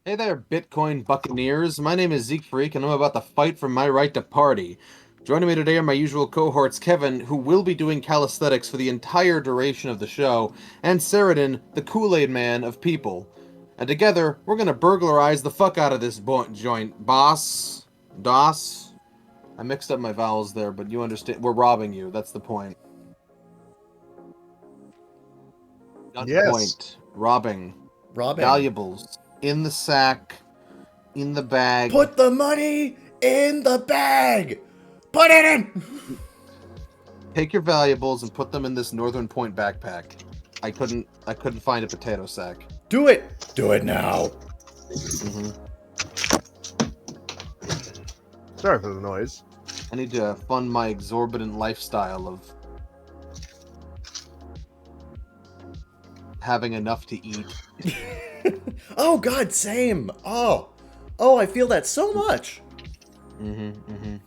Hey there, Bitcoin Buccaneers. My name is Zeke Freak, and I'm about to fight for my right to party. Joining me today are my usual cohorts, Kevin, who will be doing calisthenics for the entire duration of the show, and Saradin, the Kool-Aid man of people. And together, we're gonna burglarize the fuck out of this joint. Boss? DOS? I mixed up my vowels there, but you understand. We're robbing you. That's the point. Yes. Gunpoint. Robbing. Robbing. Valuables. In the sack. In the bag. Put the money in the bag. Put it in. Take your valuables and put them in this Northern Point backpack. I couldn't find a potato sack. Do it. Do it now. Mm-hmm. Sorry for the noise. I need to fund my exorbitant lifestyle of having enough to eat. Oh God, same. Oh, I feel that so much. Mm-hmm.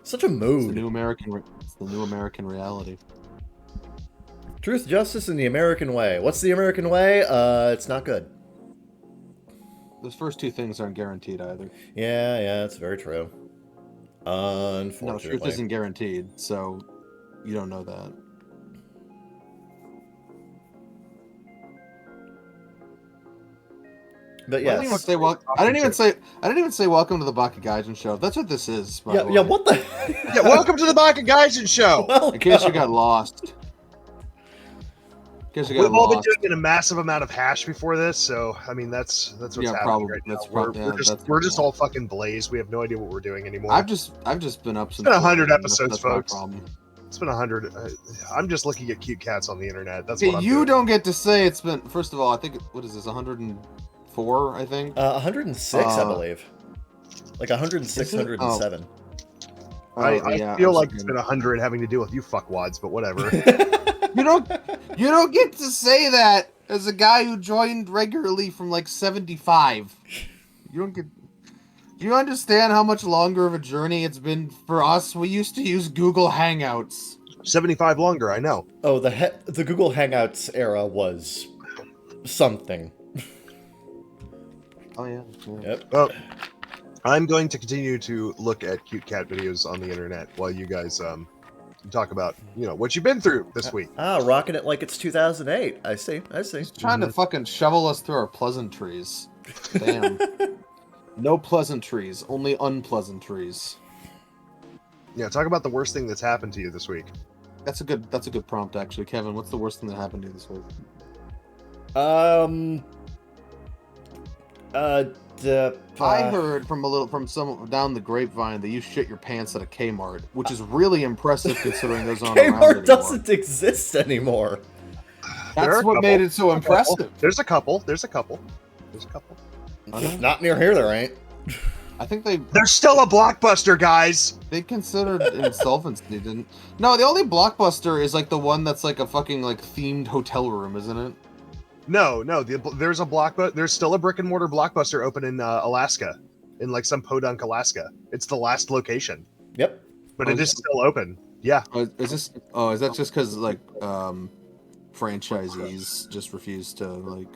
Such a It's mood. the new American reality. Truth, justice, and the American way. What's the American way? It's not good. Those first two things aren't guaranteed either. Yeah, it's very true. No, Unfortunately. truth isn't guaranteed, so you don't know that. But I yes. didn't even say welcome to the Baka Gaijin show. That's what this is. By the way. Yeah, what the? Yeah, welcome to the Bakagaijinshow. Show. In case you got lost. We've all been doing a massive amount of hash before this, so I mean that's what's happening probably. right That's now. We're just all fucking blazed. We have no idea what we're doing anymore. I've just been up since. It's been 100 episodes, that's folks. My problem. It's been 100. I'm just looking at cute cats on the internet. That's Okay, what I'm you doing. don't get to say it's been. First of all, I think what is this? 104, I think. 106, I believe. Like 106, 107. I feel like it's been 100 having to deal with you fuckwads, but whatever. You don't get to say that as a guy who joined regularly from like 75. You don't get. Do you understand how much longer of a journey it's been for us? We used to use Google Hangouts. 75 longer, I know. Oh, the Google Hangouts era was something. Oh yeah. Yep. Well, I'm going to continue to look at cute cat videos on the internet while you guys talk about what you've been through this week. Rocking it like it's 2008. I see. Trying to fucking shovel us through our pleasantries. Damn. No pleasantries, only unpleasantries. Yeah, talk about the worst thing that's happened to you this week. That's a good prompt, actually. Kevin, what's the worst thing that happened to you this week? I heard from some down the grapevine that you shit your pants at a Kmart, which is really impressive considering those aren't around anymore. Kmart doesn't exist anymore. That's what made it so impressive. There's a couple. Not near here, there ain't. I think There's still a Blockbuster, guys. they considered insolvency, didn't? No, the only Blockbuster is like the one that's like a fucking like themed hotel room, isn't it? No. There's a Blockbuster. There's still a brick and mortar Blockbuster open in Alaska, in like some podunk, Alaska. It's the last location. Yep. But it is still open. Yeah. Is that just because like franchisees just refuse to like?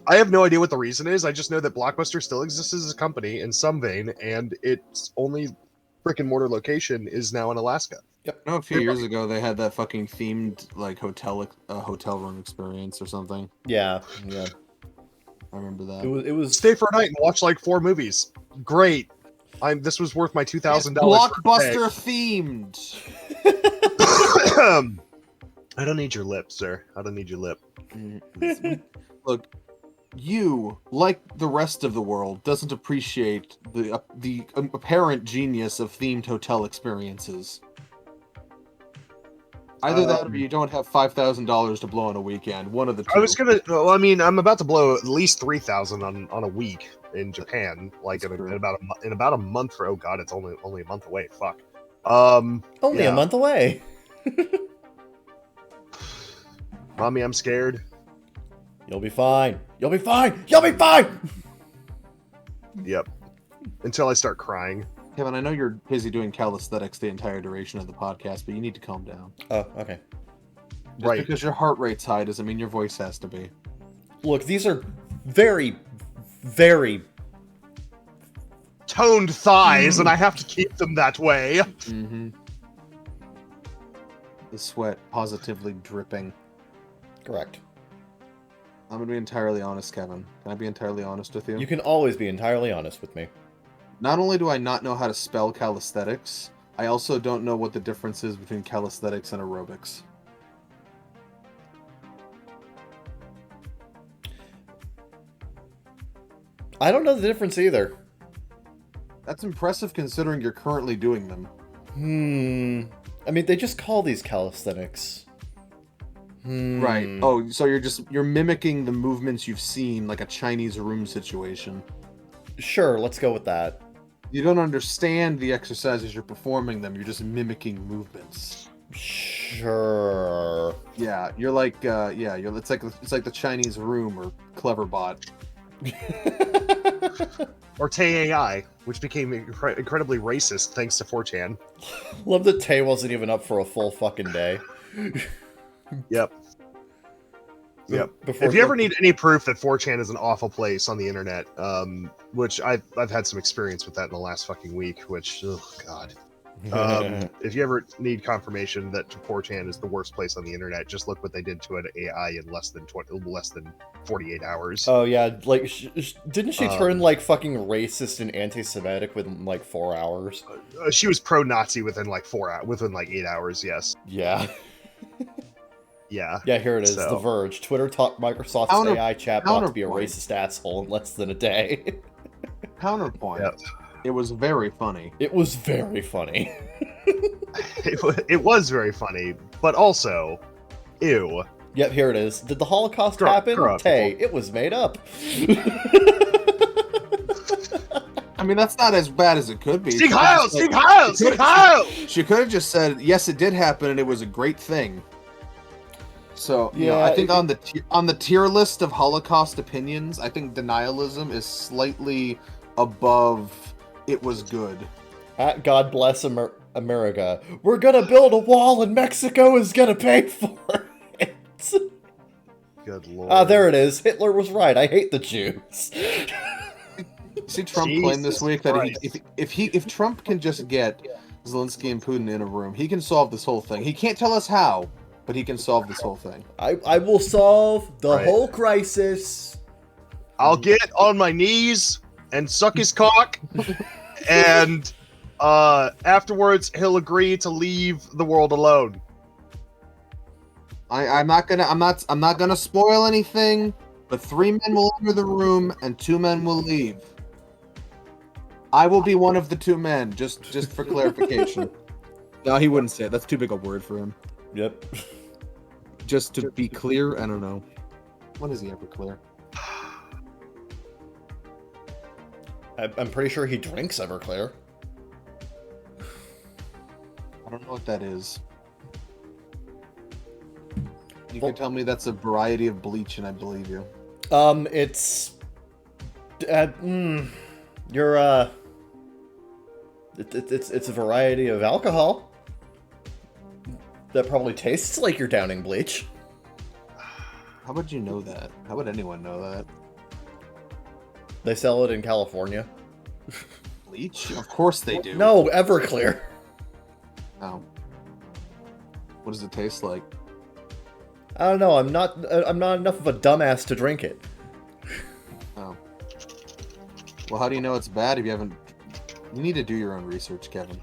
I have no idea what the reason is. I just know that Blockbuster still exists as a company in some vein, and its only brick and mortar location is now in Alaska. Yep. No, a few years ago they had that fucking themed like hotel room experience or something. Yeah. I remember that. It was Stay for a night and watch like 4 movies. Great. This was worth my $2,000. Blockbuster themed. I don't need your lip, sir. I don't need your lip. Look, you, like the rest of the world, doesn't appreciate the apparent genius of themed hotel experiences. Either that, or you don't have $5,000 to blow on a weekend. One of the two. I'm about to blow at least $3,000 on a week in Japan, like in about a month. Oh god, it's only a month away. Fuck. only a month away. Mommy, I'm scared. You'll be fine. You'll be fine. Yep. Until I start crying. Kevin, I know you're busy doing calisthenics the entire duration of the podcast, but you need to calm down. Oh, okay. Just because your heart rate's high doesn't mean your voice has to be. Look, these are very, very... toned thighs, and I have to keep them that way. Mm-hmm. The sweat positively dripping. Correct. I'm gonna be entirely honest, Kevin. Can I be entirely honest with you? You can always be entirely honest with me. Not only do I not know how to spell calisthenics, I also don't know what the difference is between calisthenics and aerobics. I don't know the difference either. That's impressive considering you're currently doing them. I mean, they just call these calisthenics. Right. Oh, so you're mimicking the movements you've seen, like a Chinese room situation. Sure, let's go with that. You don't understand the exercises you're performing them, you're just mimicking movements. Sure. Yeah, you're like it's like the Chinese room or Cleverbot. Or Tay which became incredibly racist thanks to 4chan. Love that Tay wasn't even up for a full fucking day. Yep. Yep. Before If you ever need any proof that 4chan is an awful place on the internet, which I've had some experience with that in the last fucking week, which, oh god. If you ever need confirmation that 4chan is the worst place on the internet, just look what they did to an AI in less than 48 hours. Oh yeah, like didn't she turn like fucking racist and anti-Semitic within like 4 hours? She was pro-Nazi within like 8 hours. Yes. Yeah. Yeah. Yeah, here it is. So. The Verge. Twitter taught Microsoft's AI chatbot to be a racist asshole in less than a day. Counterpoint. Yep. It was very funny. It was very funny. It was very funny, but also, ew. Yep, here it is. Did the Holocaust happen? Tay, it was made up. I mean, that's not as bad as it could be. Sieg Heil! Sieg Heil! Sieg Heil! She could have just said, yes, it did happen, and it was a great thing. So, you know, I think on the tier list of Holocaust opinions, I think denialism is slightly above it was good. At God bless America. We're gonna build a wall and Mexico is gonna pay for it. Good lord. Ah, there it is. Hitler was right. I hate the Jews. See Trump claimed this week that if Trump can just get Zelensky and Putin in a room, he can solve this whole thing. He can't tell us how, but he can solve this whole thing. I will solve the whole crisis. I'll get on my knees and suck his cock, and afterwards he'll agree to leave the world alone. I'm not gonna spoil anything, but 3 men will enter the room and 2 men will leave. I will be one of the 2 men, just for clarification. No, he wouldn't say it. That's too big a word for him. Yep. Just to be clear, I don't know. When is he ever clear? I'm pretty sure he drinks Everclear. I don't know what that is. You can tell me that's a variety of bleach, and I believe you. It's it's a variety of alcohol that probably tastes like you're downing bleach. How would you know that? How would anyone know that? They sell it in California. Bleach? Of course they do. No, Everclear. Oh. What does it taste like? I don't know. I'm not enough of a dumbass to drink it. Oh. Well, how do you know it's bad if you haven't... You need to do your own research, Kevin.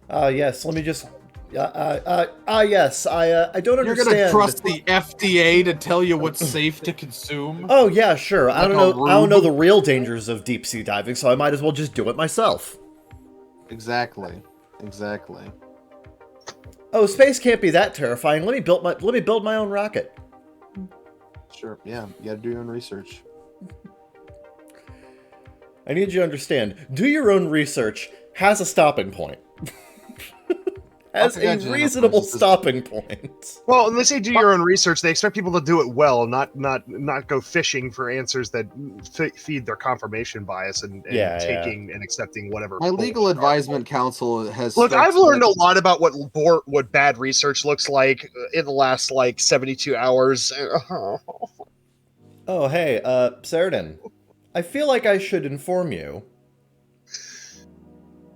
Yes, let me just... yes, I don't understand. You're gonna trust the FDA to tell you what's safe to consume? Oh, yeah, sure. I don't know the real dangers of deep sea diving, so I might as well just do it myself. Exactly. Exactly. Oh, space can't be that terrifying. Let me build my own rocket. Sure, yeah. You gotta do your own research. I need you to understand. Do your own research has a stopping point. Has a reasonable stopping point. Well, when they say do your own research, they expect people to do it well, not go fishing for answers that feed their confirmation bias and taking and accepting whatever. My legal advisement counsel has... Look, I've learned a lot about what bad research looks like in the last 72 hours. Oh, hey, Sheridan. I feel like I should inform you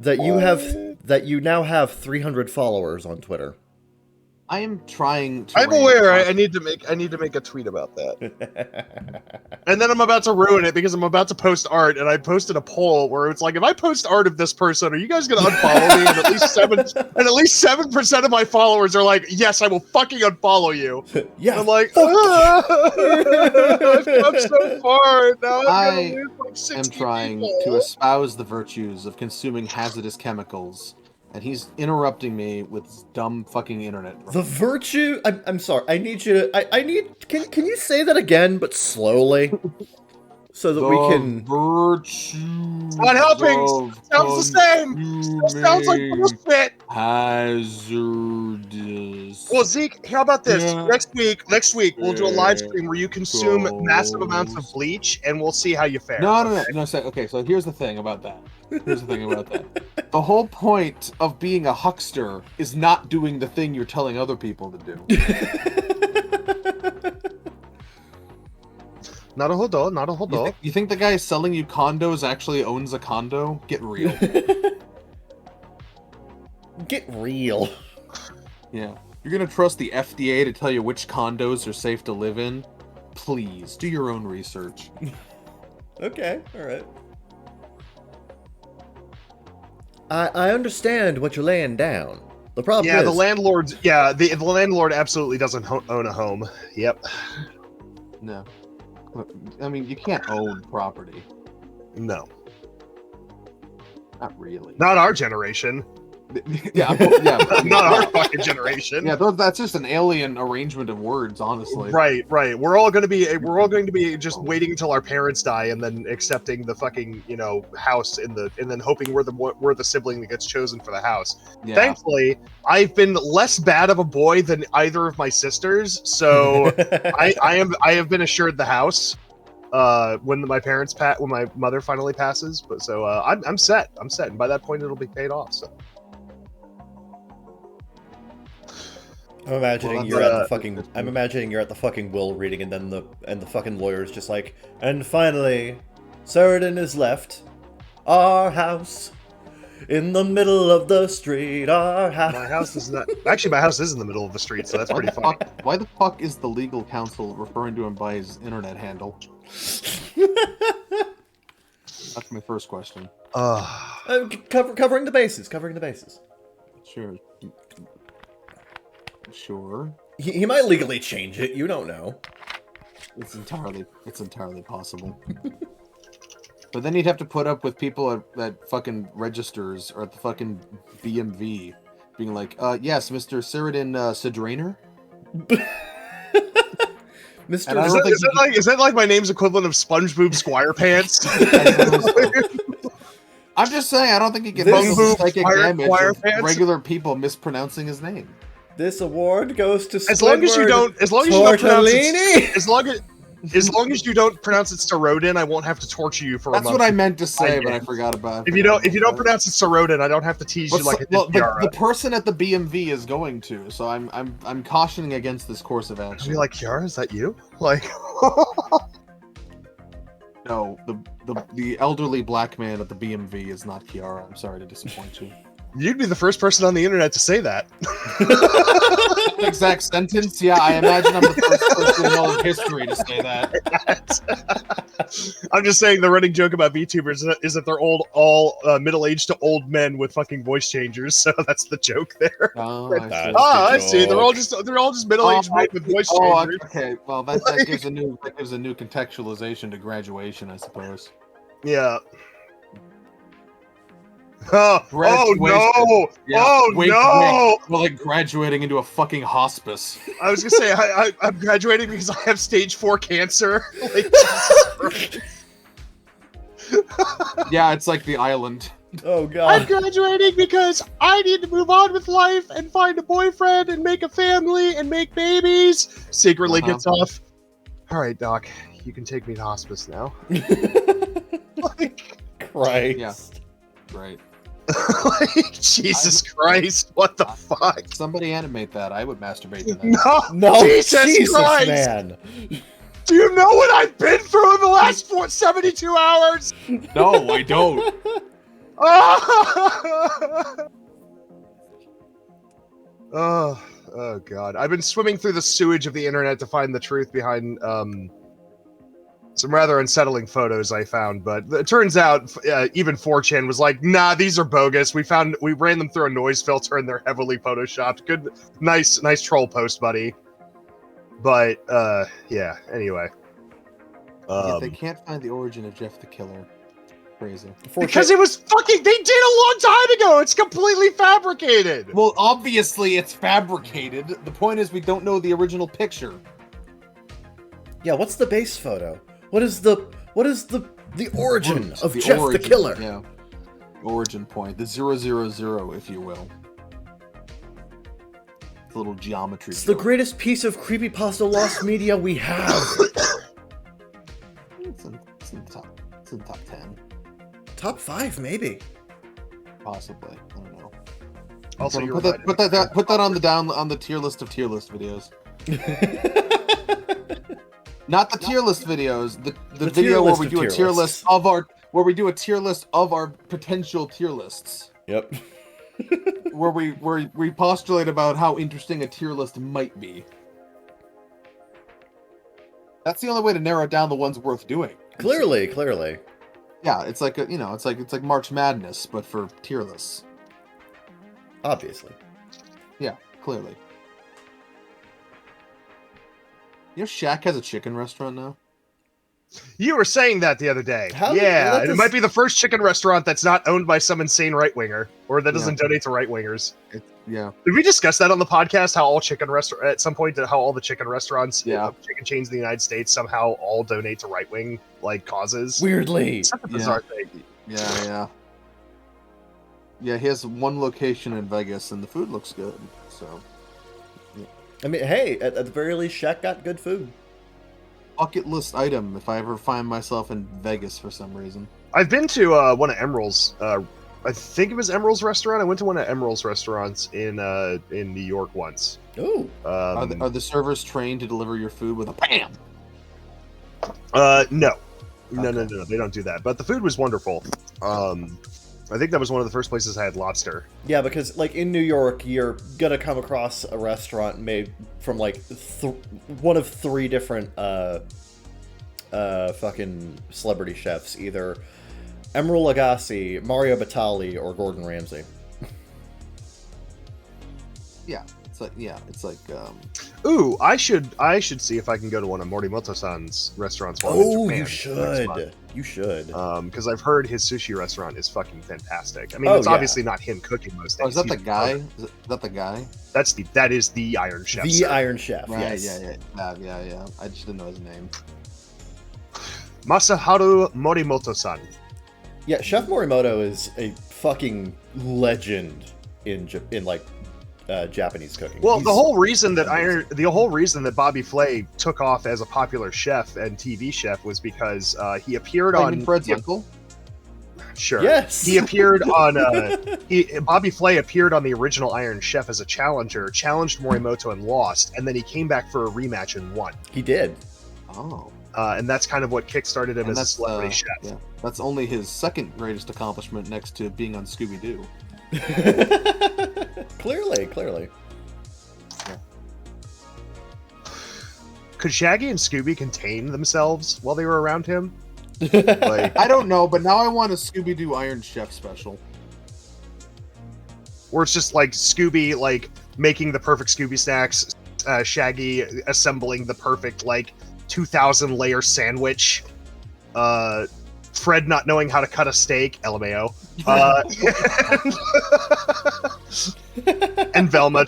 that you now have 300 followers on Twitter. I am trying to. I'm aware. I need to make a tweet about that. And then I'm about to ruin it because I'm about to post art, and I posted a poll where it's like, if I post art of this person, are you guys gonna unfollow me? And at least 7% of my followers are like, yes, I will fucking unfollow you. Yeah, and I'm like, I've come so far, and now I'm gonna lose like 60 am trying people. to espouse the virtues of consuming hazardous chemicals, and he's interrupting me with his dumb fucking internet. The virtue. I'm sorry. I need you to. I need. Can you say that again, but slowly, so that we can. Virtue. It's not helping. Sounds the same. Still sounds like bullshit. Hazardous. Well, Zeke, how about this? Yeah. Next week, we'll do a live stream where you consume massive amounts of bleach, and we'll see how you fare. No. So here's the thing about that. The whole point of being a huckster is not doing the thing you're telling other people to do. Not a hodo. You think the guy selling you condos actually owns a condo? Get real. Get real. Yeah. You're gonna trust the FDA to tell you which condos are safe to live in? Please, do your own research. Okay, alright. I understand what you're laying down. The problem is... the landlord absolutely doesn't own a home. Yep. No. I mean, you can't own property. No. Not really. Not our generation. yeah. Not our fucking generation. Yeah, that's just an alien arrangement of words, honestly. Right. We're all going to be just waiting until our parents die and then accepting the fucking, house and then hoping we're the sibling that gets chosen for the house. Yeah. Thankfully, I've been less bad of a boy than either of my sisters, so I have been assured the house when my mother finally passes. But so I'm set, and by that point it'll be paid off. So. I'm imagining you're at the fucking will reading, and then the fucking lawyer's just like, and finally, Sheridan is left. Our house in the middle of the street. Our house. My house is not. Actually, my house is in the middle of the street, so that's pretty funny. Why the fuck is the legal counsel referring to him by his internet handle? That's my first question. Covering the bases. Covering the bases. Sure. He might legally change it. You don't know. It's entirely possible. But then you'd have to put up with people at fucking registers or at the fucking BMV being like, yes, Mr. Sheridan Sidrainer? Mr. Is that like my name's equivalent of SpongeBob Squire Pants? I'm just saying, I don't think you can handle psychic damage of regular people mispronouncing his name. This award goes to as long as you don't pronounce it Sarodin, I won't have to torture you for a month. That's what I meant to say, but I forgot about it. If you don't pronounce it Sarodin, I don't have to tease you like the person at the BMV is going to, so I'm cautioning against this course of action. Are you like, Kiara, is that you? Like No, the elderly black man at the BMV is not Kiara. I'm sorry to disappoint you. You'd be the first person on the internet to say that. Exact sentence? Yeah, I imagine I'm the first person in all of history to say that. I'm just saying the running joke about VTubers is that they're all middle-aged to old men with fucking voice changers, so that's the joke there. Oh, I see. They're all just middle-aged men with voice changers. Okay. Well, that gives a new contextualization to graduation, I suppose. Yeah. Oh no! Yeah. Oh no! Well, like graduating into a fucking hospice. I was gonna say I'm graduating because I have stage 4 cancer. Like, yeah, it's like The Island. Oh god! I'm graduating because I need to move on with life and find a boyfriend and make a family and make babies. Secretly gets off. All right, Doc, you can take me to hospice now. Like, Christ. Yeah. Right. Like, Jesus Christ, what the fuck? Somebody animate that. I would masturbate to that. No, Jesus Christ, man. Do you know what I've been through in the last 72 hours? No, I don't. Oh god. I've been swimming through the sewage of the internet to find the truth behind some rather unsettling photos I found, but it turns out even 4chan was like, nah, these are bogus. We ran them through a noise filter and they're heavily photoshopped. Good, nice troll post, buddy. But yeah, anyway. Yet they can't find the origin of Jeff the Killer. Crazy. Because it was fucking, they did a long time ago. It's completely fabricated. Well, obviously it's fabricated. The point is we don't know the original picture. Yeah, what's the base photo? What is the origin of Jeff the Killer? Yeah. Origin point. The 000, if you will. It's a little geometry. It's the greatest piece of creepypasta lost media we have. It's in the top 10. Top 5, maybe. Possibly. I don't know. Also, put that on the tier list of tier list videos. Not the tier list videos. The video where we do a tier list of our potential tier lists. Yep. where we postulate about how interesting a tier list might be. That's the only way to narrow down the ones worth doing. Clearly. Yeah, it's like it's like March Madness, but for tier lists. Obviously. Yeah, clearly. You know, Shaq has a chicken restaurant now. You were saying that the other day. Yeah, it might be the first chicken restaurant that's not owned by some insane right-winger, or that doesn't donate to right-wingers. Yeah. Did we discuss that on the podcast? How all at some point, how all the chicken restaurants, chicken chains in the United States somehow all donate to right-wing causes? Weirdly. It's such a bizarre thing. Yeah. Yeah, he has one location in Vegas, and the food looks good. So. Yeah. I mean, hey, at the very least, Shaq got good food. Bucket list item if I ever find myself in Vegas for some reason. I've been to one of Emerald's. I think it was Emerald's restaurant. I went to one of Emerald's restaurants in New York once. Ooh. Are the servers trained to deliver your food with a BAM? No. Okay. No. They don't do that. But the food was wonderful. I think that was one of the first places I had lobster. Yeah, because like in New York, you're gonna come across a restaurant made from like one of 3 different fucking celebrity chefs, either Emeril Lagasse, Mario Batali, or Gordon Ramsay. It's like Ooh, I should see if I can go to one of Morimoto-san's restaurants while I'm in Japan. You should. Because I've heard his sushi restaurant is fucking fantastic. I mean, it's obviously not him cooking most days. Is that the guy? Is that the guy? That is the Iron Chef. The Iron Chef. Right, yes. Yeah. I just didn't know his name. Masaharu Morimoto-san. Yeah, Chef Morimoto is a fucking legend in Japanese cooking. Well, the whole reason that Bobby Flay took off as a popular chef and TV chef was because he appeared on Fred's uncle. Sure. Yes. He appeared on. Bobby Flay appeared on the original Iron Chef as a challenger, challenged Morimoto and lost, and then he came back for a rematch and won. He did. Oh. And that's kind of what kickstarted him as a celebrity chef. Yeah, that's only his second greatest accomplishment next to being on Scooby-Doo. Clearly. Yeah. Could Shaggy and Scooby contain themselves while they were around him? Like, I don't know, but now I want a Scooby-Doo Iron Chef special. Or it's just like Scooby like making the perfect Scooby snacks, Shaggy assembling the perfect like 2,000 layer sandwich, Fred not knowing how to cut a steak, LMAO, and Velma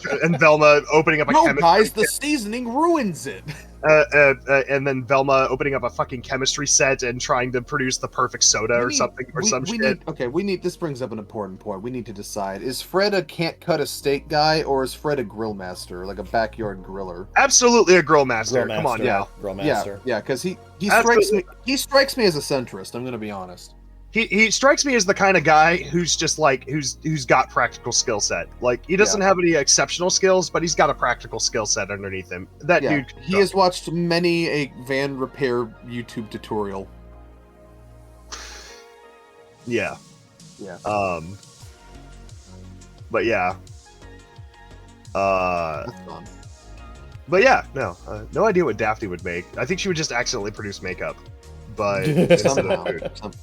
opening up a chemistry. Guys, the seasoning ruins it. And then Velma opening up a fucking chemistry set and trying to produce the perfect soda or something or some shit. This brings up an important point. We need to decide: is Fred a can't cut a steak guy, or is Fred a grill master, like a backyard griller? Absolutely a grill master. Come on, now. Grill master. Yeah, because he strikes me as a centrist. I'm gonna be honest. He strikes me as the kind of guy who's just like who's got practical skill set. Like he doesn't have any exceptional skills, but he's got a practical skill set underneath him. That dude. He has watched many a van repair YouTube tutorial. Yeah. Yeah. But yeah. That's fun. But yeah, no idea what Daphne would make. I think she would just accidentally produce makeup, but instead of food.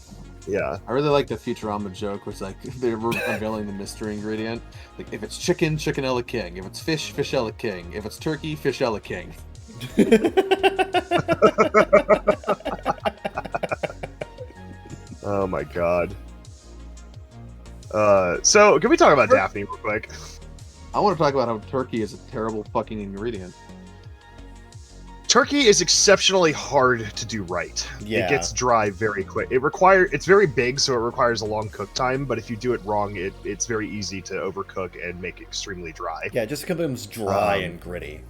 Yeah. I really like the Futurama joke where it's like they're unveiling the mystery ingredient. Like if it's chicken, chickenella king. If it's fish, fishella king. If it's turkey, fishella king. Oh my god. So can we talk about Daphne real quick? I want to talk about how turkey is a terrible fucking ingredient. Turkey is exceptionally hard to do right. Yeah. It gets dry very quick. It's very big, so it requires a long cook time, but if you do it wrong, it's very easy to overcook and make it extremely dry. Yeah, it just becomes dry and gritty.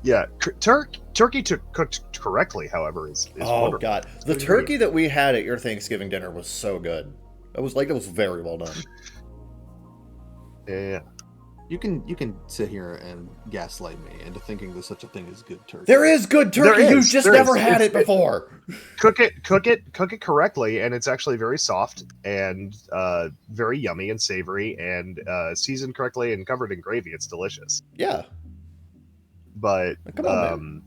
Yeah, turkey cooked correctly, however, is wonderful. God. The turkey that we had at your Thanksgiving dinner was so good. It was very well done. Yeah. You can sit here and gaslight me into thinking there's such a thing as good turkey. There is good turkey. You've just never had it before. Cook it correctly, and it's actually very soft and very yummy and savory, and seasoned correctly and covered in gravy. It's delicious. Yeah. But come on, man.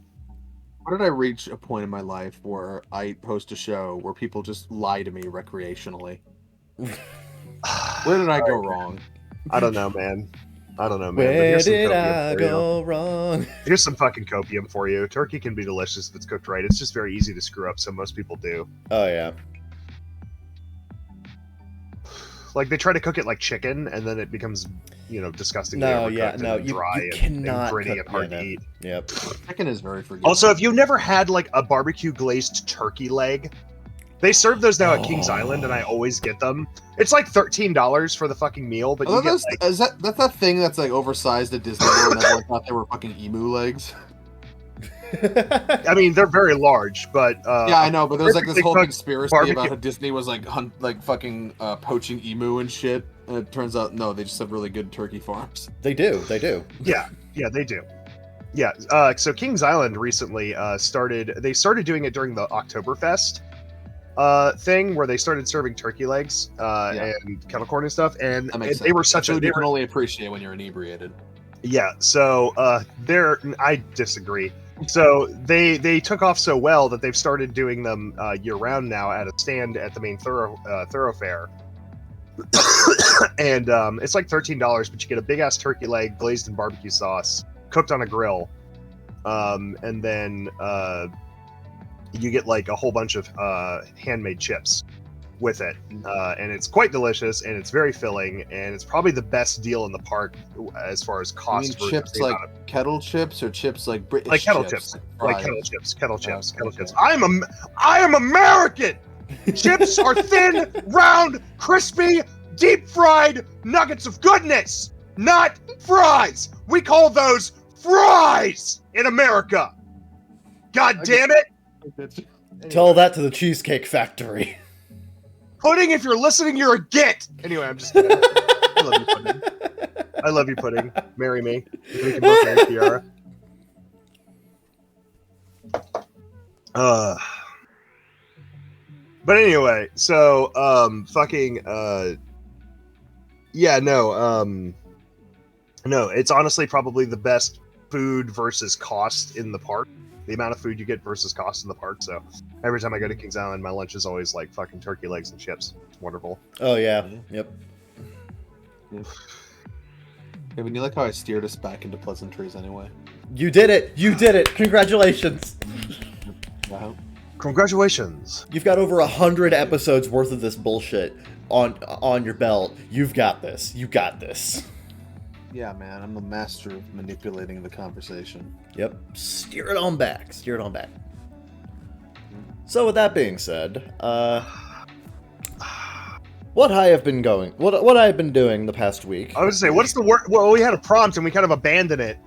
Where did I reach a point in my life where I post a show where people just lie to me recreationally? Where did I go wrong? I don't know, man. Where did I go wrong? Here's some fucking copium for you. Turkey can be delicious if it's cooked right. It's just very easy to screw up, so most people do. Oh, yeah. Like, they try to cook it like chicken, and then it becomes, disgustingly overcooked you and cannot and gritty cook and hard to eat. Yep. Chicken is very forgiving. Also, if you've never had, like, a barbecue glazed turkey leg, they serve those now at Kings Island, and I always get them. It's like $13 for the fucking meal, but you get like... that's that thing that's like oversized at Disney World and everyone thought they were fucking emu legs? I mean, they're very large, but... yeah, I know, but there's like this whole conspiracy barbecue. about how Disney was like fucking poaching emu and shit, and it turns out, no, they just have really good turkey farms. They do. Yeah, they do. Yeah, so Kings Island recently started doing it during the Oktoberfest thing where they started serving turkey legs and kettle corn and stuff, and they were such food you can only appreciate when you're inebriated. Yeah, so I disagree. So they took off so well that they've started doing them year round now at a stand at the main thoroughfare. And it's like $13, but you get a big ass turkey leg glazed in barbecue sauce, cooked on a grill, and then you get like a whole bunch of handmade chips with it, and it's quite delicious, and it's very filling, and it's probably the best deal in the park as far as cost. You mean chips like kettle chips or chips like British like kettle chips? Like kettle chips. I am American. Chips are thin, round, crispy, deep fried nuggets of goodness, not fries. We call those fries in America. God damn it! Tell that to the Cheesecake Factory. Pudding, if you're listening, you're a git. Anyway, I'm just kidding. I love you, Pudding. I love you, Pudding. Marry me. We can both marry Kiara. But anyway, so no, it's honestly probably the best food versus cost in the park. The amount of food you get versus cost in the park. So every time I go to Kings Island, my lunch is always like fucking turkey legs and chips. It's wonderful. Oh yeah. Yep. Yeah, but you like how I steered us back into pleasantries anyway? You did it! Congratulations! Wow. Congratulations! You've got over 100 episodes worth of this bullshit on your belt. You've got this. You got this. Yeah, man, I'm a master of manipulating the conversation. Yep. Steer it on back. So with that being said, what I have been doing the past week. I was gonna say, what's the worst? Well, we had a prompt and we kind of abandoned it.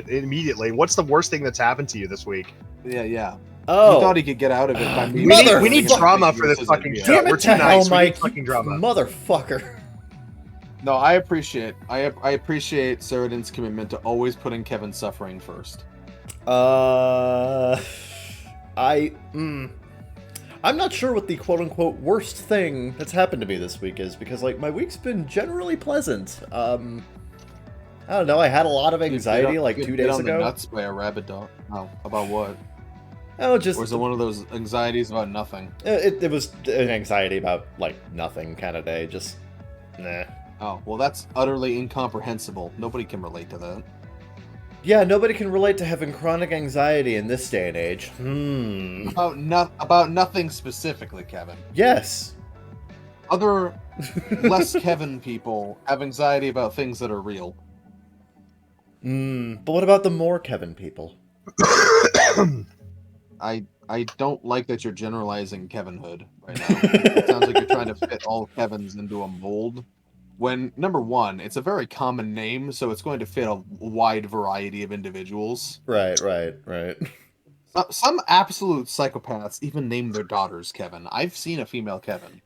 Immediately. What's the worst thing that's happened to you this week? Yeah. Oh. He thought he could get out of it by me. We need drama for this fucking show. Damn We're it too to hell, nice. We need Mike, fucking drama. motherfucker. No, I appreciate Ceridan's commitment to always putting Kevin's suffering first. I'm not sure what the quote-unquote worst thing that's happened to me this week is, because, like, my week's been generally pleasant. I don't know, I had a lot of anxiety, like, 2 days ago. Nuts by a rabid dog. Oh, about what? Oh, just... Or was it one of those anxieties about nothing? It was an anxiety about, like, nothing kind of day, just... nah. Oh, well, that's utterly incomprehensible. Nobody can relate to that. Yeah, nobody can relate to having chronic anxiety in this day and age. About nothing specifically, Kevin. Yes. Other, less Kevin people have anxiety about things that are real. But what about the more Kevin people? I don't like that you're generalizing Kevinhood right now. It sounds like you're trying to fit all Kevins into a mold. When, number one, it's a very common name, so it's going to fit a wide variety of individuals. Right. Some absolute psychopaths even name their daughters Kevin. I've seen a female Kevin.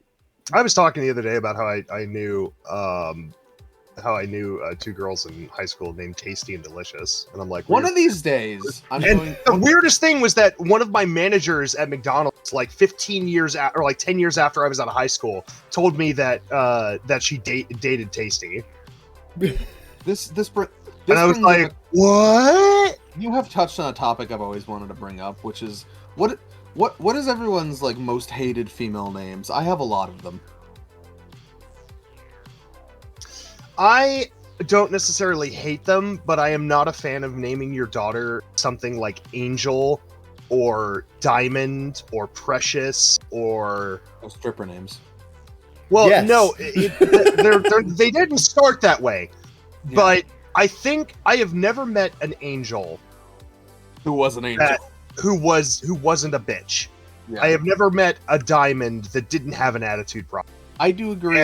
I was talking the other day about how I knew two girls in high school named Tasty and Delicious, and I'm like, one of these days, the weirdest thing was that one of my managers at McDonald's, like 15 years or like 10 years after I was out of high school, told me that she dated Tasty. And I was like, what? You have touched on a topic I've always wanted to bring up, which is what is everyone's like most hated female names? I have a lot of them. I don't necessarily hate them, but I am not a fan of naming your daughter something like Angel or Diamond or Precious or stripper names. Well, yes. No, they didn't start that way. Yeah. But I think I have never met an angel who was an angel who wasn't a bitch. Yeah. I have never met a diamond that didn't have an attitude problem. I do agree.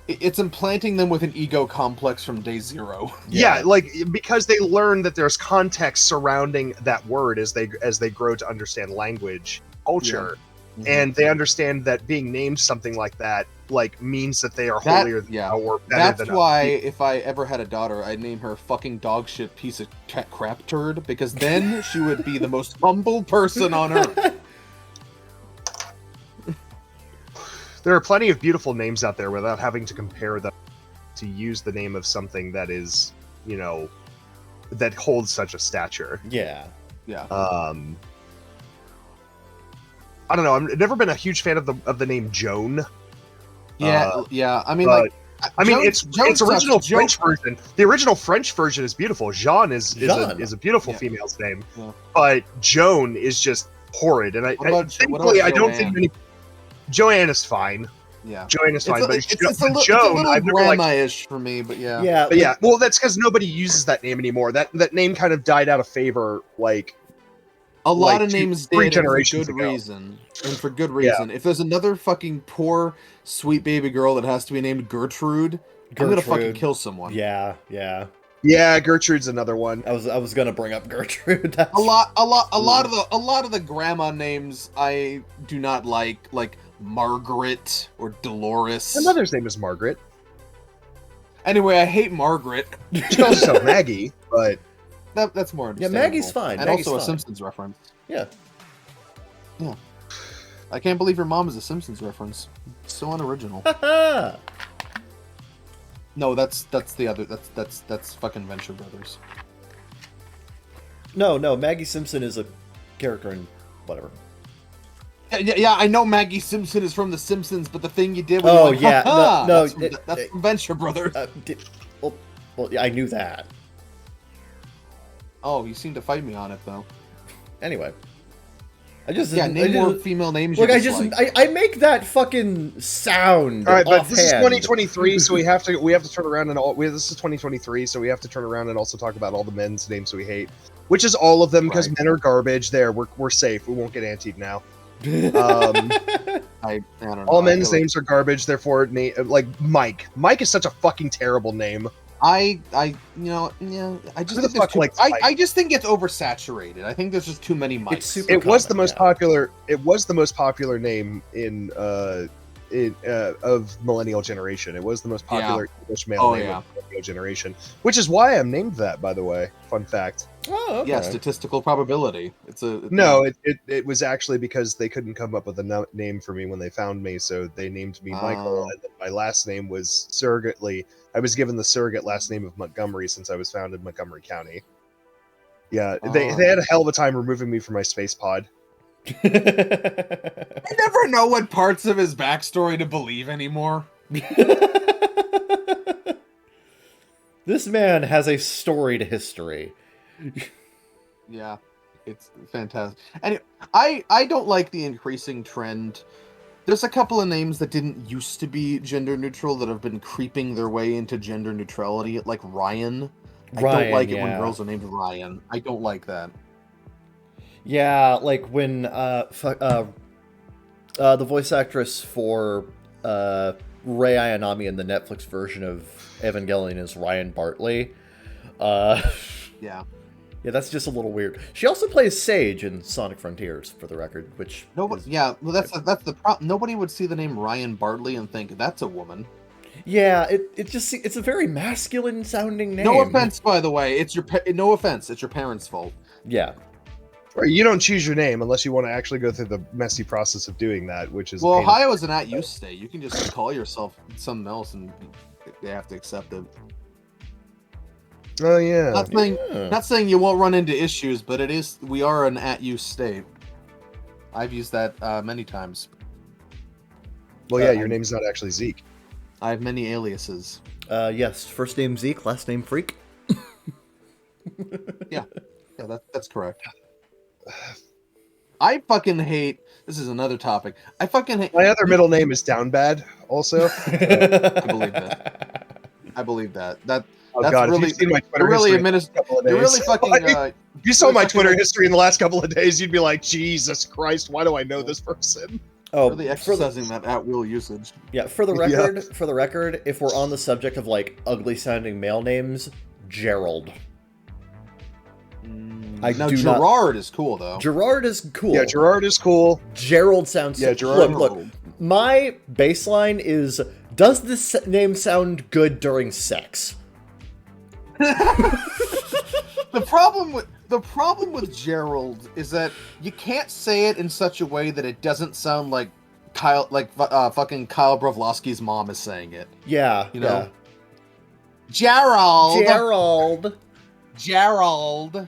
It's implanting them with an ego complex from day zero. Yeah, like because they learn that there's context surrounding that word as they grow to understand language, culture, and they understand that being named something like that means that they are holier than thou or better than That's why if I ever had a daughter, I'd name her fucking dog shit piece of crap turd, because then she would be the most humble person on earth. There are plenty of beautiful names out there without having to compare them to use the name of something that is, that holds such a stature. Yeah. I don't know. I've never been a huge fan of the name Joan. Yeah. I mean, it's original French version. The original French version is beautiful. Jean is a beautiful female's name, but Joan is just horrid. And I don't think many. Joanne is fine. Yeah, Joanne is fine, but Joan, I've never grandma-ish for me, but yeah. Well, that's because nobody uses that name anymore. That name kind of died out of favor, a lot of names did for good reason. And for good reason. Yeah. If there's another fucking poor, sweet baby girl that has to be named Gertrude, I'm gonna fucking kill someone. Yeah. Yeah, Gertrude's another one. I was gonna bring up Gertrude. A lot of the grandma names I do not like Margaret or Dolores. My mother's name is Margaret. Anyway, I hate Margaret. She also Maggie, but that's more understandable. Yeah, Maggie's fine. And Maggie's also fine. a Simpsons reference. Yeah. I can't believe your mom is a Simpsons reference. It's so unoriginal. No, that's the other. That's fucking Venture Brothers. No, Maggie Simpson is a character in whatever. Yeah, I know Maggie Simpson is from The Simpsons, but the thing you did. No, that's from Venture Brothers. Well, yeah, I knew that. Oh, you seem to fight me on it though. Anyway, name more female names. Look, I make that fucking sound. All right, but this is 2023, so we have to turn around and this is 2023, so we have to turn around and also talk about all the men's names we hate, which is all of them because men are garbage. We're safe. We won't get antied now. I don't know. All men's names are garbage. Therefore, like Mike. Mike is such a fucking terrible name. Yeah, I just Who the think there's fuck likes I just think it's oversaturated. I think there's just too many mics. It's super It was the common, most yeah. popular. It was the most popular name in of millennial generation. It was the most popular English male name of millennial generation, which is why I'm named that. By the way, fun fact. Oh, okay. Yeah, statistical probability. No, it was actually because they couldn't come up with a name for me when they found me, so they named me Michael, and then my last name was surrogately. I was given the surrogate last name of Montgomery since I was found in Montgomery County. Yeah, they had a hell of a time removing me from my space pod. I never know what parts of his backstory to believe anymore. This man has a storied history. Yeah, it's fantastic. And I don't like the increasing trend. There's a couple of names that didn't used to be gender neutral that have been creeping their way into gender neutrality, like Ryan. I don't like it when girls are named Ryan. I don't like that. Yeah, like when the voice actress for Rei Ayanami in the Netflix version of Evangelion is Ryan Bartley. Yeah. Yeah, that's just a little weird. She also plays Sage in Sonic Frontiers, for the record, which yeah, well that's the problem. Nobody would see the name Ryan Bartley and think that's a woman. Yeah, it's a very masculine sounding name. No offense, by the way. No offense. It's your parents' fault. Yeah. Or you don't choose your name unless you want to actually go through the messy process of doing that, which is Ohio is an at-use state. You can just call yourself something else, and they have to accept it. Oh yeah. Not saying you won't run into issues, but we are an at-use state. I've used that many times. Well, yeah, your name's not actually Zeke. I have many aliases. Yes, first name Zeke, last name Freak. Yeah, that's correct. I fucking hate. This is another topic. I fucking hate. My other middle name is Downbad. Also, I believe that. That's God! really, if you've seen my Twitter really history, you're really fucking. if you saw my Twitter history in the last couple of days, you'd be like, Jesus Christ! Why do I know this person? Oh, really exercising that at-will usage. Yeah, for the record, if we're on the subject of like ugly-sounding male names, Gerald. Gerard is cool though. Gerard is cool. Yeah, Gerard is cool. Gerald sounds. Yeah, Gerard. Look. My baseline is: does this name sound good during sex? The problem with Gerald is that you can't say it in such a way that it doesn't sound like fucking Kyle Broflovsky's mom is saying it. Yeah, you know. Yeah. Gerald.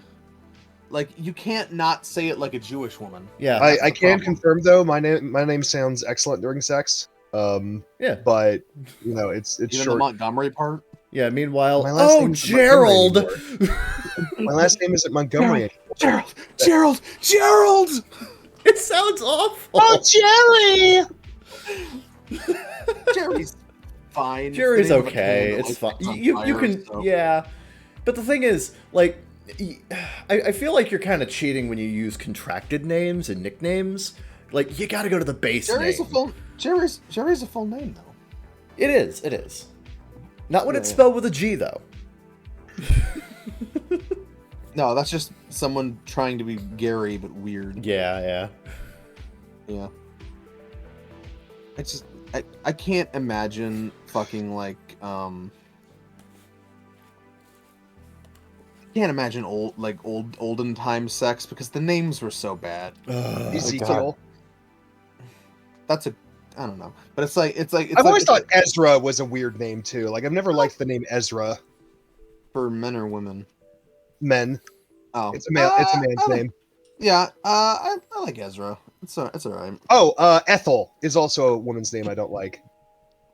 Like, you can't not say it like a Jewish woman. Yeah, I can confirm though. My name sounds excellent during sex. Yeah, but you know it's even short. The Montgomery part. Yeah. Meanwhile, my last name Gerald. My last name isn't Montgomery. Gerald. It sounds awful. Oh, Jerry. Jerry's fine. Jerry's okay. It's fine. You can. So. Yeah, but the thing is, like. I feel like you're kind of cheating when you use contracted names and nicknames. Like, you gotta go to the base name. Jerry's a full name, though. It is. Not when it's spelled with a G, though. No, that's just someone trying to be Gary, but weird. Yeah. I can't imagine fucking, like, can't imagine olden time sex because the names were so bad. Ezekiel. I don't know, but it's like I've always thought Ezra was a weird name too. Like I've never liked the name Ezra. For men or women? Men. Oh, it's a male. It's a man's name. Yeah, I like Ezra. It's alright. Oh, Ethel is also a woman's name I don't like.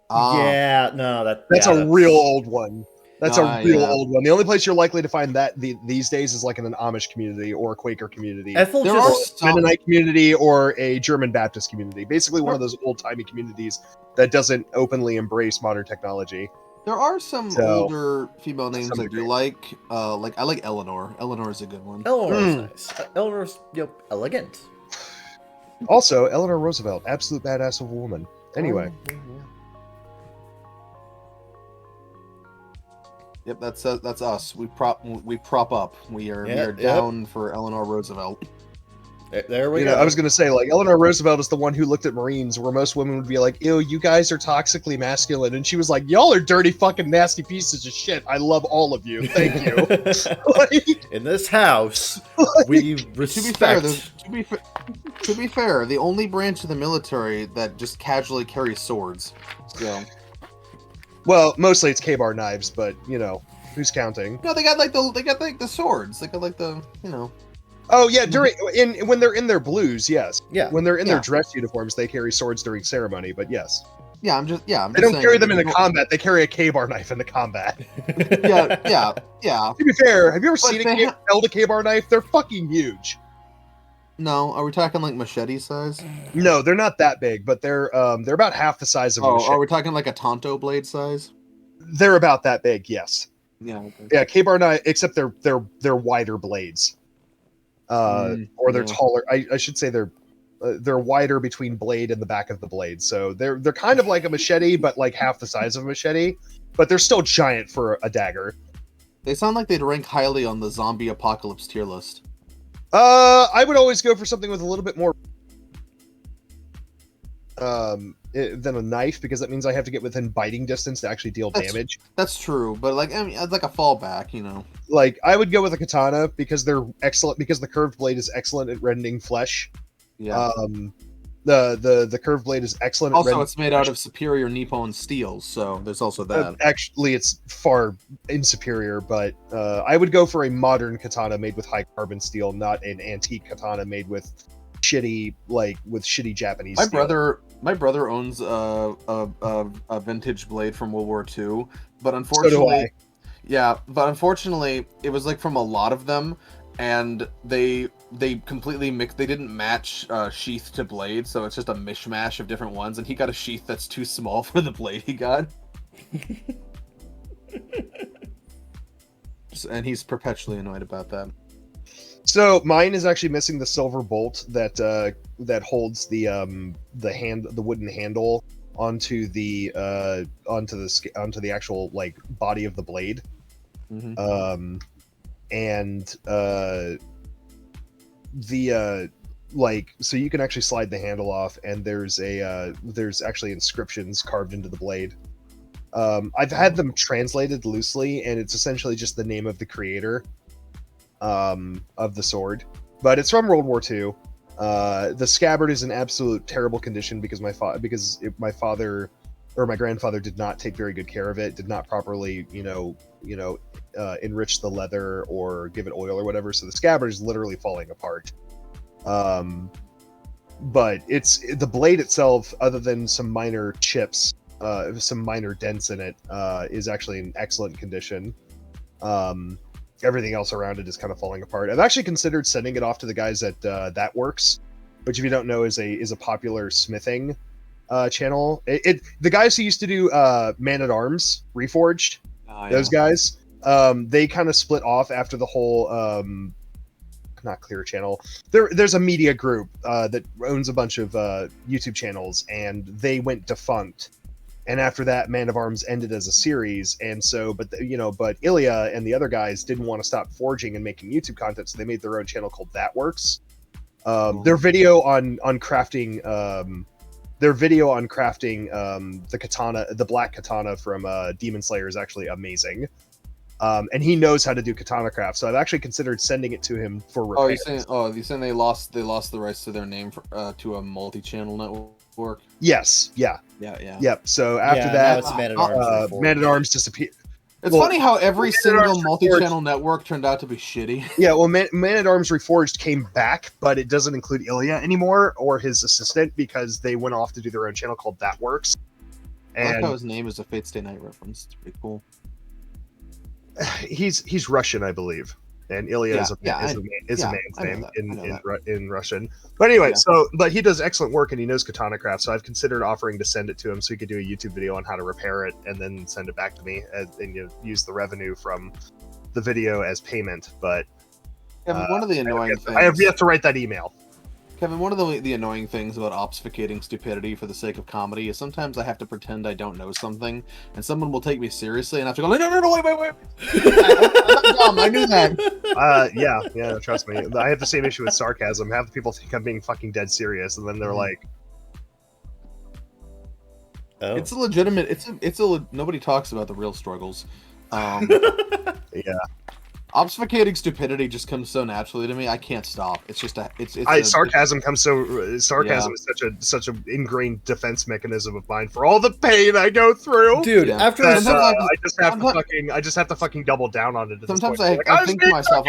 Yeah, no, that's a real old one. That's a real old one. The only place you're likely to find that these days is like in an Amish community or a Quaker community, there are a Mennonite community or a German Baptist community. Basically, one of those old-timey communities that doesn't openly embrace modern technology. There are some older female names I do like. I like Eleanor. Eleanor is a good one. Eleanor's nice. Eleanor's elegant. Also, Eleanor Roosevelt, absolute badass of a woman. Anyway. Yep, that's us. We prop up. We are Yep. down for Eleanor Roosevelt. There we You go. know, I was going to say, like, Eleanor Roosevelt is the one who looked at Marines, where most women would be like, ew, you guys are toxically masculine. And she was like, y'all are dirty, fucking nasty pieces of shit. I love all of you. Thank you. In this house, we respect. To be fair, the only branch of the military that just casually carries swords. So, Well, mostly it's K-bar knives, but, you know, who's counting? no, they got like the swords. They got like the, you know. Oh yeah, when they're in their blues, yes. Yeah. When they're in their Yeah. dress uniforms, they carry swords during ceremony, but yes. Yeah, I'm just They don't saying, carry like, them into people- combat, they carry a K-bar knife into combat. Yeah. To be fair, have you ever But seen they held a K-bar knife? They're fucking huge. No, are we talking like machete size? No, they're not that big, but they're about half the size of a Oh, machete. are we talking like a Tonto blade size? They're about that big, yes. Yeah. Okay. Yeah, K-bar knife, except they're wider blades. Or they're yeah. taller. I should say they're wider between blade and the back of the blade. So they're kind of like a machete, but like half the size of a machete. But they're still giant for a dagger. They sound like they'd rank highly on the zombie apocalypse tier list. I would always go for something with a little bit more than a knife, because that means I have to get within biting distance to actually deal damage. That's true, but like, I mean, it's like a fallback, you know. Like, I would go with a katana because they're excellent, because the curved blade is excellent at rending flesh. Yeah. The curved blade is excellent. Also, it's made out of superior Nippon steels, so there's also that. Actually, it's far inferior, but I would go for a modern katana made with high carbon steel, not an antique katana made with shitty Japanese steel. My brother owns a vintage blade from World War II, but So do unfortunately, I. yeah, but unfortunately, it was like from a lot of them, and they completely mixed. They didn't match sheath to blade, so it's just a mishmash of different ones. And he got a sheath that's too small for the blade he got. And he's perpetually annoyed about that. So mine is actually missing the silver bolt that holds the wooden handle onto the actual like body of the blade. Mm-hmm. So you can actually slide the handle off, and there's actually inscriptions carved into the blade. I've had them translated loosely, and it's essentially just the name of the creator of the sword, but it's from World War II. The scabbard is in absolute terrible condition because my father or my grandfather did not take very good care of it, did not properly, enrich the leather or give it oil or whatever. So the scabbard is literally falling apart. But the blade itself, other than some minor chips, some minor dents in it, is actually in excellent condition. Everything else around it is kind of falling apart. I've actually considered sending it off to the guys at That Works, which, if you don't know, is a popular smithing channel. The guys who used to do Man at Arms Reforged, those guys, they kind of split off after the whole not Clear Channel. There's a media group that owns a bunch of YouTube channels, and they went defunct. And after that, Man of Arms ended as a series, and so, but Ilya and the other guys didn't want to stop forging and making YouTube content, so they made their own channel called That Works. Their video on crafting, the katana, the black katana from Demon Slayer, is actually amazing. And he knows how to do katana craft, so I've actually considered sending it to him for repair. You're saying they lost the rights to their name to a multi-channel network? Yes. Yeah. Yeah. Yep. So after that, Man at Arms disappeared. It's funny how every single multi-channel network turned out to be shitty. Yeah, well, Man at Arms Reforged came back, but it doesn't include Ilya anymore or his assistant, because they went off to do their own channel called That Works. I like how his name is a Fate Stay Night reference. It's pretty cool. He's Russian, I believe, and Ilya is a man's name in Russian. But anyway, but he does excellent work, and he knows katana craft. So I've considered offering to send it to him so he could do a YouTube video on how to repair it, and then send it back to me, and use the revenue from the video as payment. But one of the annoying things, I have yet to write that email. Kevin, one of the annoying things about obfuscating stupidity for the sake of comedy is sometimes I have to pretend I don't know something, and someone will take me seriously, and I have to go, no, wait. I'm not dumb, I knew that. Yeah, trust me. I have the same issue with sarcasm. Half the people think I'm being fucking dead serious, and then they're like, Oh. It's a legitimate, nobody talks about the real struggles. yeah. Obfuscating stupidity just comes so naturally to me. I can't stop. It's just sarcasm is such a ingrained defense mechanism of mine for all the pain I go through. Dude, Yeah. after I just have to fucking double down on it. Sometimes I think to myself,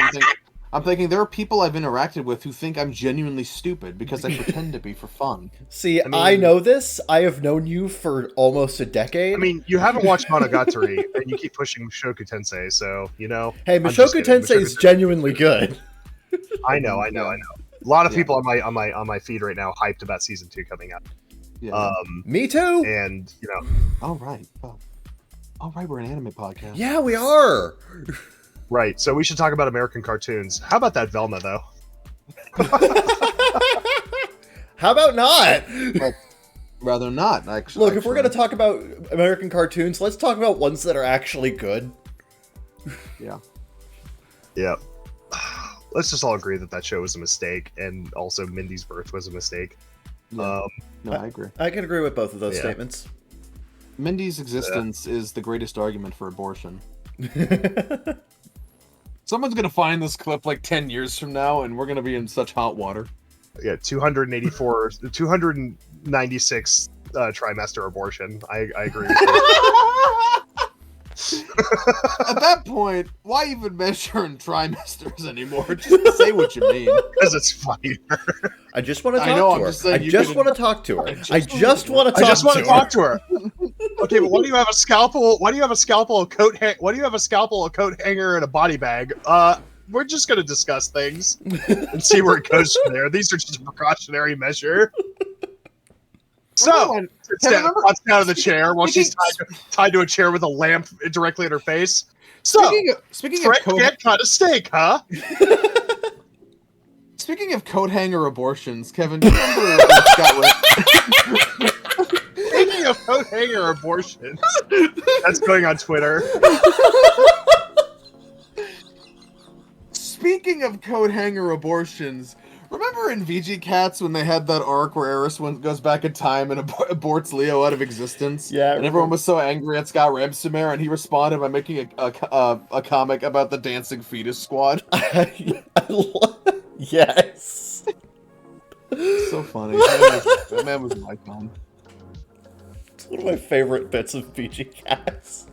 I'm thinking there are people I've interacted with who think I'm genuinely stupid because I pretend to be for fun. See, I know this. I have known you for almost a decade. I mean, you haven't watched Monogatari, and you keep pushing Mushoku Tensei, so, you know. Hey, Mushoku Tensei is genuinely good. I know. A lot of people on my feed right now hyped about season 2 coming out. Yeah. Me too. And, you know. All right, we're an anime podcast. Yeah, we are. Right, so we should talk about American cartoons. How about that Velma, though? How about not? Rather not, actually. Look, if we're going to talk about American cartoons, let's talk about ones that are actually good. Yeah. Yeah. Let's just all agree that show was a mistake, and also Mindy's birth was a mistake. Yeah. No, I agree. I can agree with both of those statements. Mindy's existence is the greatest argument for abortion. Someone's gonna find this clip like 10 years from now, and we're gonna be in such hot water. Yeah, 296 trimester abortion. I agree with you. At that point, why even measure in trimesters anymore? Just say what you mean. Because it's funnier. I just want to talk to her. I just want to talk to her. I just want to talk to her. Okay, but why do you have a scalpel? Why do you have a scalpel, a coat hanger, and a body bag? We're just gonna discuss things and see where it goes from there. These are just a precautionary measure. So, pops down of the chair while she's tied to a chair with a lamp directly at her face. So, speaking of can't cut a steak, huh? Speaking of coat hanger abortions, Kevin, do you remember Speaking of coat hanger abortions, that's going on Twitter. Speaking of coat hanger abortions, remember in VG Cats when they had that arc where Eris goes back in time and aborts Leo out of existence? Yeah. And everyone was so angry at Scott Ramsumer, and he responded by making a comic about the dancing fetus squad. Yes. So funny. That man was an icon. It's one of my favorite bits of VG Cats.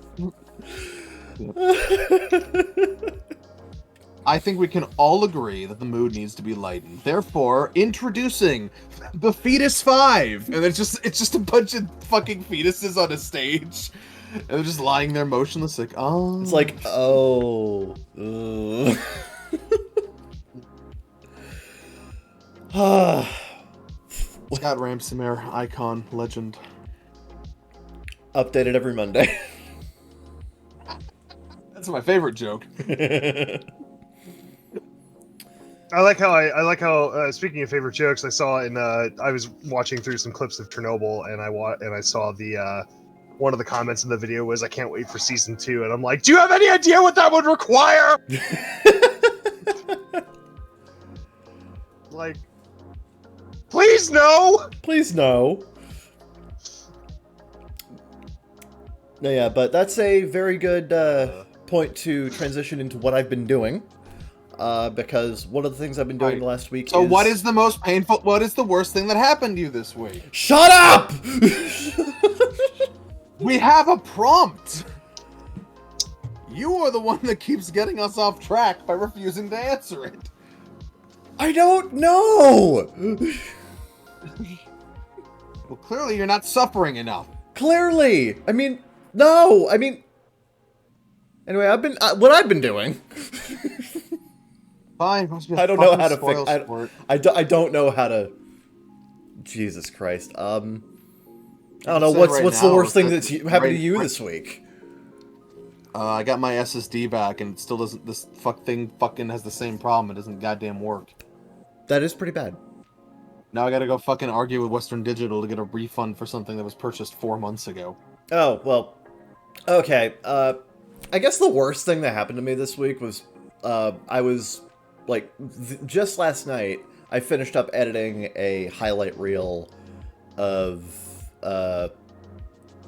I think we can all agree that the mood needs to be lightened. Therefore, introducing the Fetus 5, and it's just a bunch of fucking fetuses on a stage, and they're just lying there motionless, like, oh. It's like, oh. Scott Ramsumer, icon, legend. Updated every Monday. That's my favorite joke. I like how speaking of favorite jokes, I saw I was watching through some clips of Chernobyl, and I saw the one of the comments in the video was, "I can't wait for season 2," and I'm like, "Do you have any idea what that would require?" Like, please no. Please no. No, yeah, but that's a very good point to transition into what I've been doing. Because one of the things I've been doing the last week So what is the most painful, what is the worst thing that happened to you this week? Shut up! We have a prompt! You are the one that keeps getting us off track by refusing to answer it. I don't know! Well, clearly you're not suffering enough. Clearly! I mean, no! I mean... Anyway, what I've been doing... Fine, must be I don't know how to fix. I don't know how to. Jesus Christ. I don't know what's the worst thing that's happened to you this week. I got my SSD back, and it still doesn't. This thing fucking has the same problem. It doesn't goddamn work. That is pretty bad. Now I gotta go fucking argue with Western Digital to get a refund for something that was purchased 4 months ago. Oh, well, okay. I guess the worst thing that happened to me this week was I was, like, just last night, I finished up editing a highlight reel of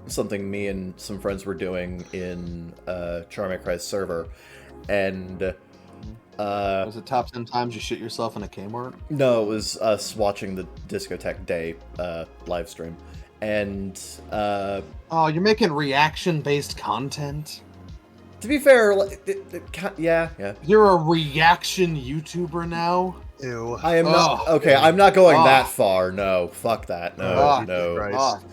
something me and some friends were doing in Charming Christ server, and Was it top 10 times you shit yourself in a Kmart? no, it was us watching the Discotheque Day live stream, and Oh, you're making reaction-based content? to be fair, yeah. You're a reaction YouTuber now? Ew. I am not Ugh. okay. I'm not going Ugh. that far. No, fuck that. No, Ugh. no. Christ.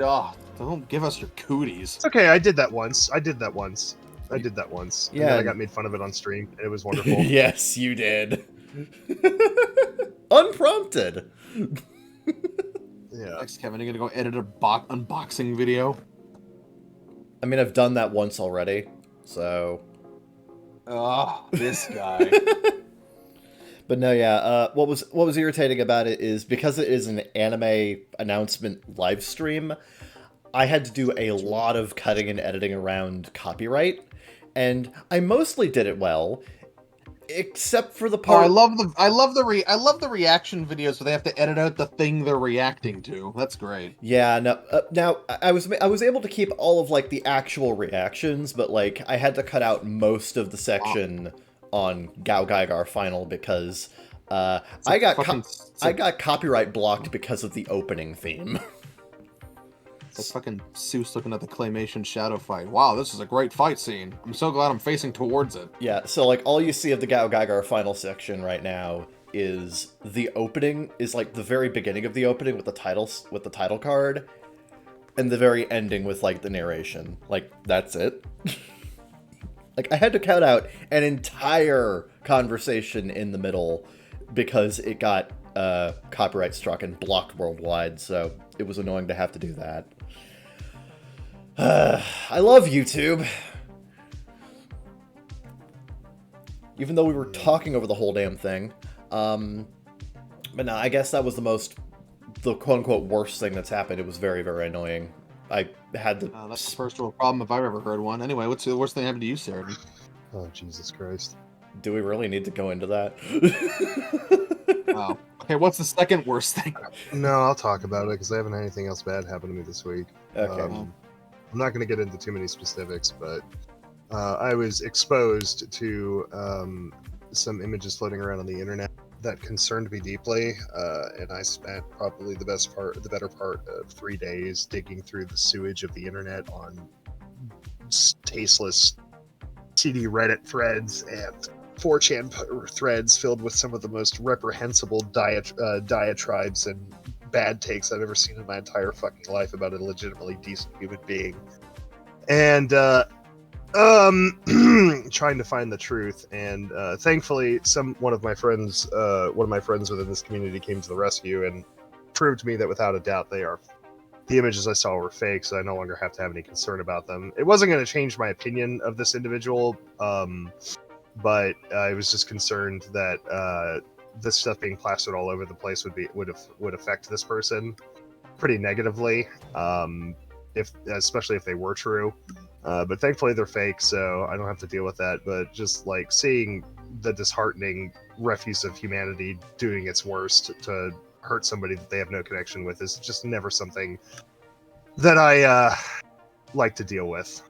Don't give us your cooties. It's okay. I did that once. And Yeah. then I got made fun of it on stream. And it was wonderful. Yes, you did. Unprompted. Yeah. Next, Kevin, you're gonna go edit a unboxing video? I mean, I've done that once already, so. Ugh, this guy. But no, yeah. What was irritating about it is because it is an anime announcement live stream, I had to do a lot of cutting and editing around copyright, and I mostly did it well, except for the Oh, part. I love the reaction videos where they have to edit out the thing they're reacting to. That's great. Yeah, no. Now I was able to keep all of like the actual reactions, but like I had to cut out most of the section on Gao Gaigar Final because I got copyright blocked because of the opening theme. It's like fucking Seuss looking at the claymation shadow fight. Wow, this is a great fight scene. I'm so glad I'm facing towards it. Yeah, so like all you see of the Gao Gaigar Final section right now is the opening, is like the very beginning of the opening with the title card, and the very ending with like the narration. Like that's it. Like I had to cut out an entire conversation in the middle because it got copyright struck and blocked worldwide, so it was annoying to have to do that. I love YouTube. Even though we were talking over the whole damn thing. But no, I guess that was the quote-unquote worst thing that's happened. It was very, very annoying. I had to... That's the first world problem if I've ever heard one. Anyway, what's the worst thing that happened to you, Sheridan? Oh, Jesus Christ. Do we really need to go into that? Oh. Okay, what's the second worst thing? No, I'll talk about it because I haven't had anything else bad happen to me this week. Okay. I'm not going to get into too many specifics, but I was exposed to some images floating around on the internet that concerned me deeply, and I spent probably the better part of 3 days digging through the sewage of the internet on tasteless CD Reddit threads and 4chan threads filled with some of the most reprehensible diatribes and bad takes I've ever seen in my entire fucking life about a legitimately decent human being, and trying to find the truth. And thankfully, one of my friends within this community came to the rescue and proved to me that without a doubt the images I saw were fake, so I no longer have to have any concern about them. It wasn't going to change my opinion of this individual, but I was just concerned that this stuff being plastered all over the place would affect this person pretty negatively, especially if they were true. But thankfully they're fake, so I don't have to deal with that. But just like seeing the disheartening refuse of humanity doing its worst to hurt somebody that they have no connection with is just never something that I like to deal with.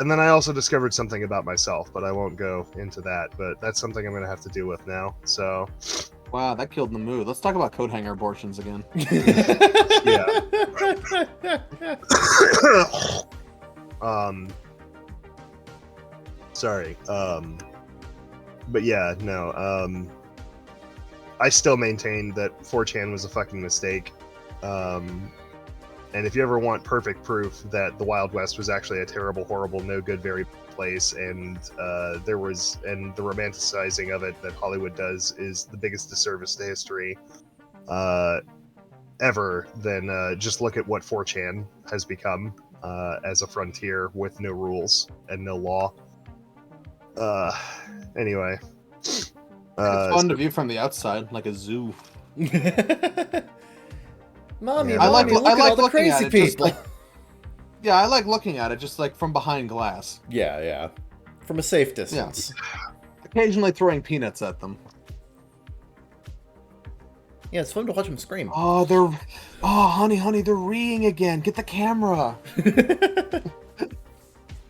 And then I also discovered something about myself, but I won't go into that. But that's something I'm going to have to deal with now. So, Wow, that killed the mood. Let's talk about coat hanger abortions again. yeah. Sorry. But yeah, no. I still maintain that 4chan was a fucking mistake. And if you ever want perfect proof that the Wild West was actually a terrible, horrible, no good, very bad place, and the romanticizing of it that Hollywood does is the biggest disservice to history ever, then just look at what 4chan has become as a frontier with no rules and no law. Anyway. It's fun to view from the outside, like a zoo. Mommy, Yeah. mommy, look at all the looking at crazy it, just people. Yeah, I like looking at it just like from behind glass. Yeah, yeah. From a safe distance. Occasionally throwing peanuts at them. Yeah, it's fun to watch them scream. Oh, honey, they're reeing again. Get the camera.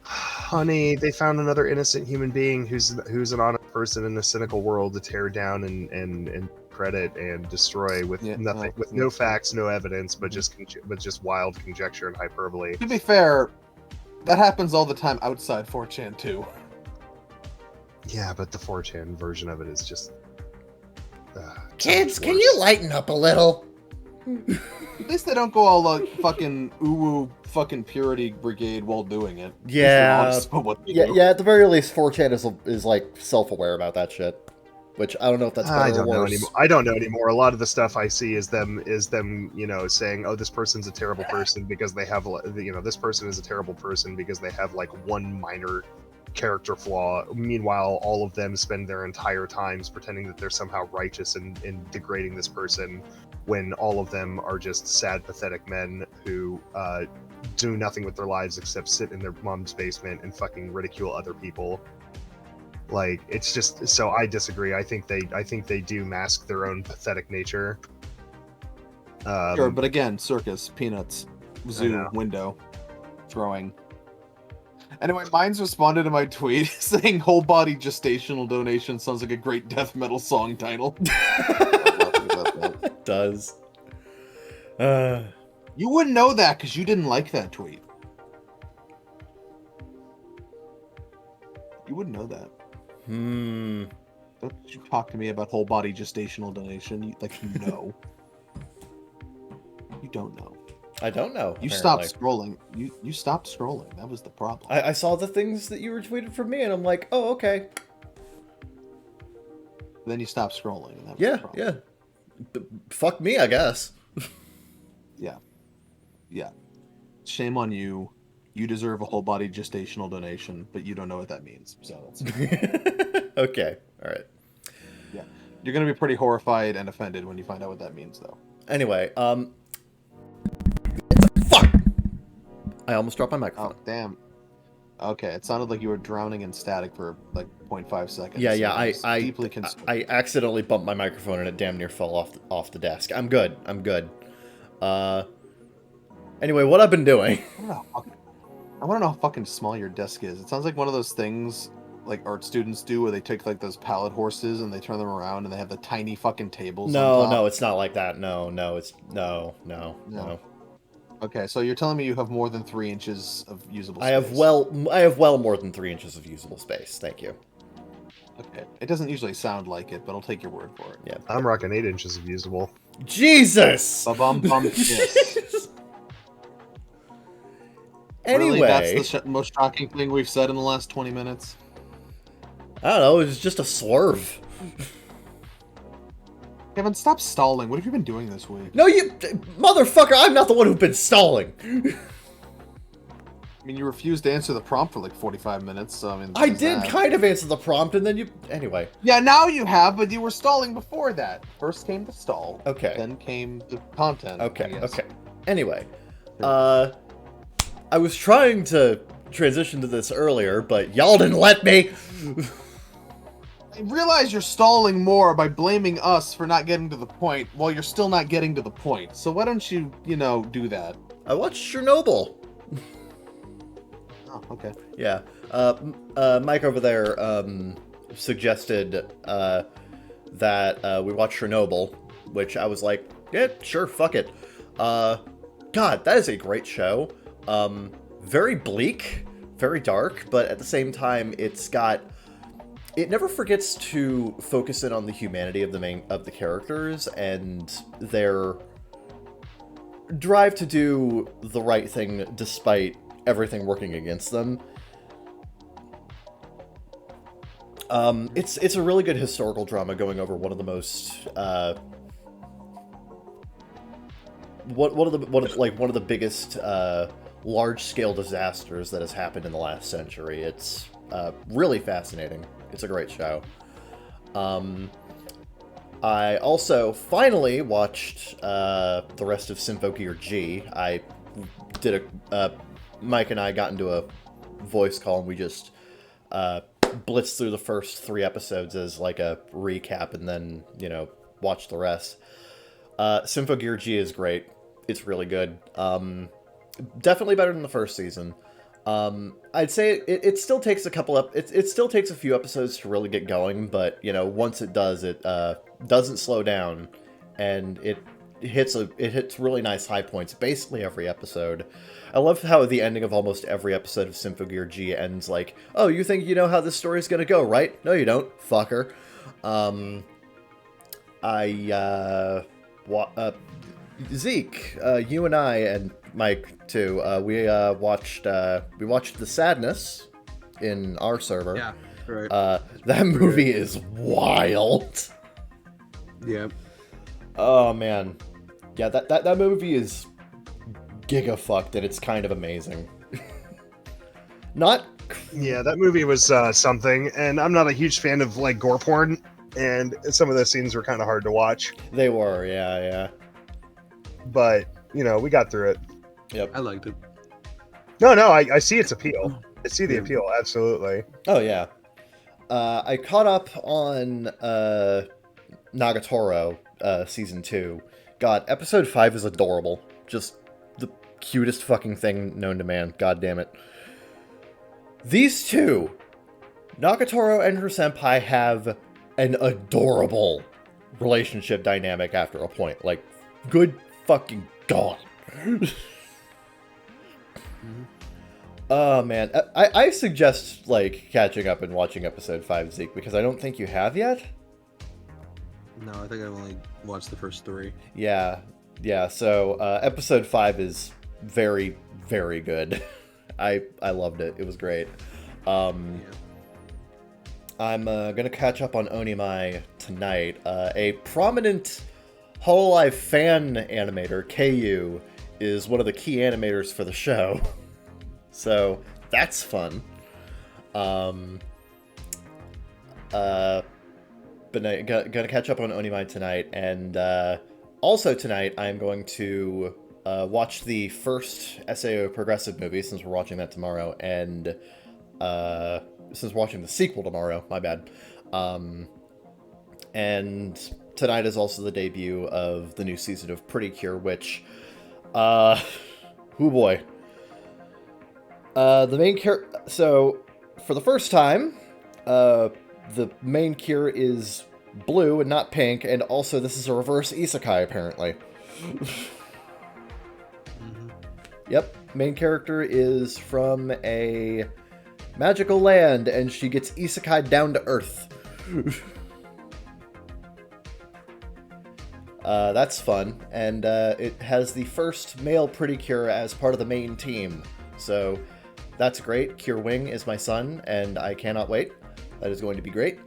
Honey, they found another innocent human being who's an honest person in a cynical world to tear down and credit and destroy with nothing, with no facts, no evidence, but just wild conjecture and hyperbole. To be fair, that happens all the time outside 4chan too. Yeah, but the 4chan version of it is just. Kids, so can you lighten up a little? At least they don't go all like fucking ooh fucking purity brigade while doing it. Yeah, do. yeah. At the very least, 4chan is like self-aware about that shit. Which I don't know if that's better or worse. I don't know anymore. A lot of the stuff I see is them, saying, "Oh, this person's a terrible person because they have, this person is a terrible person because they have like one minor character flaw." Meanwhile, all of them spend their entire times pretending that they're somehow righteous in degrading this person, when all of them are just sad, pathetic men who do nothing with their lives except sit in their mom's basement and fucking ridicule other people. Like, it's just, so I disagree. I think they do mask their own pathetic nature. Sure, but again, circus, peanuts, zoo, window, throwing. Anyway, Mines responded to my tweet saying "whole body gestational donation" sounds like a great death metal song title. It does. You wouldn't know that because you didn't like that tweet. You wouldn't know that. Don't you talk to me about whole body gestational donation. You know. You don't know. I don't know. You stopped scrolling. You stopped scrolling. That was the problem. I saw the things that you retweeted from me, and I'm like, oh, okay. Then you stopped scrolling. And that was Yeah, the problem. yeah. Fuck me, I guess. Yeah. Shame on you. You deserve a whole body gestational donation, but you don't know what that means. So that's okay. All right. Yeah. You're gonna be pretty horrified and offended when you find out what that means, though. Anyway, fuck! I almost dropped my microphone. Oh, damn. Okay, it sounded like you were drowning in static for like 0.5 seconds. Yeah, so I deeply concerned. I accidentally bumped my microphone and it damn near fell off the desk. I'm good. Anyway, what I've been doing. I want to know how fucking small your desk is. It sounds like one of those things like art students do where they take like those pallet horses and they turn them around and they have the tiny fucking tables. No, it's not like that. No. Okay, so you're telling me you have more than 3 inches of usable space. I have well more than 3 inches of usable space. Thank you. Okay. It doesn't usually sound like it, but I'll take your word for it. Yeah. I'm rocking 8 inches of usable. Jesus! Yes. Anyway. Really, that's the most shocking thing we've said in the last 20 minutes? I don't know, it was just a swerve. Kevin, stop stalling. What have you been doing this week? No, you... Motherfucker, I'm not the one who's been stalling. I mean, you refused to answer the prompt for like 45 minutes, so I mean... I did kind of answer the prompt, and then you... Anyway. Yeah, now you have, but you were stalling before that. First came the stall. Okay. Then came the content. Okay. Anyway. I was trying to transition to this earlier, but y'all didn't let me. I realize you're stalling more by blaming us for not getting to the point while you're still not getting to the point. So why don't you, do that? I watched Chernobyl. Oh, okay. Yeah. Mike over there suggested that we watch Chernobyl, which I was like, yeah, sure, fuck it. God, that is a great show. Very bleak, very dark, but at the same time, it never forgets to focus in on the humanity of the characters and their drive to do the right thing despite everything working against them. It's a really good historical drama going over one of the most one of the biggest large-scale disasters that has happened in the last century. It's really fascinating. It's a great show. I also finally watched the rest of Symphogear G. I did Mike and I got into a voice call, and we just blitzed through the first 3 episodes as like a recap, and then, watched the rest. Symphogear G is great. It's really good. Definitely better than the first season. I'd say it still takes it still takes a few episodes to really get going, but once it does, it doesn't slow down, and it hits really nice high points basically every episode. I love how the ending of almost every episode of Symphogear G ends like, "Oh, you think you know how this story's gonna go, right? No, you don't, fucker." Zeke, you and I, and Mike too, we watched The Sadness in our server. Yeah, right. That movie is wild. Yep. Oh man, yeah, that movie is giga-fucked, and it's kind of amazing. Not. Yeah, that movie was something, and I'm not a huge fan of like gore porn, and some of those scenes were kind of hard to watch. They were, yeah. But we got through it. Yep. I liked it. No, I see its appeal. I see the appeal, absolutely. Oh yeah. I caught up on Nagatoro season 2. God, episode 5 is adorable. Just the cutest fucking thing known to man. God damn it. These two, Nagatoro and her senpai, have an adorable relationship dynamic after a point. Like, good fucking god. Oh man, I suggest like catching up and watching episode 5, Zeke, because I don't think you have yet. No, I think I've only watched the first 3. Yeah. So episode 5 is very, very good. I loved it. It was great. I'm gonna catch up on Onimai tonight. A prominent Hololive fan animator, KU, is one of the key animators for the show. So that's fun. But gonna catch up on Onimai tonight, and also tonight I'm going to watch the first SAO Progressive movie, since we're watching that tomorrow, and since we're watching the sequel tomorrow, my bad. And tonight is also the debut of the new season of Pretty Cure, which, oh boy. The main character, so for the first time, the main cure is blue and not pink, and also this is a reverse isekai, apparently. Yep, main character is from a magical land, and she gets isekai down to earth. That's fun, and it has the first male Pretty Cure as part of the main team, so that's great. Cure Wing is my son, and I cannot wait. That is going to be great.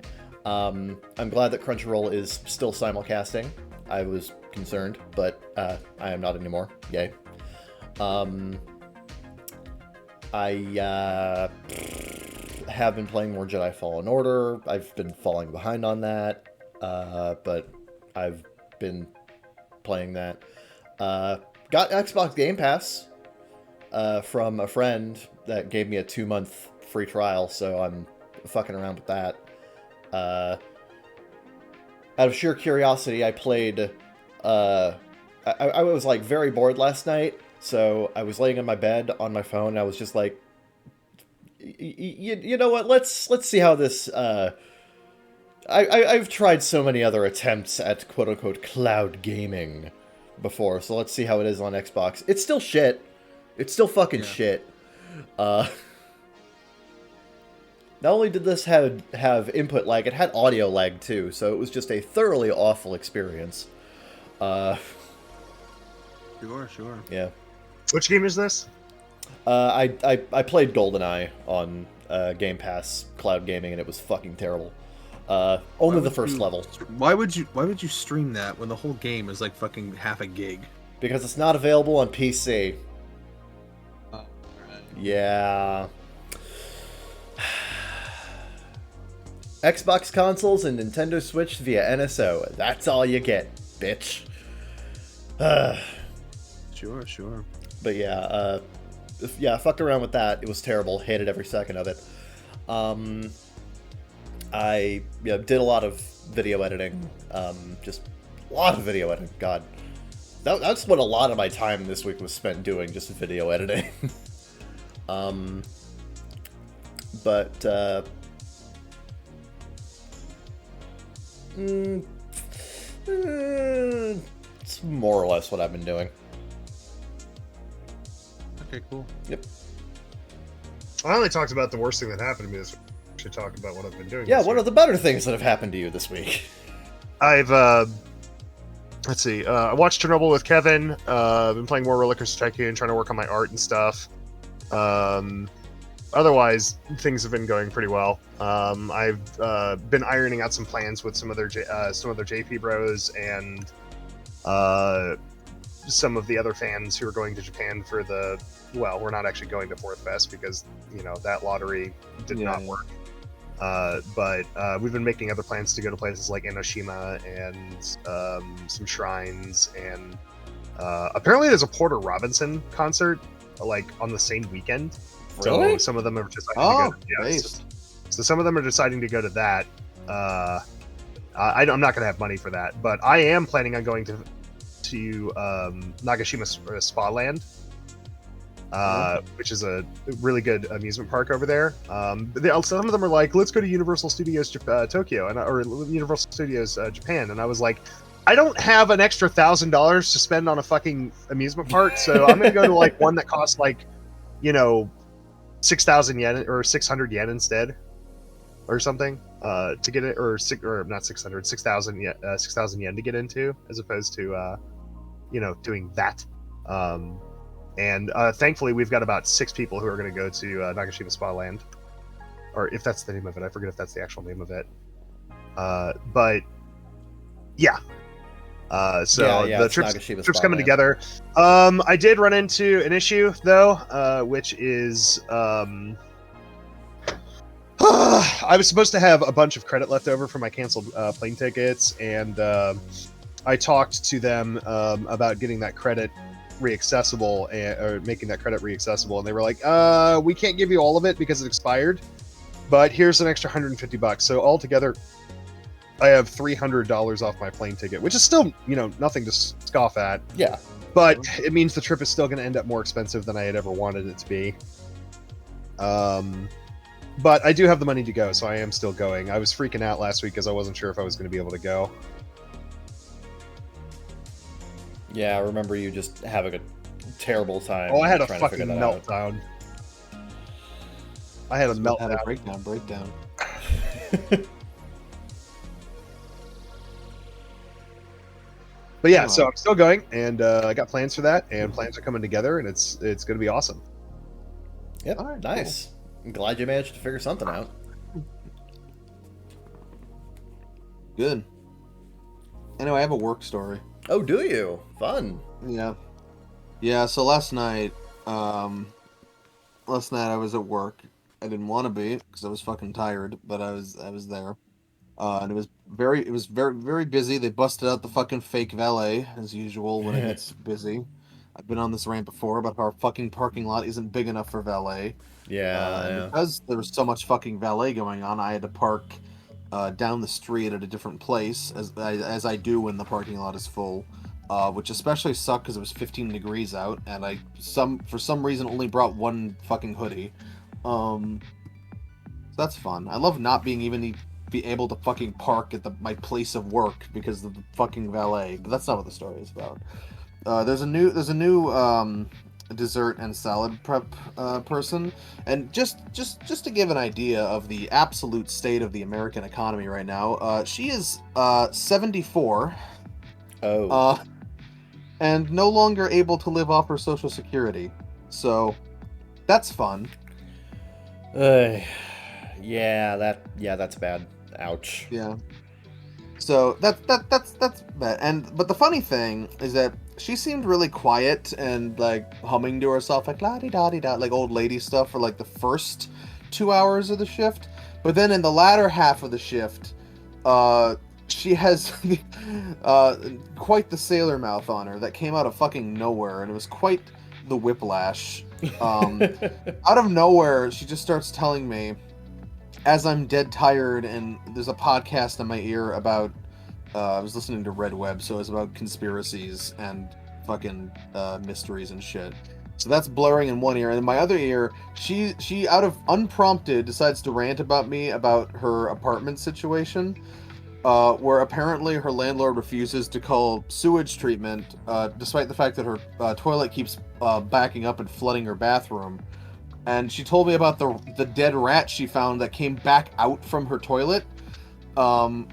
I'm glad that Crunchyroll is still simulcasting. I was concerned, but I am not anymore. Yay. I have been playing more Jedi Fallen Order. I've been falling behind on that, but I've been playing that. Got Xbox Game Pass from a friend that gave me a 2-month free trial, so I'm fucking around with that. Out of sheer curiosity, I played... I was like very bored last night, so I was laying in my bed on my phone, and I was just like, you know what? Let's see how this. I've tried so many other attempts at quote unquote cloud gaming before, so let's see how it is on Xbox. It's still shit. It's still fucking shit. Not only did this have input lag, it had audio lag too, so it was just a thoroughly awful experience. Sure. Yeah. Which game is this? I played GoldenEye on Game Pass Cloud Gaming, and it was fucking terrible. Only the first level. Why would you stream that when the whole game is like fucking half a gig? Because it's not available on PC. Right. Yeah. Xbox consoles and Nintendo Switch via NSO. That's all you get, bitch. Sure. But yeah, fucked around with that. It was terrible. Hated every second of it. I did a lot of video editing. Just a lot of video editing. God, that's what a lot of my time this week was spent doing, just video editing. But it's more or less what I've been doing. Okay, cool. Yep. I only talked about the worst thing that happened to me this week. I should talk about what I've been doing. Yeah, this what week. are the better things that have happened to you this week? I've let's see. I watched Chernobyl with Kevin. Been playing more Roller Coaster Tycoon, trying to work on my art and stuff. Otherwise, things have been going pretty well. I've been ironing out some plans with some other JP bros and some of the other fans who are going to Japan for the. Well, we're not actually going to Fourth Fest because that lottery did not work. But we've been making other plans to go to places like Enoshima and some shrines, and apparently there's a Porter Robinson concert like on the same weekend. Really? So some of them are deciding to go. Nice. So some of them are deciding to go to that. I'm not going to have money for that, but I am planning on going to Nagashima Spa Land. Which is a really good amusement park over there. Some of them are like, let's go to Universal Studios Tokyo or Universal Studios Japan, and I was like, I don't have an extra $1,000 to spend on a fucking amusement park, so I'm gonna go to like one that costs like 6,000 yen or 600 yen instead, or something to get it, or not 600, 6,000 yen to get into, as opposed to doing that. And thankfully, we've got about 6 people who are going to go to Nagashima Spa Land. Or if that's the name of it. I forget if that's the actual name of it. But, yeah. The trip's coming together. I did run into an issue, though, which is... I was supposed to have a bunch of credit left over for my canceled plane tickets, and I talked to them about getting that credit reaccessible or making that credit reaccessible, and they were like, we can't give you all of it because it expired, but here's an extra $150. So altogether I have $300 off my plane ticket, which is still nothing to scoff at. Yeah, but it means the trip is still going to end up more expensive than I had ever wanted it to be. But I do have the money to go, so I am still going. I was freaking out last week because I wasn't sure if I was going to be able to go. Yeah, I remember you just having a terrible time. Oh, I had a fucking meltdown. I had a meltdown. Had a breakdown. But yeah, so I'm still going, and I got plans for that, and plans are coming together, and it's going to be awesome. Yep, right, nice. Cool. I'm glad you managed to figure something out. Good. Anyway, I have a work story. Oh, do you? Fun. Yeah, so last night I was at work. I didn't want to be because I was fucking tired, but I was there. And it was very very busy. They busted out the fucking fake valet as usual when it gets busy. I've been on this rant before, but our fucking parking lot isn't big enough for valet. Yeah. Because there was so much fucking valet going on, I had to park down the street at a different place, as I do when the parking lot is full, which especially sucked because it was 15 degrees out, and I for some reason only brought one fucking hoodie. So that's fun. I love not being be able to fucking park at my place of work because of the fucking valet, but that's not what the story is about. There's a new dessert and salad prep person, and just to give an idea of the absolute state of the American economy right now, she is 74. And no longer able to live off her Social Security, so that's fun. That's bad. Ouch. Yeah. So that's bad. But the funny thing is that she seemed really quiet and like humming to herself, like la di da di da, like old lady stuff for like the first 2 hours of the shift, but then in the latter half of the shift, she has quite the sailor mouth on her that came out of fucking nowhere, and it was quite the whiplash. Out of nowhere, she just starts telling me, as I'm dead tired, and there's a podcast in my ear about, I was listening to Red Web, so it was about conspiracies and fucking mysteries and shit. So that's blurring in one ear, and in my other ear, she out of unprompted decides to rant about me about her apartment situation, where apparently her landlord refuses to call sewage treatment, despite the fact that her toilet keeps backing up and flooding her bathroom. And she told me about the dead rat she found that came back out from her toilet. And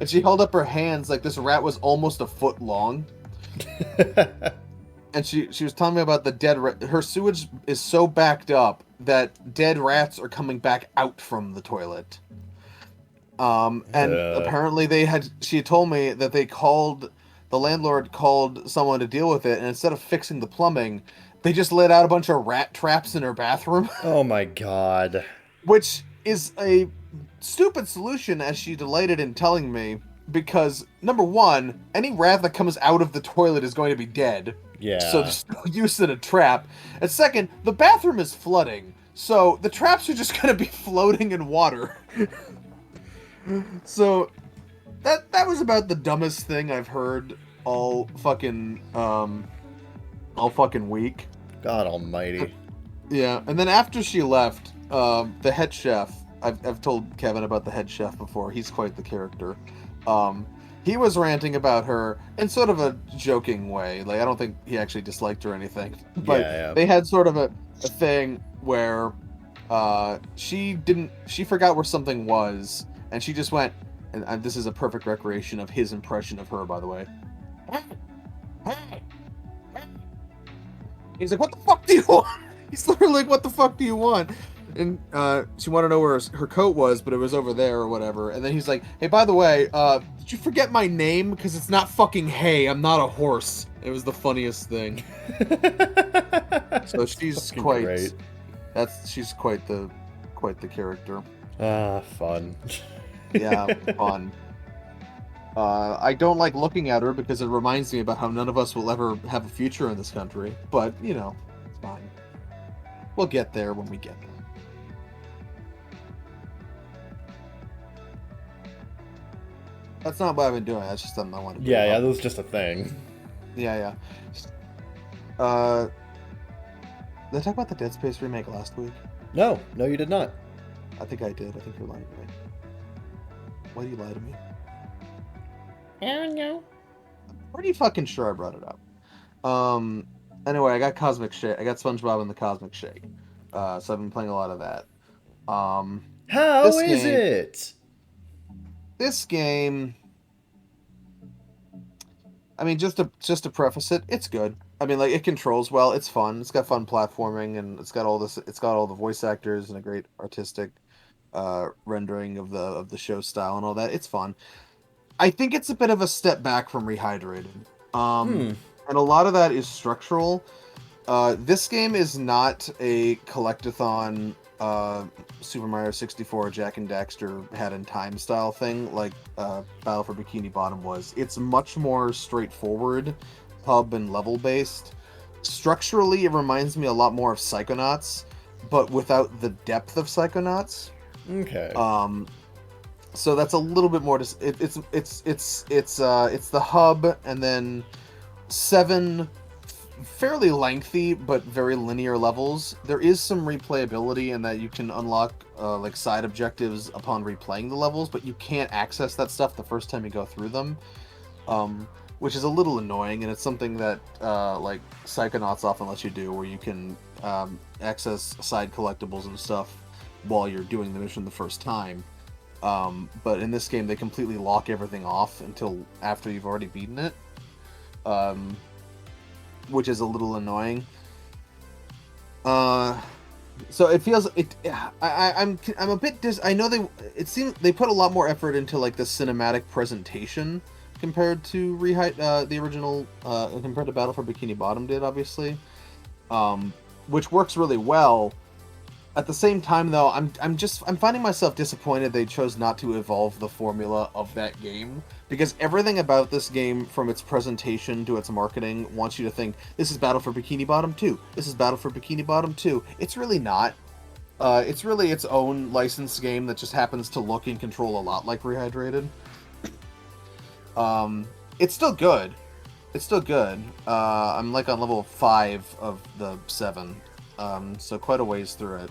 she held up her hands like this rat was almost a foot long. And she was telling me about the dead rat. Her sewage is so backed up that dead rats are coming back out from the toilet. And apparently she had told me that the landlord called someone to deal with it, and instead of fixing the plumbing, they just let out a bunch of rat traps in her bathroom. Oh my god. Which is a stupid solution, as she delighted in telling me, because, number one, any rat that comes out of the toilet is going to be dead. Yeah. So there's no use in a trap. And second, the bathroom is flooding, so the traps are just going to be floating in water. So that was about the dumbest thing I've heard all fucking week. God almighty. Yeah, and then after she left, the head chef, I've told Kevin about the head chef before. He's quite the character. He was ranting about her in sort of a joking way. Like, I don't think he actually disliked her or anything. But they had sort of a thing where she forgot where something was, and she just went, and this is a perfect recreation of his impression of her, by the way. He's like, what the fuck do you want? He's literally like, what the fuck do you want? And she wanted to know where her coat was, but it was over there or whatever. And then he's like, hey, by the way, did you forget my name? Because it's not fucking Hay. I'm not a horse. It was the funniest thing. So she's quite great. She's quite the character. Ah, fun. Yeah, fun. I don't like looking at her because it reminds me about how none of us will ever have a future in this country. But, you know, it's fine. We'll get there when we get there. That's not what I've been doing. That's just something I want to do. Yeah, that was just a thing. Yeah. Did I talk about the Dead Space remake last week? No, you did not. I think I did. I think you're lying to me. Why do you lie to me? I don't know. I'm pretty fucking sure I brought it up. Anyway, I got Cosmic Shake. I got SpongeBob and the Cosmic Shake. So I've been playing a lot of that. How is it? This game, I mean, just to preface it, it's good. I mean, like, it controls well. It's fun. It's got fun platforming, and it's got all this. It's got all the voice actors and a great artistic rendering of the show style and all that. It's fun. I think it's a bit of a step back from Rehydrated, and a lot of that is structural. This game is not a collectathon Super Mario 64 Jack and Daxter Hat in Time style thing like Battle for Bikini Bottom was. It's much more straightforward, hub and level based. Structurally, it reminds me a lot more of Psychonauts, but without the depth of Psychonauts. Okay. So that's a little bit more. It's the hub and then 7 fairly lengthy but very linear levels. There is some replayability in that you can unlock like side objectives upon replaying the levels, but you can't access that stuff the first time you go through them, which is a little annoying. And it's something that like Psychonauts often lets you do, where you can access side collectibles and stuff while you're doing the mission the first time. But in this game, they completely lock everything off until after you've already beaten it. Which is a little annoying. So it feels I'm a bit I know it seems they put a lot more effort into like the cinematic presentation compared to the original compared to Battle for Bikini Bottom did, obviously, which works really well. At the same time, though, I'm finding myself disappointed they chose not to evolve the formula of that game, because everything about this game, from its presentation to its marketing, wants you to think this is Battle for Bikini Bottom 2. This is Battle for Bikini Bottom 2. It's really not. It's really its own licensed game that just happens to look and control a lot like Rehydrated. It's still good. It's still good. I'm like on level 5 of the 7, so quite a ways through it.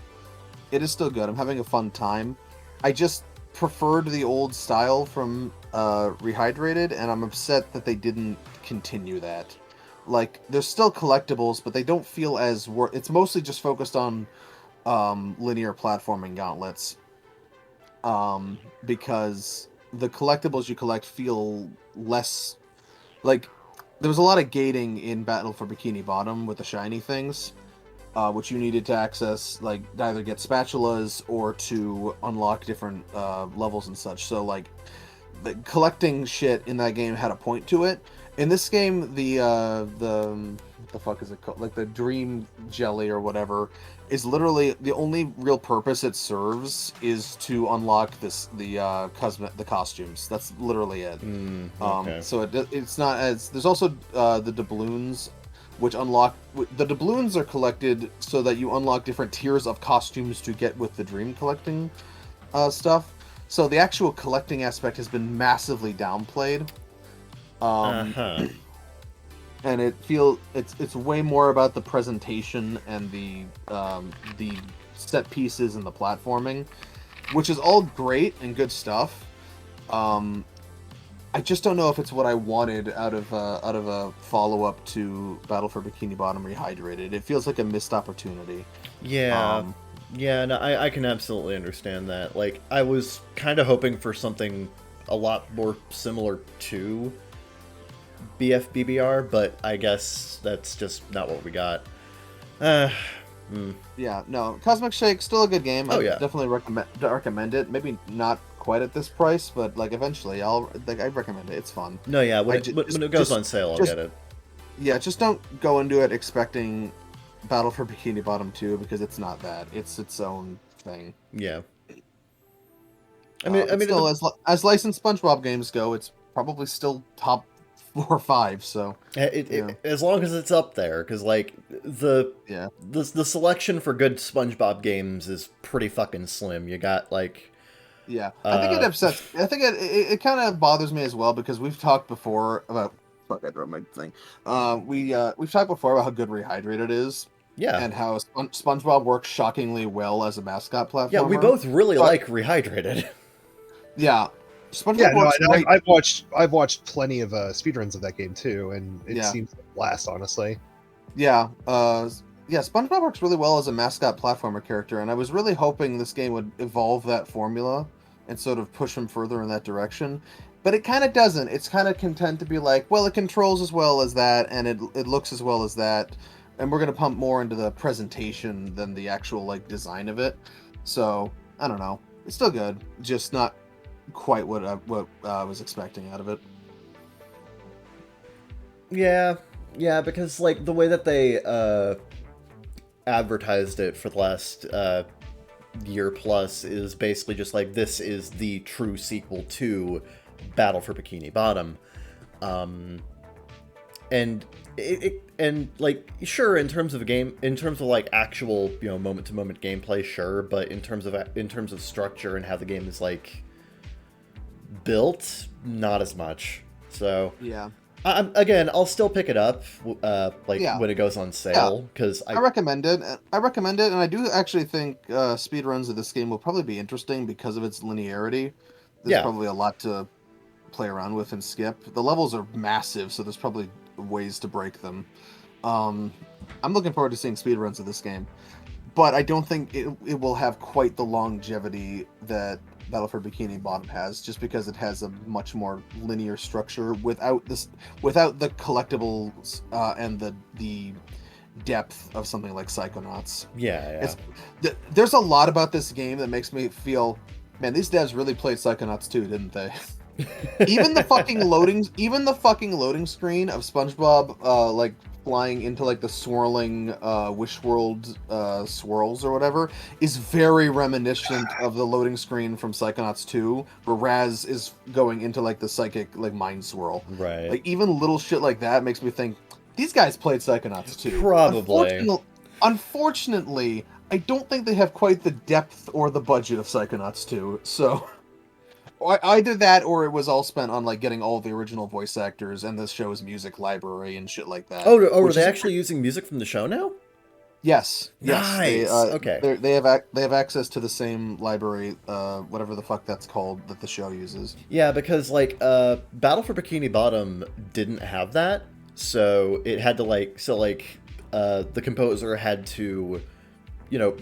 It is still good. I'm having a fun time. I just preferred the old style from Rehydrated, and I'm upset that they didn't continue that. Like, there's still collectibles, but they don't feel as it's mostly just focused on linear platforming gauntlets, because the collectibles you collect feel less like there was a lot of gating in Battle for Bikini Bottom with the shiny things, which you needed to access, like either get spatulas or to unlock different levels and such. So like the collecting shit in that game had a point to it. In this game, the what the fuck is it called? Like the Dream Jelly or whatever is literally the only real purpose it serves is to unlock the costumes. That's literally it. Okay. So it's not as there's also the doubloons, which unlock the doubloons are collected so that you unlock different tiers of costumes to get with the dream collecting stuff. So the actual collecting aspect has been massively downplayed. And it's way more about the presentation and the set pieces and the platforming, which is all great and good stuff. I just don't know if it's what I wanted out of a follow up to Battle for Bikini Bottom Rehydrated. It feels like a missed opportunity. Yeah. Yeah, no, I can absolutely understand that. Like, I was kind of hoping for something a lot more similar to BFBBR, but I guess that's just not what we got. Yeah, no, Cosmic Shake still a good game. Oh, I yeah. definitely recommend it. Maybe not quite at this price, but like eventually I recommend it. It's fun. No, yeah, when Like, it goes on sale, I'll get it. Yeah, just don't go into it expecting Battle for Bikini Bottom 2, because it's not that. It's its own thing. Yeah. Still, as licensed SpongeBob games go, it's probably still top 4 or 5. So as long as it's up there, because like the selection for good SpongeBob games is pretty fucking slim. You got like I think it upsets. I think it kind of bothers me as well, because we've talked before about. Fuck! I dropped my thing. We've talked before about how good Rehydrated is. Yeah. And how SpongeBob works shockingly well as a mascot platformer. Yeah, we both really like Rehydrated. Yeah. SpongeBob works great. I've watched plenty of speedruns of that game too, and it seems to last, honestly. Yeah. SpongeBob works really well as a mascot platformer character, and I was really hoping this game would evolve that formula and sort of push him further in that direction. But it kind of doesn't. It's kind of content to be like, well, it controls as well as that, and it looks as well as that. And we're going to pump more into the presentation than the actual like design of it. So I don't know. It's still good, just not quite what I was expecting out of it. Yeah, because like the way that they advertised it for the last year plus is basically just like, this is the true sequel to Battle for Bikini Bottom, and and like, sure, in terms of like actual, moment to moment gameplay, sure, but in terms of structure and how the game is like built, not as much. So yeah, I'll still pick it up when it goes on sale, because I recommend it. And I do actually think speedruns of this game will probably be interesting because of its linearity. There's probably a lot to play around with and skip. The levels are massive, so there's probably ways to break them. I'm looking forward to seeing speedruns of this game, but I don't think it will have quite the longevity that Battle for Bikini Bottom has, just because it has a much more linear structure without the collectibles and the depth of something like Psychonauts. There's a lot about this game that makes me feel, man, these devs really played Psychonauts too, didn't they? even the fucking loading screen of SpongeBob like flying into like the swirling Wish World swirls or whatever is very reminiscent of the loading screen from Psychonauts 2, where Raz is going into like the psychic like mind swirl. Right. Like even little shit like that makes me think these guys played Psychonauts 2. Probably. Unfortunately, I don't think they have quite the depth or the budget of Psychonauts 2, so either that or it was all spent on like getting all the original voice actors and the show's music library and shit like that. Oh, are which they is- actually using music from the show now? Yes. Nice. Okay. They have access to the same library, whatever the fuck that's called, that the show uses. Yeah, because like Battle for Bikini Bottom didn't have that, so it had to the composer had to,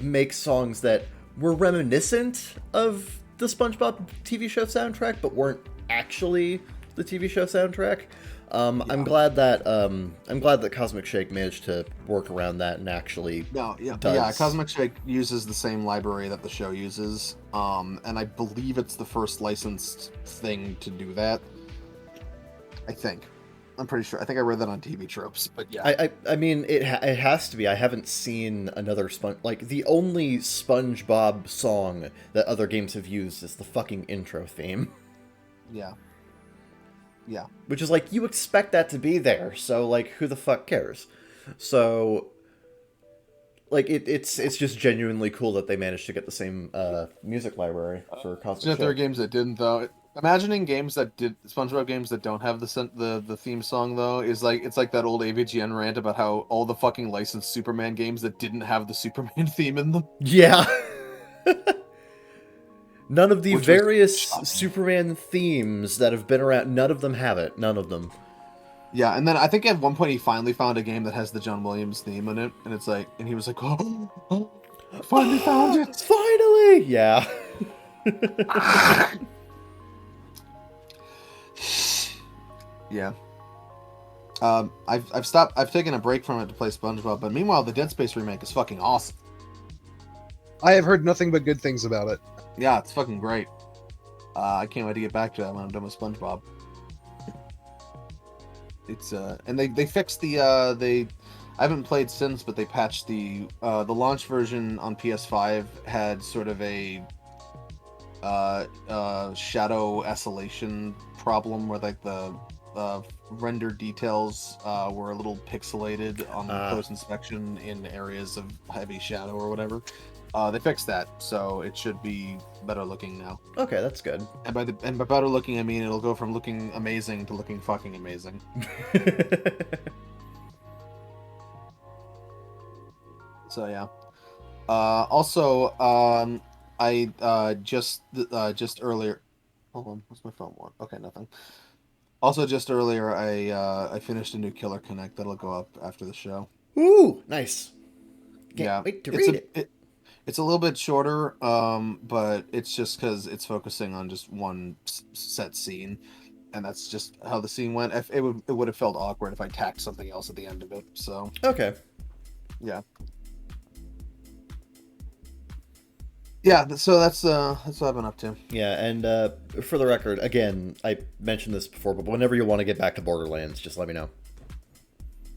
make songs that were reminiscent of the SpongeBob TV show soundtrack, but weren't actually the TV show soundtrack. I'm glad that Cosmic Shake managed to work around that and actually. Cosmic Shake uses the same library that the show uses, and I believe it's the first licensed thing to do that. I'm pretty sure. I think I read that on TV Tropes, but yeah. I mean, it has to be. I haven't seen another the only SpongeBob song that other games have used is the fucking intro theme. Yeah. Yeah. Which is like, you expect that to be there, so like, who the fuck cares? So, like, it's just genuinely cool that they managed to get the same music library for Cosmic Shake. There are games that didn't, though. Imagining games that did SpongeBob games that don't have the theme song though is like it's like that old AVGN rant about how all the fucking licensed Superman games that didn't have the Superman theme in them. Yeah. None of the various Superman themes that have been around, none of them have it. None of them. Yeah, and then I think at one point he finally found a game that has the John Williams theme in it, and it's like, and he was like, "Oh, finally found it! Finally!" Yeah. Yeah. I've taken a break from it to play SpongeBob, but meanwhile the Dead Space remake is fucking awesome. I have heard nothing but good things about it. Yeah, it's fucking great. I can't wait to get back to that when I'm done with SpongeBob. It's and they fixed the I haven't played since, but they patched the launch version on PS5 had sort of a shadow escalation problem where like the render details were a little pixelated on close inspection in areas of heavy shadow or whatever. They fixed that, so it should be better looking now. Okay, that's good. And by better looking, I mean it'll go from looking amazing to looking fucking amazing. So yeah. Also, I just earlier. Hold on, what's my phone want? Okay, nothing. Also, just earlier, I finished a new Killer Connect that'll go up after the show. Ooh, nice. Can't wait to read it. It's a little bit shorter, but it's just because it's focusing on just one set scene, and that's just how the scene went. It would have felt awkward if I tacked something else at the end of it. So okay, yeah. Yeah, so that's what I've been up to. Yeah, and for the record, again, I mentioned this before, but whenever you want to get back to Borderlands, just let me know.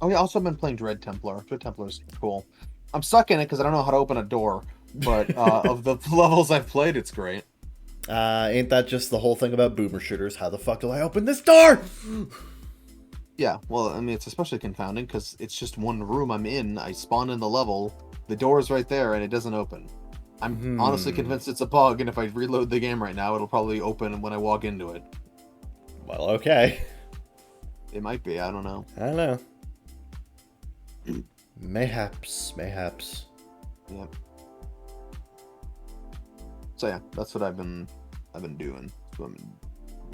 Oh yeah, also I've been playing Dread Templar. Dread Templar's cool. I'm stuck in it because I don't know how to open a door, but of the levels I've played, it's great. Ain't that just the whole thing about boomer shooters? How the fuck do I open this door? Yeah, well, I mean, it's especially confounding because it's just one room I'm in. I spawn in the level, the door's right there, and it doesn't open. I'm honestly convinced it's a bug, and if I reload the game right now, it'll probably open when I walk into it. Well, okay. It might be, I don't know. I don't know. Mayhaps. Yep. So yeah, that's what I've been doing. That's what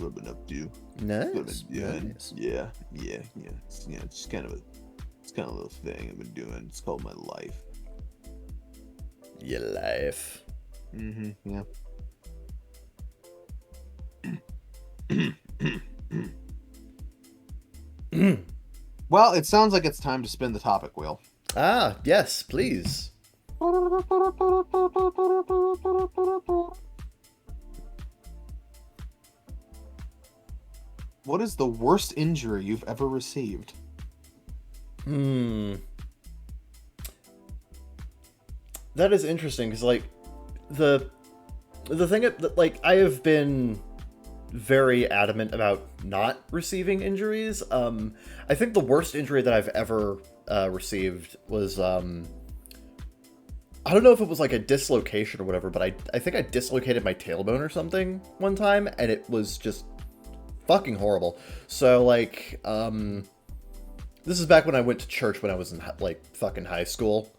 I've been up to. Nice. Yeah. It's kind of a little thing I've been doing. It's called my life. Your life. Yeah. Well, it sounds like it's time to spin the topic wheel. Ah, yes, please. What is the worst injury you've ever received? That is interesting, because, like, the thing that, like, I have been very adamant about not receiving injuries. I think the worst injury that I've ever received was, I don't know if it was like a dislocation or whatever, but I think I dislocated my tailbone or something one time, and it was just fucking horrible. So, like, this is back when I went to church when I was in, like, fucking high school.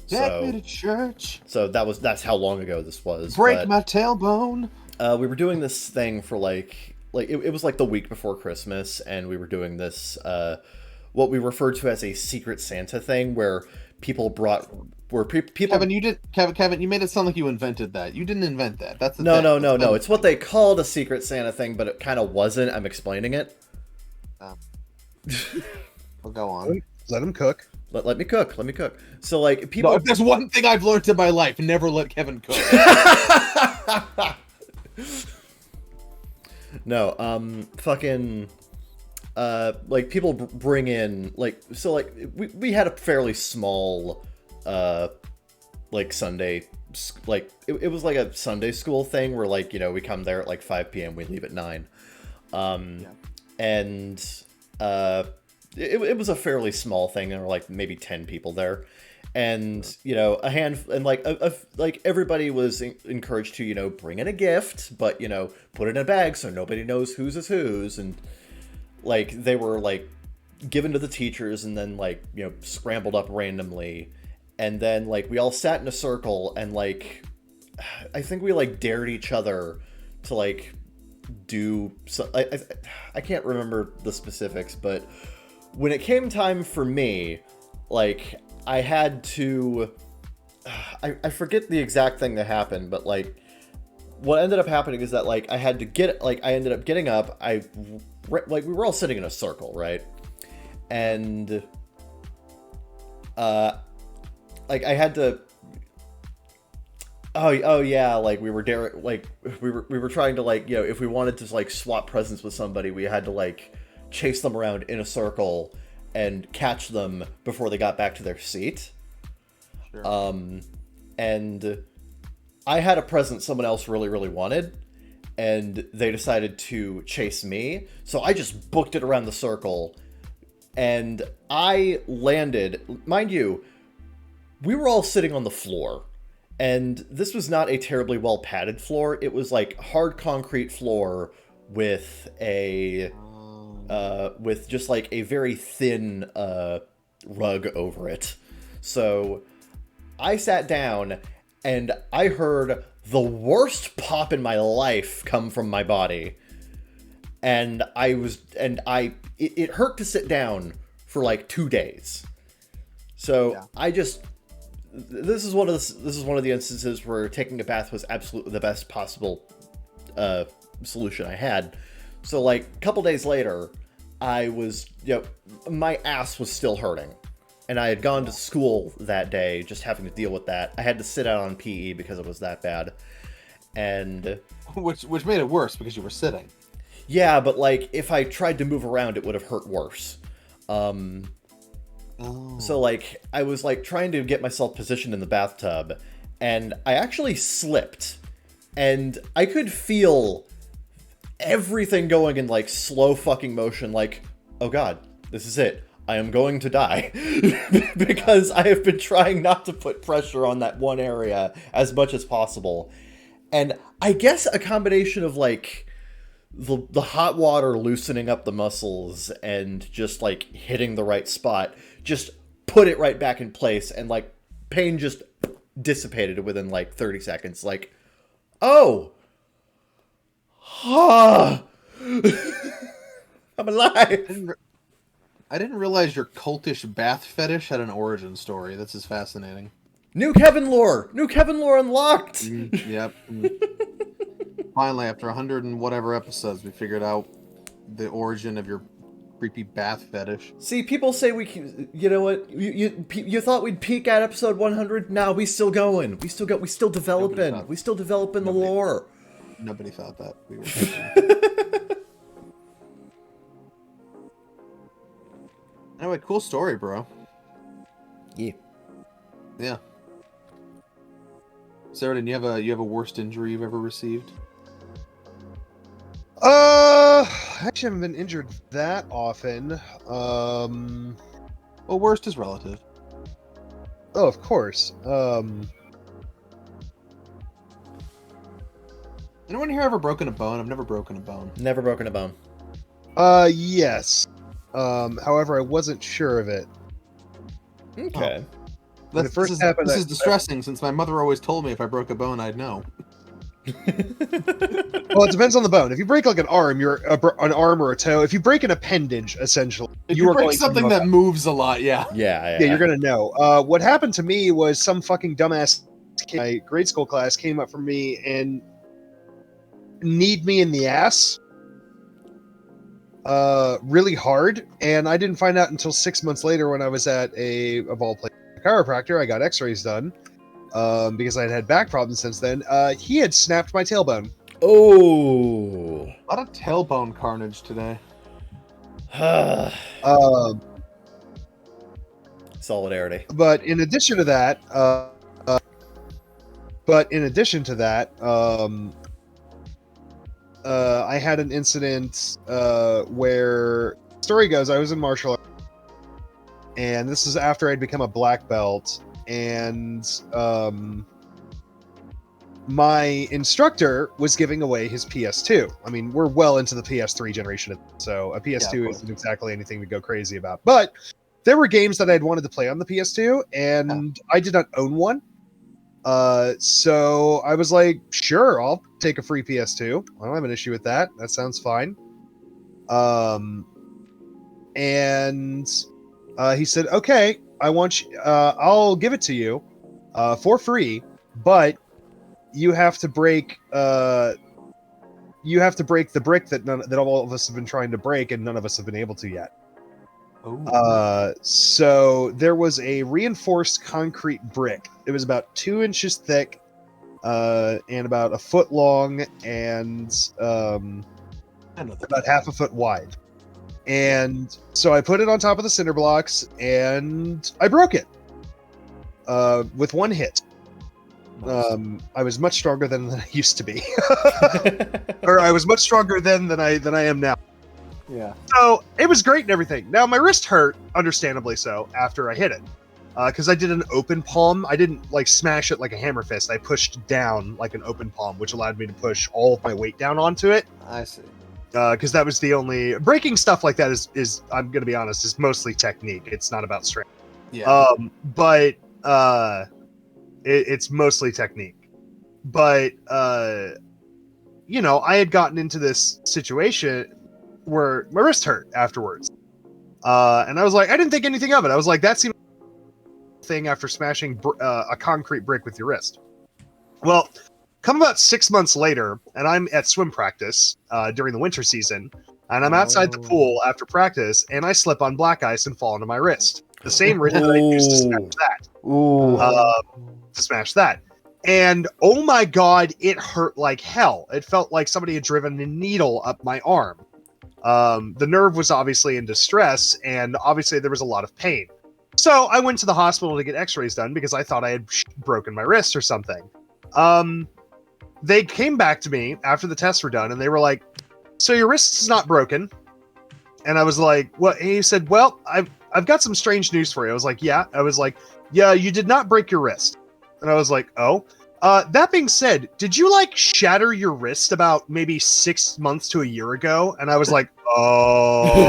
Take me to church. So that's how long ago this was. Break my tailbone. We were doing this thing for like it was like the week before Christmas, and we were doing this what we referred to as a Secret Santa thing, where people brought people. Kevin, you made it sound like you invented that. You didn't invent that. That's the no, thing. no, no, no. It's what they called a Secret Santa thing, but it kind of wasn't. I'm explaining it. We'll go on. Let him cook. Let me cook. Let me cook. So, like, people. No, if there's one thing I've learned in my life, never let Kevin cook. No, fucking, like, people bring in, like, so, like, we had a fairly small, like, Sunday, like, it was like a Sunday school thing where, like, you know, we come there at, like, 5 p.m., we leave at 9. And, it was a fairly small thing. There were, like, maybe 10 people there. And, you know, like, everybody was encouraged to, you know, bring in a gift, but, you know, put it in a bag so nobody knows whose is whose. And, like, they were, like, given to the teachers and then, like, you know, scrambled up randomly. And then, like, we all sat in a circle and, like, I think we, like, dared each other to, like, do... I can't remember the specifics, but when it came time for me, like... I had to, I forget the exact thing that happened, but, like, what ended up happening is that, like, I ended up getting up, like, we were all sitting in a circle, right? And, like, I had to, oh yeah, like, we were trying to, like, you know, if we wanted to, like, swap presents with somebody, we had to, like, chase them around in a circle and catch them before they got back to their seat. Sure. And I had a present someone else really, really wanted, and they decided to chase me. So I just booked it around the circle, and I landed. Mind you, we were all sitting on the floor, and this was not a terribly well padded floor. It was like hard concrete floor with a... with just, like, a very thin rug over it. So I sat down, and I heard the worst pop in my life come from my body. And it hurt to sit down for, like, 2 days. So yeah. This is one of the instances where taking a bath was absolutely the best possible solution I had. So, like, a couple days later, I was, you know, my ass was still hurting. And I had gone to school that day, just having to deal with that. I had to sit out on PE because it was that bad. And... Which made it worse, because you were sitting. Yeah, but, like, if I tried to move around, it would have hurt worse. So, like, I was, like, trying to get myself positioned in the bathtub, and I actually slipped. And I could feel... everything going in, like, slow fucking motion, like, oh god, this is it. I am going to die. Because I have been trying not to put pressure on that one area as much as possible. And I guess a combination of, like, the hot water loosening up the muscles and just, like, hitting the right spot just put it right back in place, and, like, pain just dissipated within, like, 30 seconds. Like, oh... I'm alive. I didn't realize your cultish bath fetish had an origin story. This is fascinating. New Kevin lore! New Kevin lore unlocked! Yep. Finally, after 100 and whatever episodes, we figured out the origin of your creepy bath fetish. See, people say you know what? You thought we'd peak at episode 100? Nah, we still going. We still developing. We still developing the lore. Nobody thought that. We were Anyway, cool story, bro. Yeah. Yeah. Sarah, you have a worst injury you've ever received? I actually haven't been injured that often. Well, worst is relative. Oh, of course. Anyone here ever broken a bone? I've never broken a bone. Never broken a bone. Yes. However, I wasn't sure of it. Okay. When it first happened, This is distressing since my mother always told me if I broke a bone, I'd know. Well, it depends on the bone. If you break like an arm, an arm or a toe. If you break an appendage, essentially, If you are break going something to know that moves a lot, yeah. Yeah, Yeah, you're gonna know. What happened to me was some fucking dumbass kid in my grade school class came up from me and kneed me in the ass really hard, and I didn't find out until 6 months later when I was at of all places, a chiropractor. I got x-rays done because I'd had back problems since then. He had snapped my tailbone. Oh. A lot of tailbone carnage today. Solidarity. But in addition to that, I had an incident where, story goes, I was in martial arts, and this is after I'd become a black belt, and my instructor was giving away his PS2. I mean, we're well into the PS3 generation, so a PS2 isn't exactly anything to go crazy about. But there were games that I'd wanted to play on the PS2, and I did not own one. So I was like, sure, I'll take a free PS2. I don't have an issue with that. That sounds fine. And he said, okay, I'll give it to you for free, but you have to break the brick that all of us have been trying to break, and none of us have been able to yet. So there was a reinforced concrete brick. It was about 2 inches thick, and about a foot long, and about half a foot wide. And so I put it on top of the cinder blocks, and I broke it with one hit. I was much stronger than I used to be, or I was much stronger then than I am now. Yeah. So it was great and everything. Now my wrist hurt, understandably so, after I hit it, because I did an open palm. I didn't like smash it like a hammer fist. I pushed down like an open palm, which allowed me to push all of my weight down onto it. I see. Because that was the only breaking stuff like that is I'm gonna be honest, is mostly technique. It's not about strength. Yeah. But it's mostly technique. But you know, I had gotten into this situation where my wrist hurt afterwards, and I was like, I didn't think anything of it. I was like, that seemed thing after smashing a concrete brick with your wrist. Well, come about 6 months later, and I'm at swim practice during the winter season, and I'm outside the pool after practice, and I slip on black ice and fall into my wrist. The same wrist that I used to smash that. And oh my god, it hurt like hell. It felt like somebody had driven a needle up my arm. The nerve was obviously in distress, and obviously there was a lot of pain. So I went to the hospital to get x-rays done because I thought I had broken my wrist or something. They came back to me after the tests were done, and they were like, so your wrist is not broken. And I was like, what? And he said, well, I've got some strange news for you. I was like, yeah. I was like, yeah, you did not break your wrist. And I was like, oh. That being said, did you like shatter your wrist about maybe 6 months to a year ago? And I was like, oh.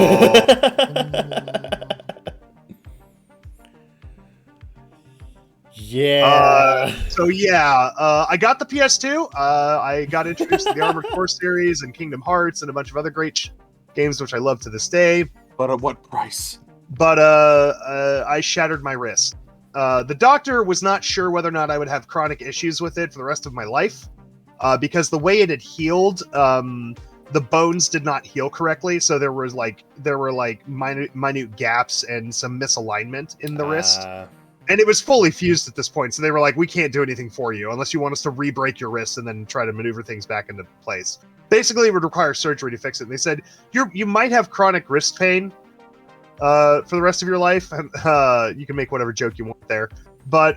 Yeah. I got the PS2. I got introduced to the Armored Core series and Kingdom Hearts and a bunch of other great games, which I love to this day. But at what price? But I shattered my wrist. The doctor was not sure whether or not I would have chronic issues with it for the rest of my life, because the way it had healed, the bones did not heal correctly, so there were minute gaps and some misalignment in the wrist, and it was fully fused at this point. So they were like, "We can't do anything for you unless you want us to re-break your wrist and then try to maneuver things back into place." Basically, it would require surgery to fix it. And they said you might have chronic wrist pain. for the rest of your life. You can make whatever joke you want there, but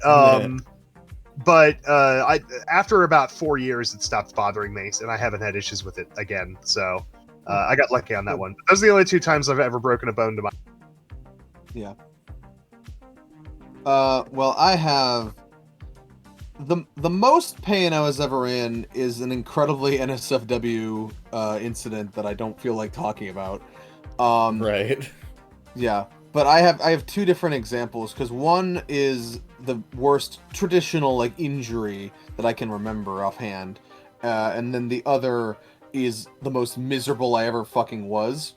after about 4 years, it stopped bothering me, and I haven't had issues with it again. So I got lucky on that one. But those are the only 2 times I've ever broken a bone to my. Yeah. Well, I have the most pain I was ever in is an incredibly NSFW incident that I don't feel like talking about. Right. Yeah, but I have 2 different examples because one is the worst traditional like injury that I can remember offhand, and then the other is the most miserable I ever fucking was.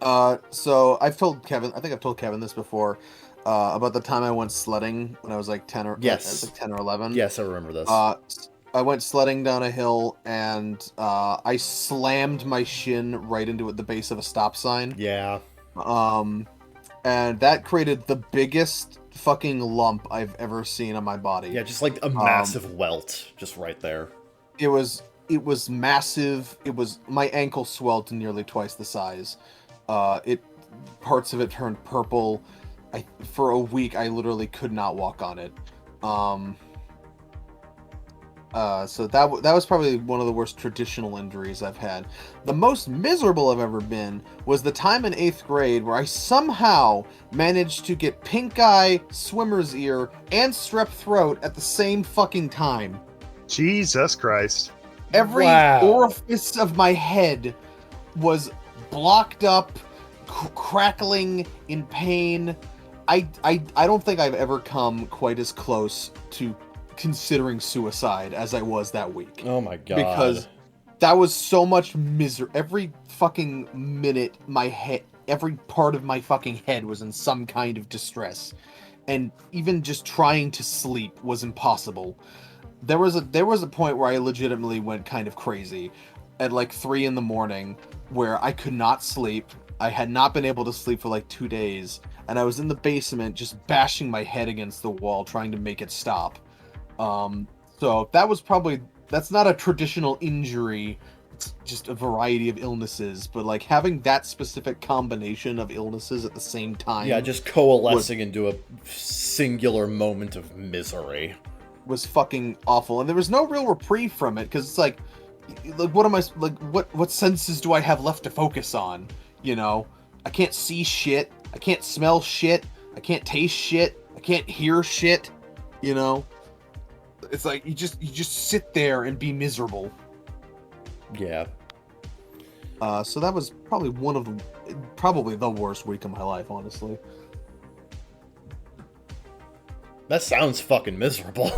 So I've told Kevin, I think I've told Kevin this before, about the time I went sledding when I was like 10 or Yes. I was like 10 or 11. Yes, I remember this. I went sledding down a hill and I slammed my shin right into the base of a stop sign. Yeah. And that created the biggest fucking lump I've ever seen on my body. Yeah, just like a massive welt, just right there. It was massive. My ankle swelled to nearly twice the size. Parts of it turned purple. For a week, I literally could not walk on it. So that was probably one of the worst traditional injuries I've had. The most miserable I've ever been was the time in 8th grade where I somehow managed to get pink eye, swimmer's ear, and strep throat at the same fucking time. Jesus Christ. Every orifice of my head was blocked up, crackling in pain. I don't think I've ever come quite as close to considering suicide as I was that week. Oh my god. Because that was so much misery. Every fucking minute, every part of my fucking head was in some kind of distress. And even just trying to sleep was impossible. There was a point where I legitimately went kind of crazy at like 3 a.m. where I could not sleep. I had not been able to sleep for like 2 days, and I was in the basement just bashing my head against the wall trying to make it stop. So that's not a traditional injury. It's just a variety of illnesses, but like having that specific combination of illnesses at the same time. Yeah, just coalescing into a singular moment of misery. Was fucking awful, and there was no real reprieve from it because it's like what am I like? What senses do I have left to focus on? You know, I can't see shit. I can't smell shit. I can't taste shit. I can't hear shit. You know, it's like you just sit there and be miserable. Yeah. So that was probably the worst week of my life, honestly. That sounds fucking miserable.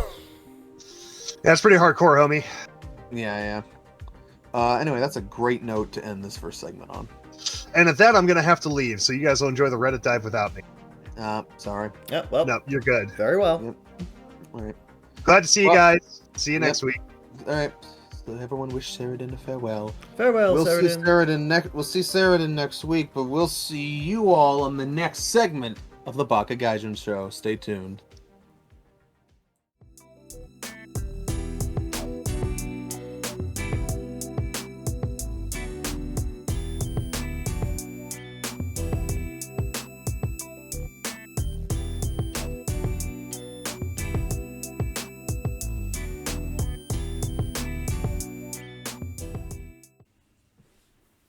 Yeah, it's pretty hardcore, homie. Yeah. Anyway, that's a great note to end this first segment on. And at that, I'm going to have to leave, so you guys will enjoy the Reddit dive without me. Sorry. Yeah, well. No, you're good. Very well. Yep. All right. Glad to see you guys. See you next week. All right. So everyone wish Saradin a farewell. Farewell, Saradin. We'll see Saradin next week, but we'll see you all on the next segment of the Baka Gaijin show. Stay tuned.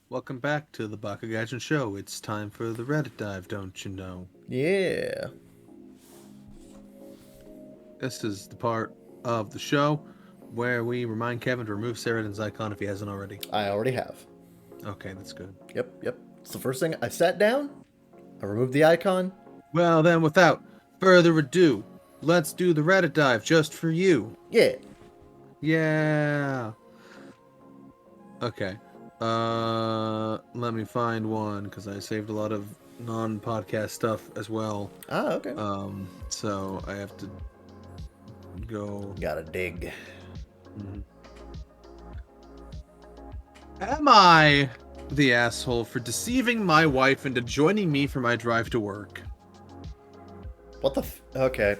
Welcome back to the Baka Gaijin show. It's time for the Reddit dive, don't you know? Yeah. This is the part of the show where we remind Kevin to remove Saradin's icon if he hasn't already. I already have. Okay, that's good. Yep. It's the first thing. I sat down, I removed the icon. Well then, without further ado, let's do the Reddit dive just for you. Yeah. Yeah. Okay. Let me find one because I saved a lot of non-podcast stuff as well. Ah, okay. So I have to go. Gotta dig. Am I the asshole for deceiving my wife into joining me for my drive to work? What the okay.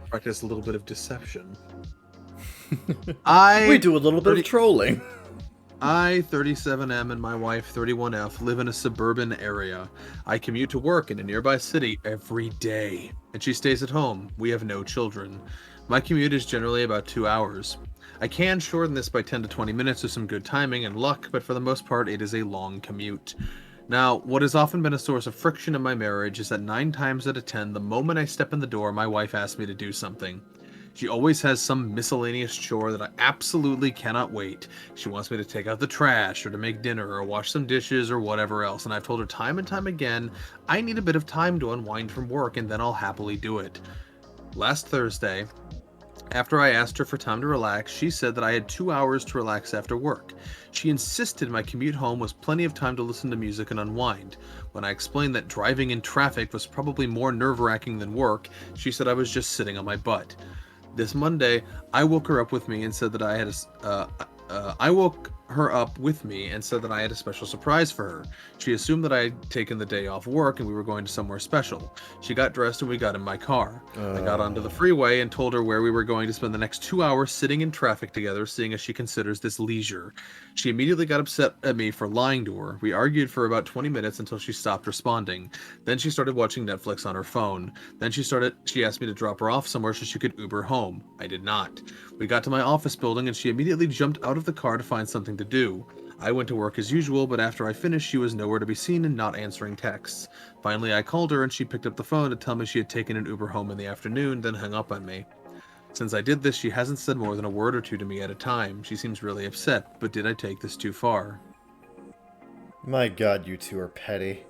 Practice a little bit of deception. We do a little bit of trolling. I, 37M, and my wife, 31F, live in a suburban area. I commute to work in a nearby city every day, and she stays at home. We have no children. My commute is generally about 2 hours. I can shorten this by 10 to 20 minutes with some good timing and luck, but for the most part, it is a long commute. Now, what has often been a source of friction in my marriage is that 9 times out of 10, the moment I step in the door, my wife asks me to do something. She always has some miscellaneous chore that I absolutely cannot wait. She wants me to take out the trash or to make dinner or wash some dishes or whatever else, and I've told her time and time again, I need a bit of time to unwind from work and then I'll happily do it. Last Thursday, after I asked her for time to relax, she said that I had 2 hours to relax after work. She insisted my commute home was plenty of time to listen to music and unwind. When I explained that driving in traffic was probably more nerve-wracking than work, she said I was just sitting on my butt. This Monday, I woke her up with me and said that I woke her up with me and said that I had a special surprise for her. She assumed that I had taken the day off work and we were going to somewhere special. She got dressed and we got in my car. I got onto the freeway and told her where we were going to spend the next 2 hours sitting in traffic together, seeing as she considers this leisure. She immediately got upset at me for lying to her. We argued for about 20 minutes until she stopped responding. Then she started watching Netflix on her phone. Then she asked me to drop her off somewhere so she could Uber home. I did not. We got to my office building and she immediately jumped out of the car to find something to do. I went to work as usual, but after I finished, she was nowhere to be seen and not answering texts. Finally, I called her and she picked up the phone to tell me she had taken an Uber home in the afternoon, then hung up on me. Since I did this, she hasn't said more than a word or two to me at a time. She seems really upset, but did I take this too far? My god, you two are petty.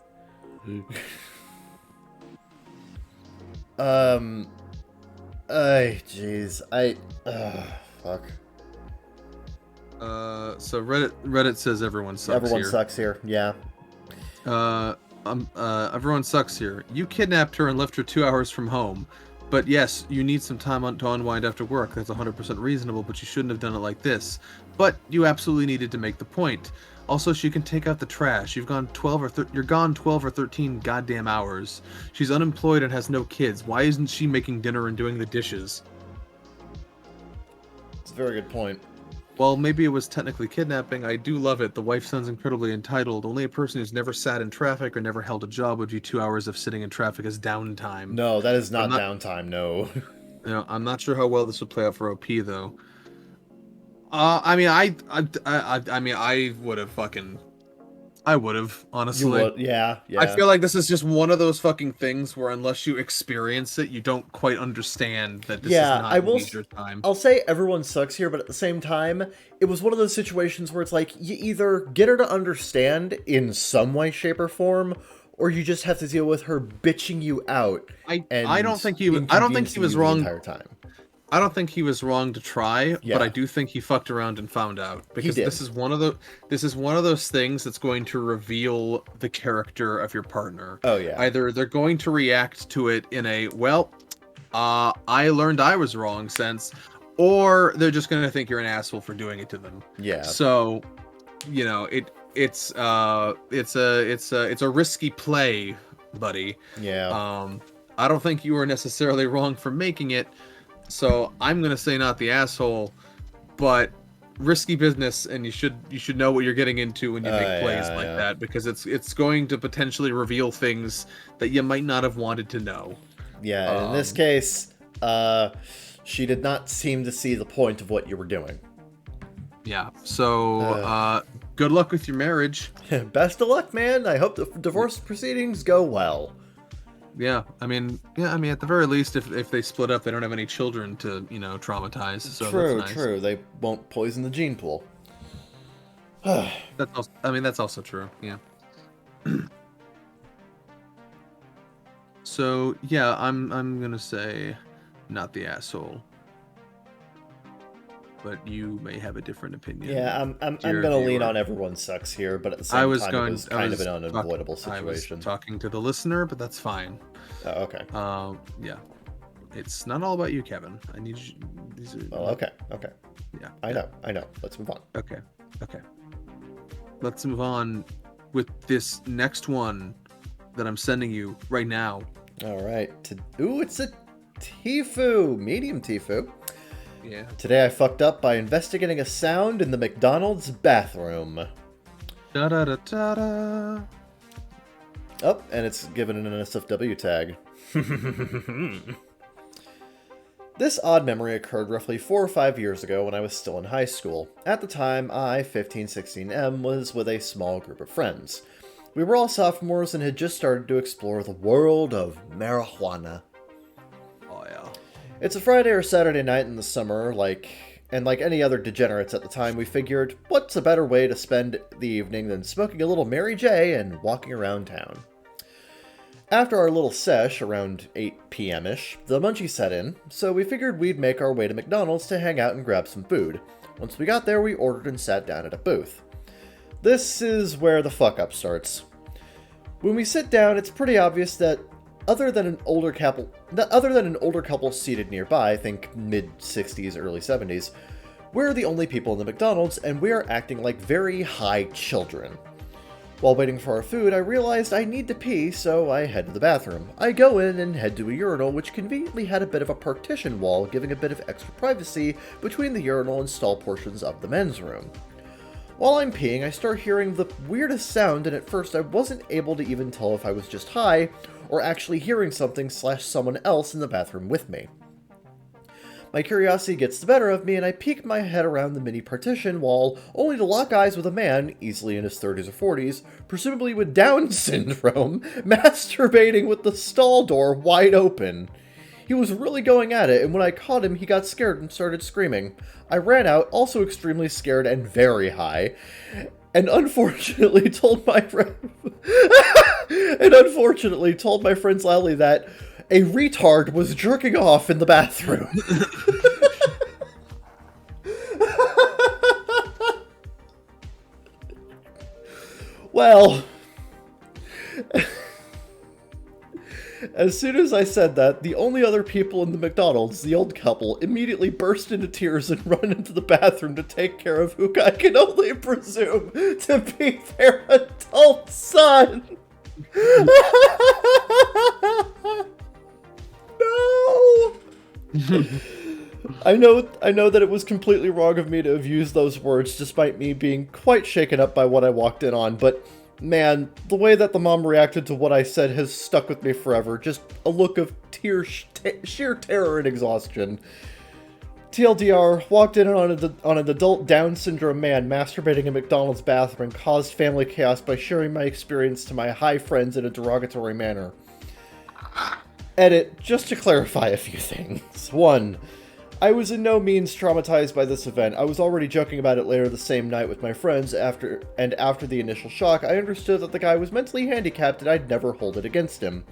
Jeez. Fuck. So Reddit says everyone sucks Everyone here. sucks here, yeah. Everyone sucks here. You kidnapped her and left her 2 hours from home. But yes, you need some time to unwind after work. That's 100% reasonable, but you shouldn't have done it like this. But you absolutely needed to make the point. Also, she can take out the trash. You're gone 12 or 13 goddamn hours. She's unemployed and has no kids. Why isn't she making dinner and doing the dishes? It's a very good point. Well, maybe it was technically kidnapping. I do love it. The wife sounds incredibly entitled. Only a person who's never sat in traffic or never held a job would view 2 hours of sitting in traffic as downtime. No, that is not downtime, no. I'm not sure how well this would play out for OP, though. I would have, honestly. You would, yeah. I feel like this is just one of those fucking things where unless you experience it, you don't quite understand that this is not leisure time. I'll say everyone sucks here, but at the same time, it was one of those situations where it's like, you either get her to understand in some way, shape, or form, or you just have to deal with her bitching you out. I don't think he was wrong the entire time. I don't think he was wrong to try, but I do think he fucked around and found out, because this is one of those things that's going to reveal the character of your partner. Oh yeah. Either they're going to react to it in a I learned I was wrong sense, or they're just going to think you're an asshole for doing it to them. Yeah. So, it's a risky play, buddy. Yeah. I don't think you were necessarily wrong for making it. So I'm gonna say not the asshole, but risky business, and you should know what you're getting into when you make plays that, because it's going to potentially reveal things that you might not have wanted to know. Yeah, in this case, she did not seem to see the point of what you were doing. Yeah. So good luck with your marriage. Best of luck, man. I hope the divorce proceedings go well. Yeah, I mean, at the very least, if they split up, they don't have any children to, traumatize. So True, that's nice. true. They won't poison the gene pool. That's also true. Yeah. So yeah, I'm gonna say, not the asshole. But you may have a different opinion. Yeah, I'm gonna lean on everyone sucks here, but at the same time, it was kind of an unavoidable situation. I was talking to the listener, but that's fine. Oh, okay. Yeah, it's not all about you, Kevin. I need you. These are. Oh, okay. Yeah. I know. Let's move on. Okay. Let's move on with this next one that I'm sending you right now. All right. Ooh, it's a Tifu, medium Tifu. Yeah. Today I fucked up by investigating a sound in the McDonald's bathroom. Da da da da da. Oh, and it's given an NSFW tag. This odd memory occurred roughly 4 or 5 years ago when I was still in high school. At the time, I, 1516M, was with a small group of friends. We were all sophomores and had just started to explore the world of marijuana. Oh yeah. It's a Friday or Saturday night in the summer, like any other degenerates at the time, we figured, what's a better way to spend the evening than smoking a little Mary J and walking around town? After our little sesh, around 8 p.m.-ish, the munchies set in, so we figured we'd make our way to McDonald's to hang out and grab some food. Once we got there, we ordered and sat down at a booth. This is where the fuck-up starts. When we sit down, it's pretty obvious that other than an older couple seated nearby, think mid-60s, early 70s, we're the only people in the McDonald's, and we are acting like very high children. While waiting for our food, I realized I need to pee, so I head to the bathroom. I go in and head to a urinal, which conveniently had a bit of a partition wall, giving a bit of extra privacy between the urinal and stall portions of the men's room. While I'm peeing, I start hearing the weirdest sound, and at first I wasn't able to even tell if I was just high, or actually hearing something / someone else in the bathroom with me. My curiosity gets the better of me, and I peek my head around the mini partition wall, only to lock eyes with a man, easily in his 30s or 40s, presumably with Down syndrome, masturbating with the stall door wide open. He was really going at it, and when I caught him, he got scared and started screaming. I ran out, also extremely scared and very high, and unfortunately told my friends loudly that a retard was jerking off in the bathroom. Well, as soon as I said that, the only other people in the McDonald's, the old couple, immediately burst into tears and run into the bathroom to take care of who I can only presume to be their adult son. No! I know that it was completely wrong of me to have used those words, despite me being quite shaken up by what I walked in on, but man, the way that the mom reacted to what I said has stuck with me forever. Just a look of sheer terror and exhaustion. TLDR, walked in on an adult Down syndrome man masturbating in McDonald's bathroom and caused family chaos by sharing my experience to my high friends in a derogatory manner. Edit, just to clarify a few things. 1. I was in no means traumatized by this event. I was already joking about it later the same night with my friends. After the initial shock, I understood that the guy was mentally handicapped and I'd never hold it against him.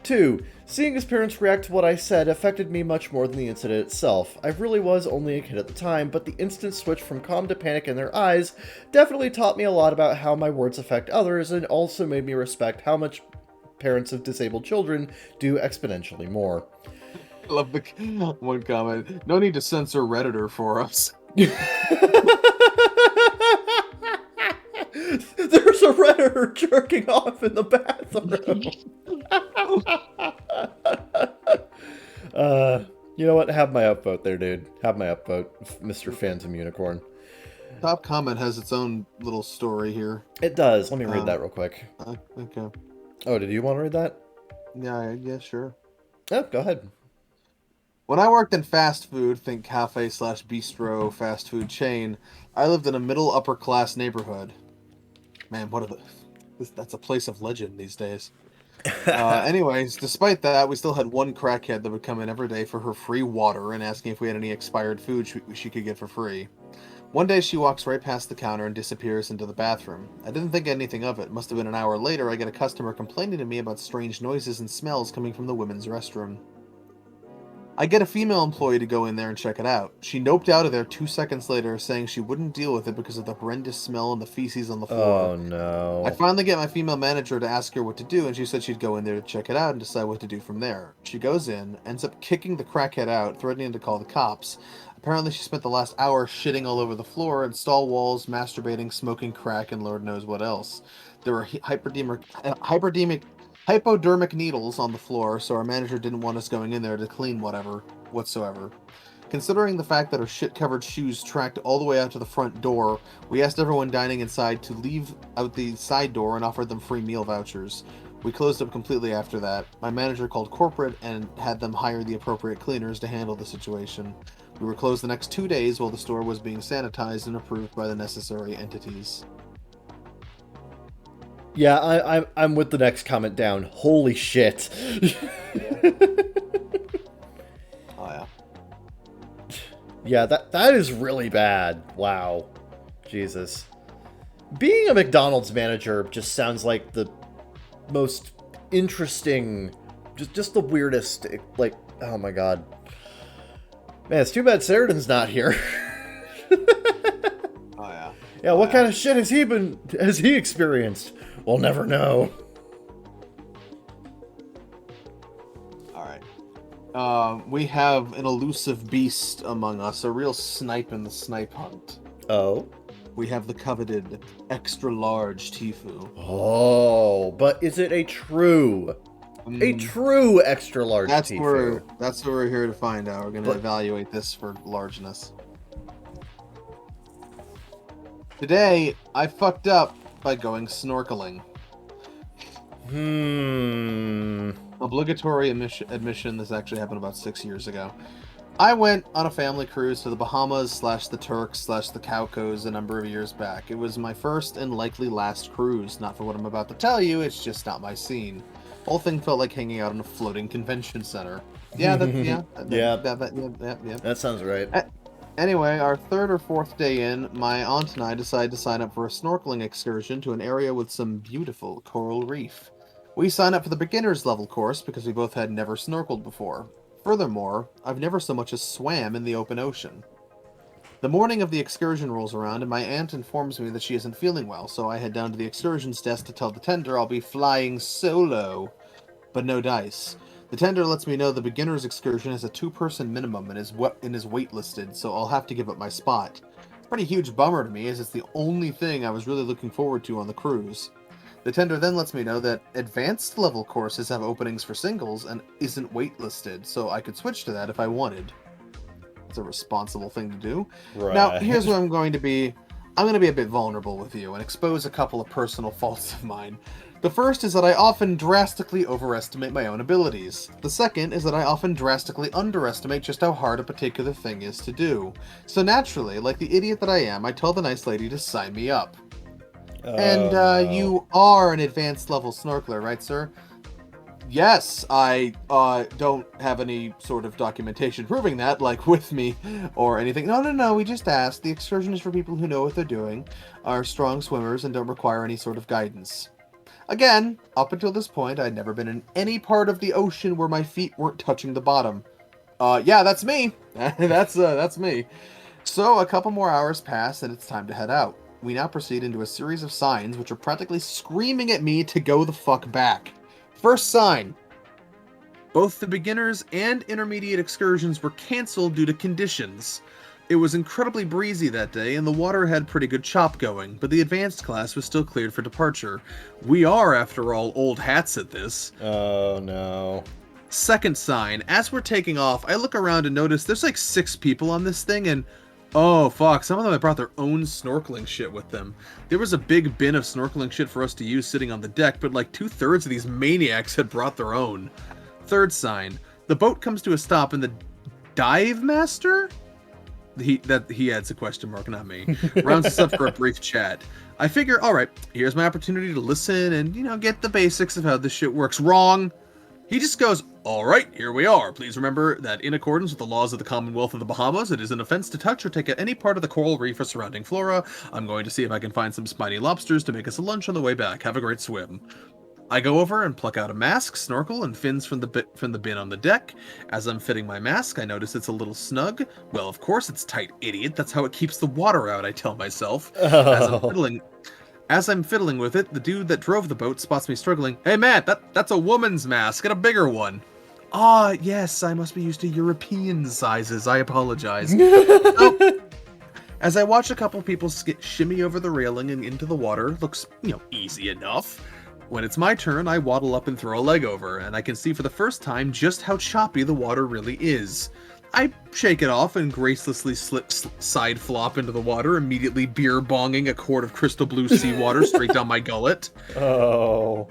2. Seeing his parents react to what I said affected me much more than the incident itself. I really was only a kid at the time, but the instant switch from calm to panic in their eyes definitely taught me a lot about how my words affect others, and also made me respect how much parents of disabled children do exponentially more. I love the one comment. No need to censor Redditor for us. There's a Redditor jerking off in the bathroom. You know what? Have my upvote there, dude. Have my upvote, Mr. Phantom Unicorn. Top comment has its own little story here. It does. Let me read that real quick. Okay. Oh, did you want to read that? Yeah, sure. Oh, go ahead. When I worked in fast food, think cafe/bistro fast food chain, I lived in a middle upper class neighborhood. Man, that's a place of legend these days. Anyways, despite that, we still had one crackhead that would come in every day for her free water and asking if we had any expired food she could get for free. One day she walks right past the counter and disappears into the bathroom. I didn't think anything of it. Must have been an hour later, I get a customer complaining to me about strange noises and smells coming from the women's restroom. I get a female employee to go in there and check it out. She noped out of there 2 seconds later, saying she wouldn't deal with it because of the horrendous smell and the feces on the floor. Oh, no. I finally get my female manager to ask her what to do, and she said she'd go in there to check it out and decide what to do from there. She goes in, ends up kicking the crackhead out, threatening to call the cops. Apparently she spent the last hour shitting all over the floor and stall walls, masturbating, smoking crack, and Lord knows what else. There were hypodermic needles on the floor, so our manager didn't want us going in there to clean whatsoever. Considering the fact that our shit-covered shoes tracked all the way out to the front door, we asked everyone dining inside to leave out the side door and offered them free meal vouchers. We closed up completely after that. My manager called corporate and had them hire the appropriate cleaners to handle the situation. We were closed the next 2 days while the store was being sanitized and approved by the necessary entities. Yeah, I'm with the next comment down. Holy shit. Oh yeah. Yeah, that is really bad. Wow. Jesus. Being a McDonald's manager just sounds like the most interesting, just the weirdest, like, oh my god. Man, it's too bad Sheridan's not here. Oh yeah. Yeah, what kind of shit has he experienced? We'll never know. Alright. We have an elusive beast among us, a real snipe in the snipe hunt. Oh? We have the coveted extra-large Tifu. Oh, but is it a true extra-large Tifu? That's what we're here to find out. We're going to evaluate this for largeness. Today, I fucked up by going snorkeling. Obligatory admission, this actually happened about 6 years ago. I went on a family cruise to the Bahamas / the Turks / the Caucos a number of years back. It was my first and likely last cruise. Not for what I'm about to tell you, it's just not my scene. Whole thing felt like hanging out in a floating convention center. Yeah, That sounds right. Anyway, our third or fourth day in, my aunt and I decided to sign up for a snorkeling excursion to an area with some beautiful coral reef. We signed up for the beginner's level course because we both had never snorkeled before. Furthermore, I've never so much as swam in the open ocean. The morning of the excursion rolls around and my aunt informs me that she isn't feeling well, so I head down to the excursions desk to tell the tender I'll be flying solo. But no dice. The tender lets me know the beginner's excursion has a 2-person minimum and is waitlisted, so I'll have to give up my spot. It's a pretty huge bummer to me, as it's the only thing I was really looking forward to on the cruise. The tender then lets me know that advanced level courses have openings for singles and isn't waitlisted, so I could switch to that if I wanted. It's a responsible thing to do. Right. Now, here's where I'm going to be a bit vulnerable with you and expose a couple of personal faults of mine. The first is that I often drastically overestimate my own abilities. The second is that I often drastically underestimate just how hard a particular thing is to do. So naturally, like the idiot that I am, I tell the nice lady to sign me up. And you are an advanced level snorkeler, right, sir? Yes, I don't have any sort of documentation proving that, like with me or anything. No, we just asked. The excursion is for people who know what they're doing, are strong swimmers, and don't require any sort of guidance. Again, up until this point, I'd never been in any part of the ocean where my feet weren't touching the bottom. Yeah, that's me. That's me. So a couple more hours pass, and it's time to head out. We now proceed into a series of signs which are practically screaming at me to go the fuck back. First sign. Both the beginners and intermediate excursions were cancelled due to conditions. It was incredibly breezy that day, and the water had pretty good chop going, but the advanced class was still cleared for departure. We are, after all, old hats at this. Oh, no. Second sign. As we're taking off, I look around and notice there's like 6 people on this thing, and oh, fuck, some of them had brought their own snorkeling shit with them. There was a big bin of snorkeling shit for us to use sitting on the deck, but like 2/3 of these maniacs had brought their own. Third sign. The boat comes to a stop and the dive master? He adds a question mark, not me. Rounds us up for a brief chat. I figure, alright, here's my opportunity to listen and, get the basics of how this shit works. Wrong! He just goes, alright, here we are. Please remember that in accordance with the laws of the Commonwealth of the Bahamas, it is an offense to touch or take any part of the coral reef or surrounding flora. I'm going to see if I can find some spiny lobsters to make us a lunch on the way back. Have a great swim. I go over and pluck out a mask, snorkel, and fins from the bin on the deck. As I'm fitting my mask, I notice it's a little snug. Well, of course it's tight, idiot. That's how it keeps the water out, I tell myself. As I'm fiddling with it, the dude that drove the boat spots me struggling. Hey man, that's a woman's mask. Get a bigger one. Ah, yes, I must be used to European sizes. I apologize. As I watch a couple people shimmy over the railing and into the water, looks, easy enough. When it's my turn, I waddle up and throw a leg over, and I can see for the first time just how choppy the water really is. I shake it off and gracelessly side flop into the water, immediately beer bonging a quart of crystal blue seawater straight down my gullet. Oh.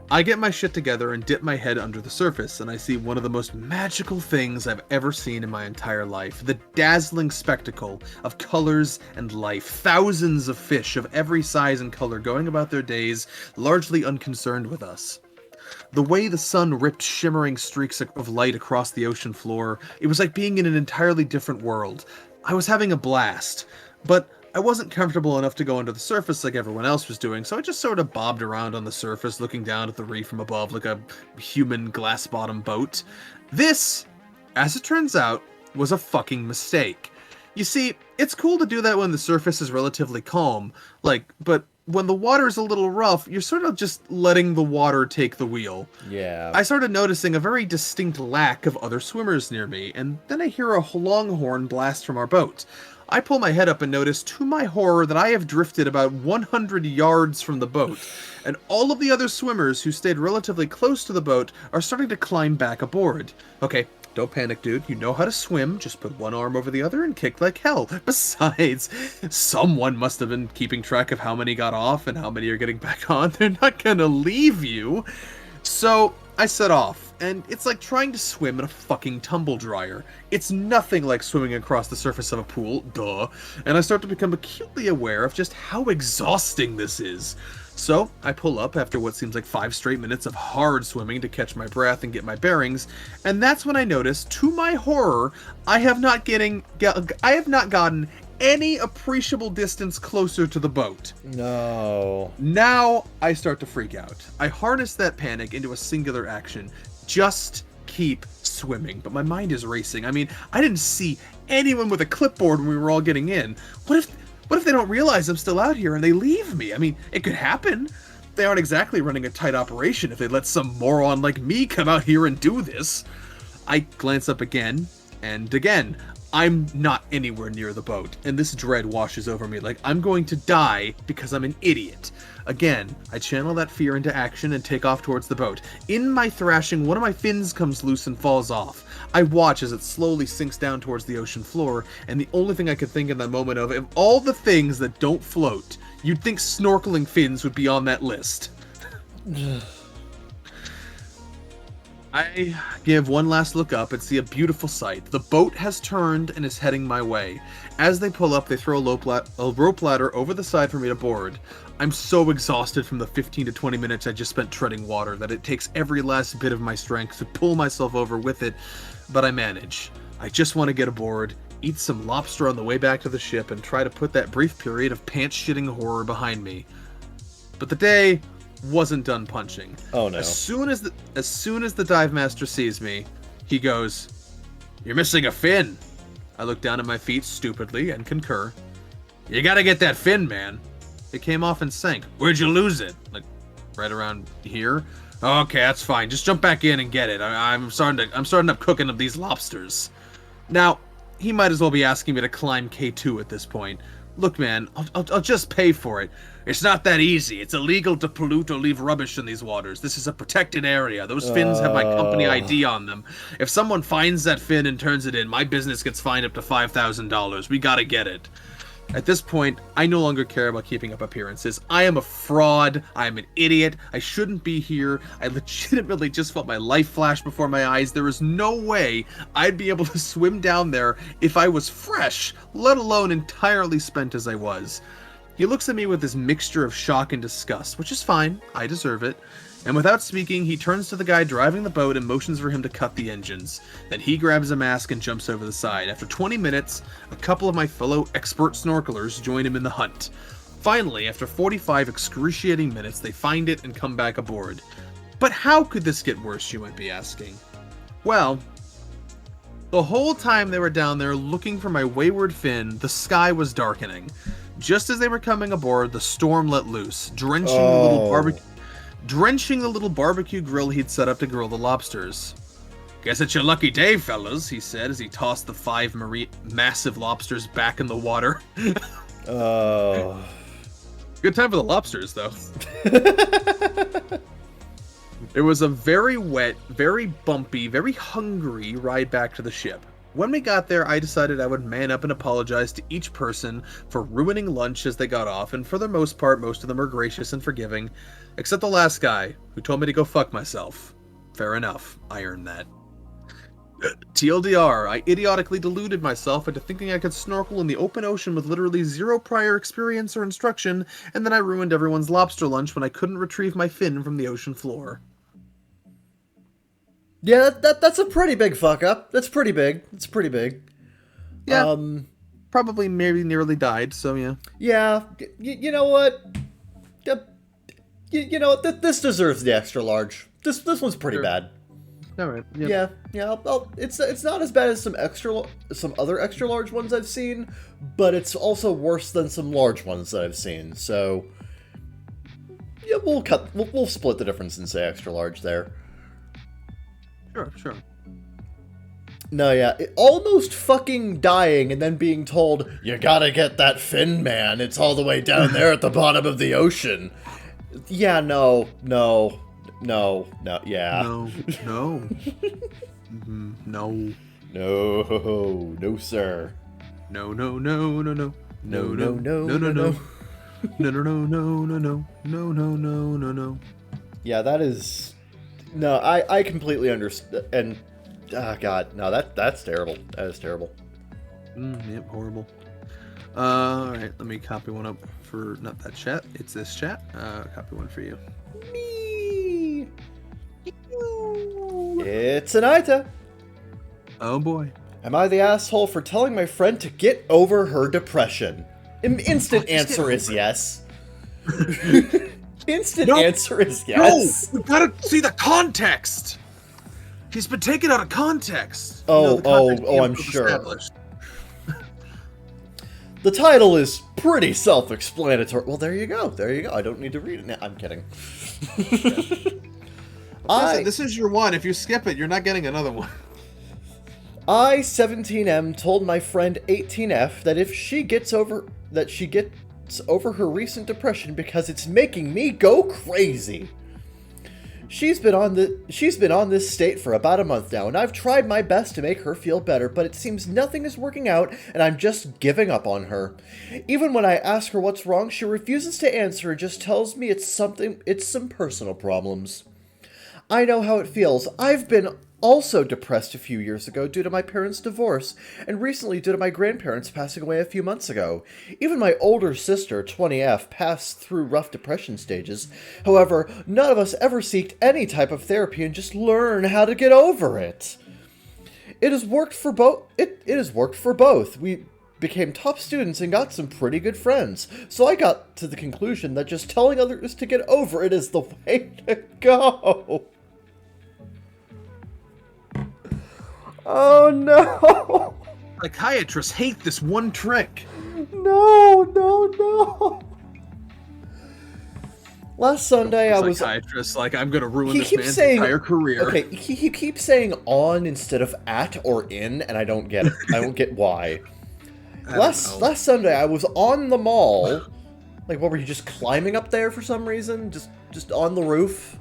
I get my shit together and dip my head under the surface, and I see one of the most magical things I've ever seen in my entire life. The dazzling spectacle of colors and life. Thousands of fish of every size and color going about their days, largely unconcerned with us. The way the sun ripped shimmering streaks of light across the ocean floor, it was like being in an entirely different world. I was having a blast, but I wasn't comfortable enough to go under the surface like everyone else was doing, so I just sort of bobbed around on the surface, looking down at the reef from above like a human glass-bottom boat. This, as it turns out, was a fucking mistake. You see, it's cool to do that when the surface is relatively calm, but when the water is a little rough, you're sort of just letting the water take the wheel. Yeah. I started noticing a very distinct lack of other swimmers near me, and then I hear a longhorn blast from our boat. I pull my head up and notice, to my horror, that I have drifted about 100 yards from the boat, and all of the other swimmers who stayed relatively close to the boat are starting to climb back aboard. Okay, don't panic, dude. You know how to swim. Just put one arm over the other and kick like hell. Besides, someone must have been keeping track of how many got off and how many are getting back on. They're not gonna leave you. So I set off, and it's like trying to swim in a fucking tumble dryer. It's nothing like swimming across the surface of a pool, duh, and I start to become acutely aware of just how exhausting this is. So I pull up after what seems like 5 straight minutes of hard swimming to catch my breath and get my bearings, and that's when I notice, to my horror, I have not gotten any appreciable distance closer to the boat. No. Now I start to freak out. I harness that panic into a singular action. Just keep swimming. But my mind is racing. I mean, I didn't see anyone with a clipboard when we were all getting in. What if they don't realize I'm still out here and they leave me? I mean, it could happen. They aren't exactly running a tight operation if they let some moron like me come out here and do this. I glance up again and again. I'm not anywhere near the boat, and this dread washes over me like I'm going to die because I'm an idiot. Again, I channel that fear into action and take off towards the boat. In my thrashing, one of my fins comes loose and falls off. I watch as it slowly sinks down towards the ocean floor, and the only thing I could think in that moment of all the things that don't float, you'd think snorkeling fins would be on that list. I give one last look up and see a beautiful sight. The boat has turned and is heading my way. As they pull up, they throw a rope ladder over the side for me to board. I'm so exhausted from the 15 to 20 minutes I just spent treading water that it takes every last bit of my strength to pull myself over with it, but I manage. I just want to get aboard, eat some lobster on the way back to the ship, and try to put that brief period of pants-shitting horror behind me. But the day wasn't done punching. Oh no. As soon as the dive master sees me, he goes, "You're missing a fin." I look down at my feet stupidly and concur. "You gotta get that fin, man. It came off and sank. Where'd you lose it? Like, right around here?" "Okay, that's fine. Just jump back in and get it. I'm starting up cooking up these lobsters." Now, he might as well be asking me to climb K2 at this point. "Look, man, I'll just pay for it. It's not that easy. It's illegal to pollute or leave rubbish in these waters. This is a protected area. Those fins have my company ID on them. If someone finds that fin and turns it in, my business gets fined up to $5,000. We gotta get it." At this point, I no longer care about keeping up appearances. I am a fraud. I am an idiot. I shouldn't be here. I legitimately just felt my life flash before my eyes. There is no way I'd be able to swim down there if I was fresh, let alone entirely spent as I was. He looks at me with this mixture of shock and disgust, which is fine. I deserve it. And without speaking, he turns to the guy driving the boat and motions for him to cut the engines. Then he grabs a mask and jumps over the side. After 20 minutes, a couple of my fellow expert snorkelers join him in the hunt. Finally, after 45 excruciating minutes, they find it and come back aboard. But how could this get worse, you might be asking? Well, the whole time they were down there looking for my wayward fin, the sky was darkening. Just as they were coming aboard, the storm let loose, drenching the little barbecue grill he'd set up to grill the lobsters. "Guess it's your lucky day, fellas," he said as he tossed the 5 massive lobsters back in the water. Oh. Good time for the lobsters, though. It was a very wet, very bumpy, very hungry ride back to the ship. When we got there, I decided I would man up and apologize to each person for ruining lunch as they got off, and for the most part, most of them are gracious and forgiving, except the last guy, who told me to go fuck myself. Fair enough, I earned that. TLDR, I idiotically deluded myself into thinking I could snorkel in the open ocean with literally zero prior experience or instruction, and then I ruined everyone's lobster lunch when I couldn't retrieve my fin from the ocean floor. Yeah, that's a pretty big fuck up. That's pretty big. It's pretty big. Yeah. Probably maybe nearly died, so yeah. Yeah, you know what? You know what? This deserves the extra large. This one's pretty bad. All right. Yep. Yeah. It's not as bad as some other extra large ones I've seen, but it's also worse than some large ones that I've seen. So yeah, we'll split the difference and say extra large there. Sure. No, yeah, almost fucking dying and then being told, you gotta get that fin, man. It's all the way down there at the bottom of the ocean. Yeah, no, yeah. No. No. No, sir. No. Yeah, that is... No, I completely understand. And, God, no, that's terrible. That is terrible. Yep, horrible. Alright, let me copy one up for, not that chat, it's this chat. Copy one for you. Me! It's Anaita. Oh boy. Am I the asshole for telling my friend to get over her depression? An instant answer is yes. Instant answer is yes. No! You gotta see the context! He's been taken out of context. I'm sure. The title is pretty self-explanatory. Well, there you go. I don't need to read it now. I'm kidding. This is your one. If you skip it, you're not getting another one. I, 17M, told my friend 18F that if she gets over her recent depression because it's making me go crazy. She's been on this state for about a month now, and I've tried my best to make her feel better, but it seems nothing is working out, and I'm just giving up on her. Even when I ask her what's wrong, she refuses to answer and just tells me it's some personal problems. I know how it feels. I've been also depressed a few years ago due to my parents' divorce, and recently due to my grandparents passing away a few months ago. Even my older sister, 20F, passed through rough depression stages. However, none of us ever seeked any type of therapy and just learn how to get over it. It has worked for both. It has worked for both. We became top students and got some pretty good friends. So I got to the conclusion that just telling others to get over it is the way to go. Oh no! Psychiatrists hate this one trick. No. Last Sunday I was... Psychiatrist, I'm gonna ruin this man's entire career. Okay, he keeps saying on instead of at or in, and I don't get it. I don't get why. Last Sunday I was on the mall. What were you just climbing up there for some reason? Just on the roof?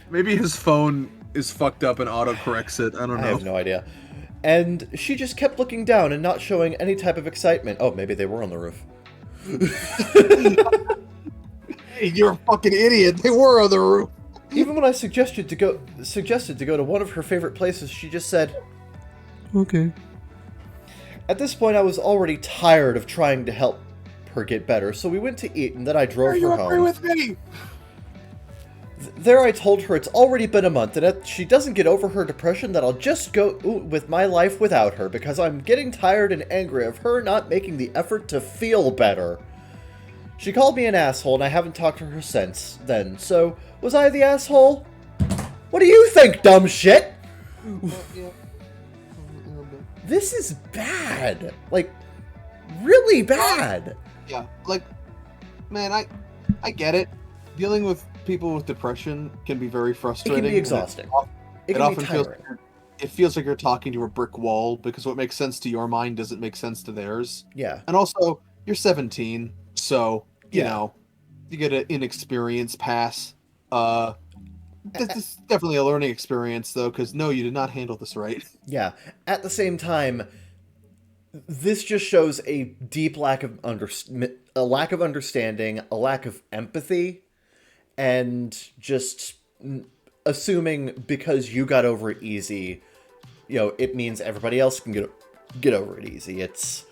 Maybe his phone is fucked up and auto-corrects it. I don't know. I have no idea. And she just kept looking down and not showing any type of excitement. Oh, maybe they were on the roof. Hey, you're a fucking idiot. They were on the roof. Even when I suggested to go to one of her favorite places, she just said, okay. At this point, I was already tired of trying to help her get better, so we went to eat, and then I drove her home. Agree with me? There I told her it's already been a month, and if she doesn't get over her depression, that I'll just go with my life without her, because I'm getting tired and angry of her not making the effort to feel better. She called me an asshole, and I haven't talked to her since then, so was I the asshole? What do you think, dumb shit? This is bad. Really bad. Yeah, man, I get it. Dealing with people with depression can be very frustrating. It can be exhausting. It can often be tiring. feels like you're talking to a brick wall because what makes sense to your mind doesn't make sense to theirs. Yeah. And also, you're 17, so, you know, you get an inexperience pass. This is definitely a learning experience, though, because no, you did not handle this right. Yeah. At the same time, this just shows a deep lack of understanding, a lack of empathy, and just assuming because you got over it easy, it means everybody else can get over it easy. It's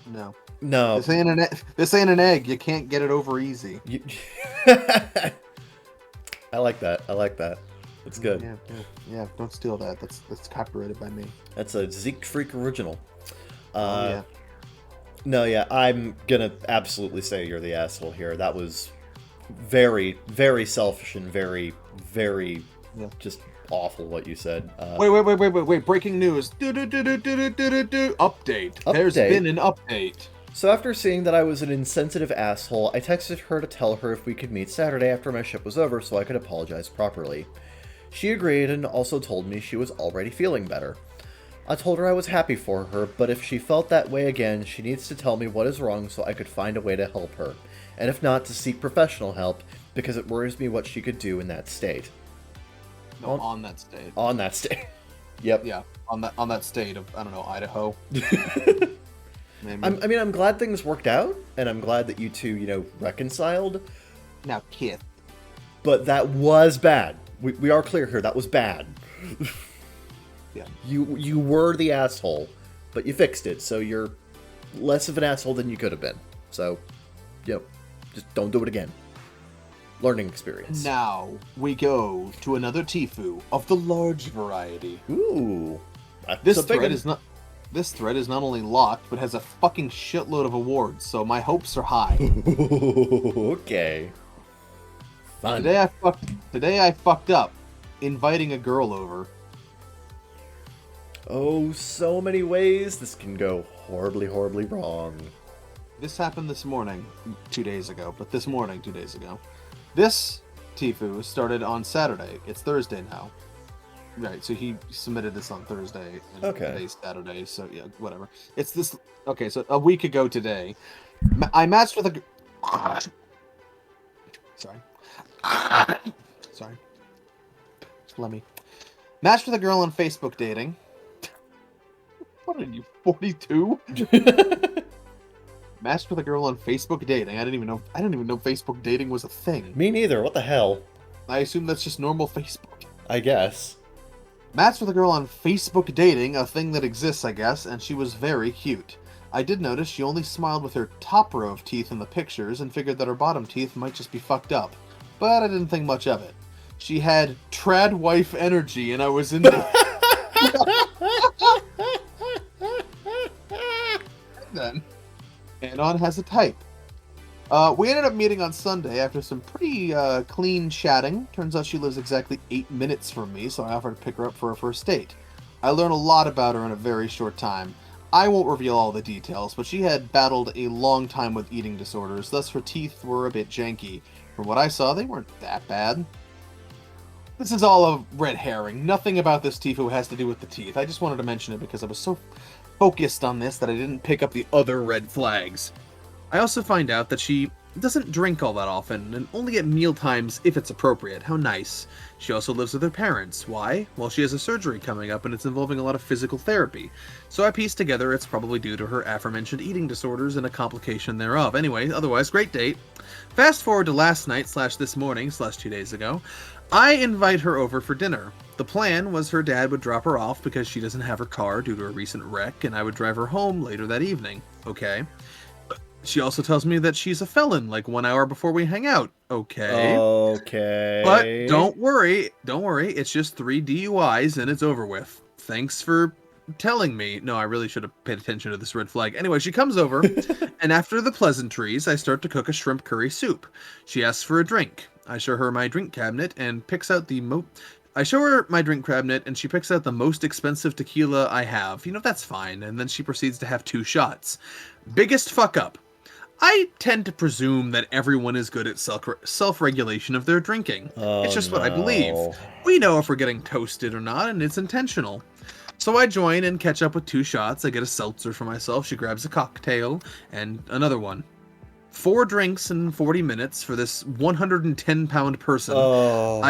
No. no. This ain't an egg. You can't get it over easy. I like that. That's good. Yeah. Don't steal that. That's copyrighted by me. That's a Zeke Freak original. Yeah. No, yeah, I'm gonna absolutely say you're the asshole here. That was very, very selfish and very, very just awful what you said. Wait. Breaking news. Update. There's been an update. So after seeing that I was an insensitive asshole, I texted her to tell her if we could meet Saturday after my shift was over so I could apologize properly. She agreed and also told me she was already feeling better. I told her I was happy for her, but if she felt that way again, she needs to tell me what is wrong so I could find a way to help her, and if not, to seek professional help, because it worries me what she could do in that state. No, on that state. On that state. Yep. Yeah, on that state of, I don't know, Idaho. Maybe. I'm glad things worked out, and I'm glad that you two, reconciled. Now, kid. But that was bad. We are clear here, that was bad. Yeah. You were the asshole, but you fixed it, so you're less of an asshole than you could have been. So, just don't do it again. Learning experience. Now we go to another Tifu of the large variety. Ooh. This thread is not only locked, but has a fucking shitload of awards, so my hopes are high. Okay. Fun. Today I fucked up inviting a girl over. Oh, so many ways this can go horribly, horribly wrong. This happened this morning, 2 days ago, but this morning, 2 days ago. This Tifu started on Saturday. It's Thursday now. Right, so he submitted this on Thursday, and Okay. Today's Saturday, so yeah, whatever. It's this... Okay, so a week ago today, I matched with a... Sorry. Let me... Matched with a girl on Facebook dating. What are you, 42? Matched with a girl on Facebook dating. I didn't even know Facebook dating was a thing. Me neither. What the hell? I assume that's just normal Facebook. I guess. Matched with a girl on Facebook dating, a thing that exists, I guess, and she was very cute. I did notice she only smiled with her top row of teeth in the pictures and figured that her bottom teeth might just be fucked up. But I didn't think much of it. She had trad wife energy, and I was into then. Anon has a type. We ended up meeting on Sunday after some pretty clean chatting. Turns out she lives exactly 8 minutes from me, so I offered to pick her up for a first date. I learned a lot about her in a very short time. I won't reveal all the details, but she had battled a long time with eating disorders, thus her teeth were a bit janky. From what I saw, they weren't that bad. This is all a red herring. Nothing about this Tifu has to do with the teeth. I just wanted to mention it because I was so focused on this that I didn't pick up the other red flags. I also find out that she doesn't drink all that often, and only at meal times if it's appropriate. How nice. She also lives with her parents. Why? Well, she has a surgery coming up, and it's involving a lot of physical therapy. So I pieced together it's probably due to her aforementioned eating disorders and a complication thereof. Anyway, otherwise, great date. Fast forward to last night / this morning / 2 days ago. I invite her over for dinner. The plan was her dad would drop her off because she doesn't have her car due to a recent wreck, and I would drive her home later that evening. Okay. She also tells me that she's a felon, like 1 hour before we hang out. Okay. Okay. But don't worry, it's just 3 DUIs and it's over with. Thanks for telling me. No, I really should have paid attention to this red flag. Anyway, she comes over, and after the pleasantries, I start to cook a shrimp curry soup. She asks for a drink. I show her my drink cabinet and picks out the she picks out the most expensive tequila I have. That's fine. And then she proceeds to have 2 shots. Biggest fuck up. I tend to presume that everyone is good at self-regulation of their drinking. It's just what I believe. We know if we're getting toasted or not, and it's intentional. So I join and catch up with 2 shots. I get a seltzer for myself. She grabs a cocktail and another one. 4 drinks in 40 minutes for this 110-pound person. Oh.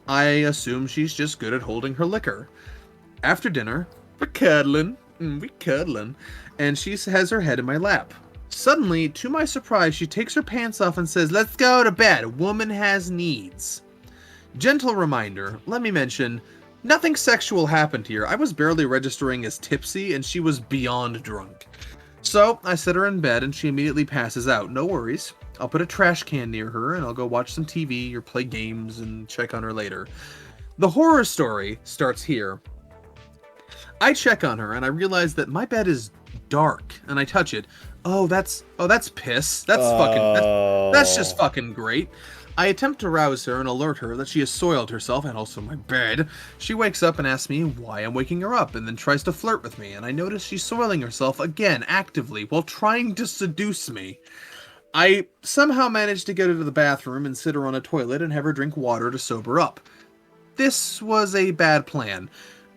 I assume she's just good at holding her liquor. After dinner, we're cuddling, and she has her head in my lap. Suddenly, to my surprise, she takes her pants off and says, "Let's go to bed. A woman has needs." Gentle reminder, let me mention, nothing sexual happened here. I was barely registering as tipsy, and she was beyond drunk. So, I sit her in bed, and she immediately passes out. No worries. I'll put a trash can near her, and I'll go watch some TV or play games and check on her later. The horror story starts here. I check on her, and I realize that my bed is dark, and I touch it. Oh, that's piss. That's just fucking great. I attempt to rouse her and alert her that she has soiled herself and also my bed. She wakes up and asks me why I'm waking her up and then tries to flirt with me, and I notice she's soiling herself again actively while trying to seduce me. I somehow manage to get her to the bathroom and sit her on a toilet and have her drink water to sober up. This was a bad plan.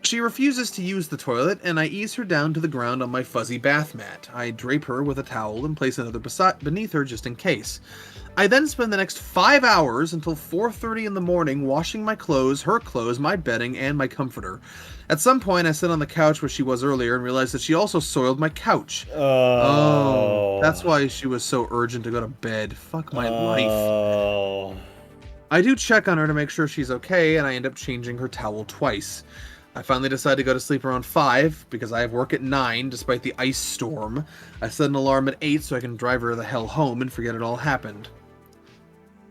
She refuses to use the toilet, and I ease her down to the ground on my fuzzy bath mat. I drape her with a towel and place another beneath her just in case. I then spend the next 5 hours until 4:30 in the morning washing my clothes, her clothes, my bedding, and my comforter. At some point, I sit on the couch where she was earlier and realize that she also soiled my couch. Oh, that's why she was so urgent to go to bed. Fuck my life. I do check on her to make sure she's okay, and I end up changing her towel twice. I finally decide to go to sleep around 5, because I have work at 9, despite the ice storm. I set an alarm at 8 so I can drive her the hell home and forget it all happened.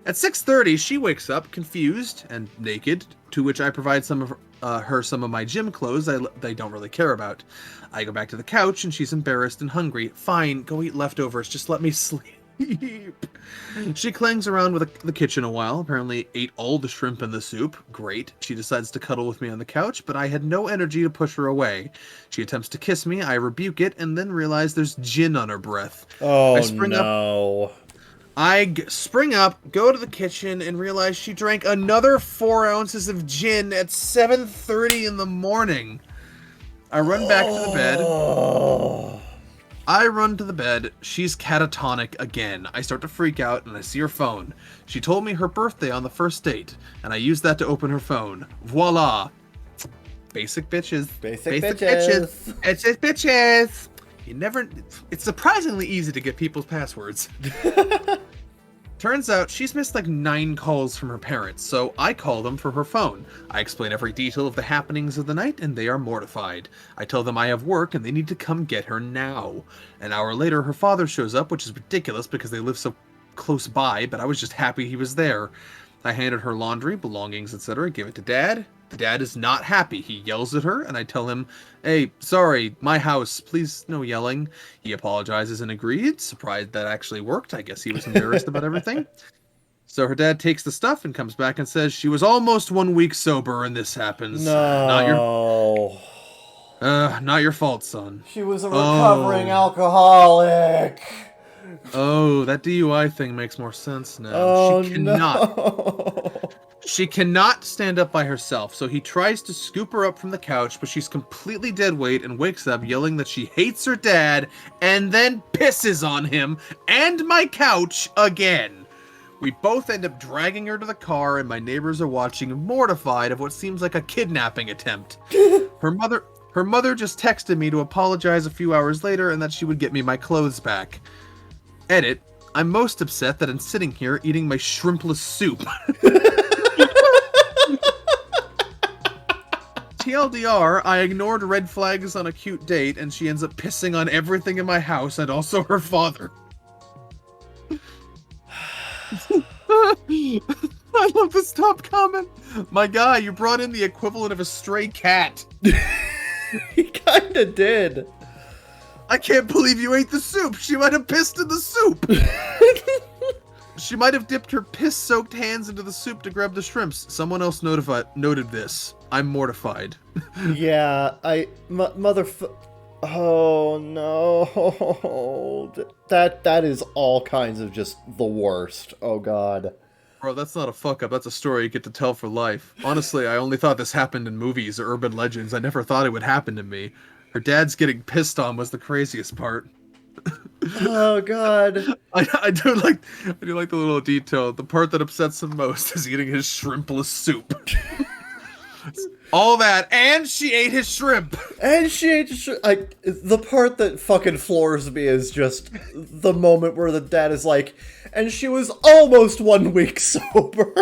At 6:30, she wakes up, confused and naked, to which I provide her some of my gym clothes they don't really care about. I go back to the couch, and she's embarrassed and hungry. Fine, go eat leftovers, just let me sleep. She clings around with the kitchen a while, apparently ate all the shrimp in the soup. Great. She decides to cuddle with me on the couch, but I had no energy to push her away. She attempts to kiss me, I rebuke it, and then realize there's gin on her breath. Oh, I spring up, go to the kitchen, and realize she drank another 4 ounces of gin at 7:30 in the morning. I run back to the bed. I run to the bed. She's catatonic again. I start to freak out, and I see her phone. She told me her birthday on the first date, and I use that to open her phone. Voila! Basic bitches. Basic bitches. Basic bitches. It's surprisingly easy to get people's passwords. Turns out she's missed like 9 calls from her parents, so I call them for her phone. I explain every detail of the happenings of the night, and they are mortified. I tell them I have work and they need to come get her now. An hour later, her father shows up, which is ridiculous because they live so close by, but I was just happy he was there. I handed her laundry, belongings, etc., give it to Dad. The dad is not happy. He yells at her, and I tell him, "Hey, sorry, my house, please no yelling." He apologizes and agreed, surprised that actually worked. I guess he was embarrassed about everything. So her dad takes the stuff and comes back and says, "She was almost 1 week sober, and this happens. No. Not your fault, son." She was a recovering alcoholic. Oh, that DUI thing makes more sense now. Oh, She cannot stand up by herself, so he tries to scoop her up from the couch, but she's completely dead weight and wakes up yelling that she hates her dad, and then pisses on him and my couch again. We both end up dragging her to the car, and my neighbors are watching, mortified of what seems like a kidnapping attempt. Her mother just texted me to apologize a few hours later and that she would get me my clothes back. Edit, I'm most upset that I'm sitting here eating my shrimpless soup. TLDR, I ignored red flags on a cute date, and she ends up pissing on everything in my house and also her father. I love this top comment. My guy, you brought in the equivalent of a stray cat. He kinda did. I can't believe you ate the soup. She might have pissed in the soup. She might have dipped her piss-soaked hands into the soup to grab the shrimps. Someone else noted this. I'm mortified. Yeah, oh no. That is all kinds of just the worst. Oh god. Bro, that's not a fuck up. That's a story you get to tell for life. Honestly, I only thought this happened in movies or urban legends. I never thought it would happen to me. Her dad's getting pissed on was the craziest part. Oh God. I do like the little detail. The part that upsets him most is eating his shrimpless soup. All that, and she ate his shrimp. And she ate the part that fucking floors me is just the moment where the dad is like, and she was almost 1 week sober.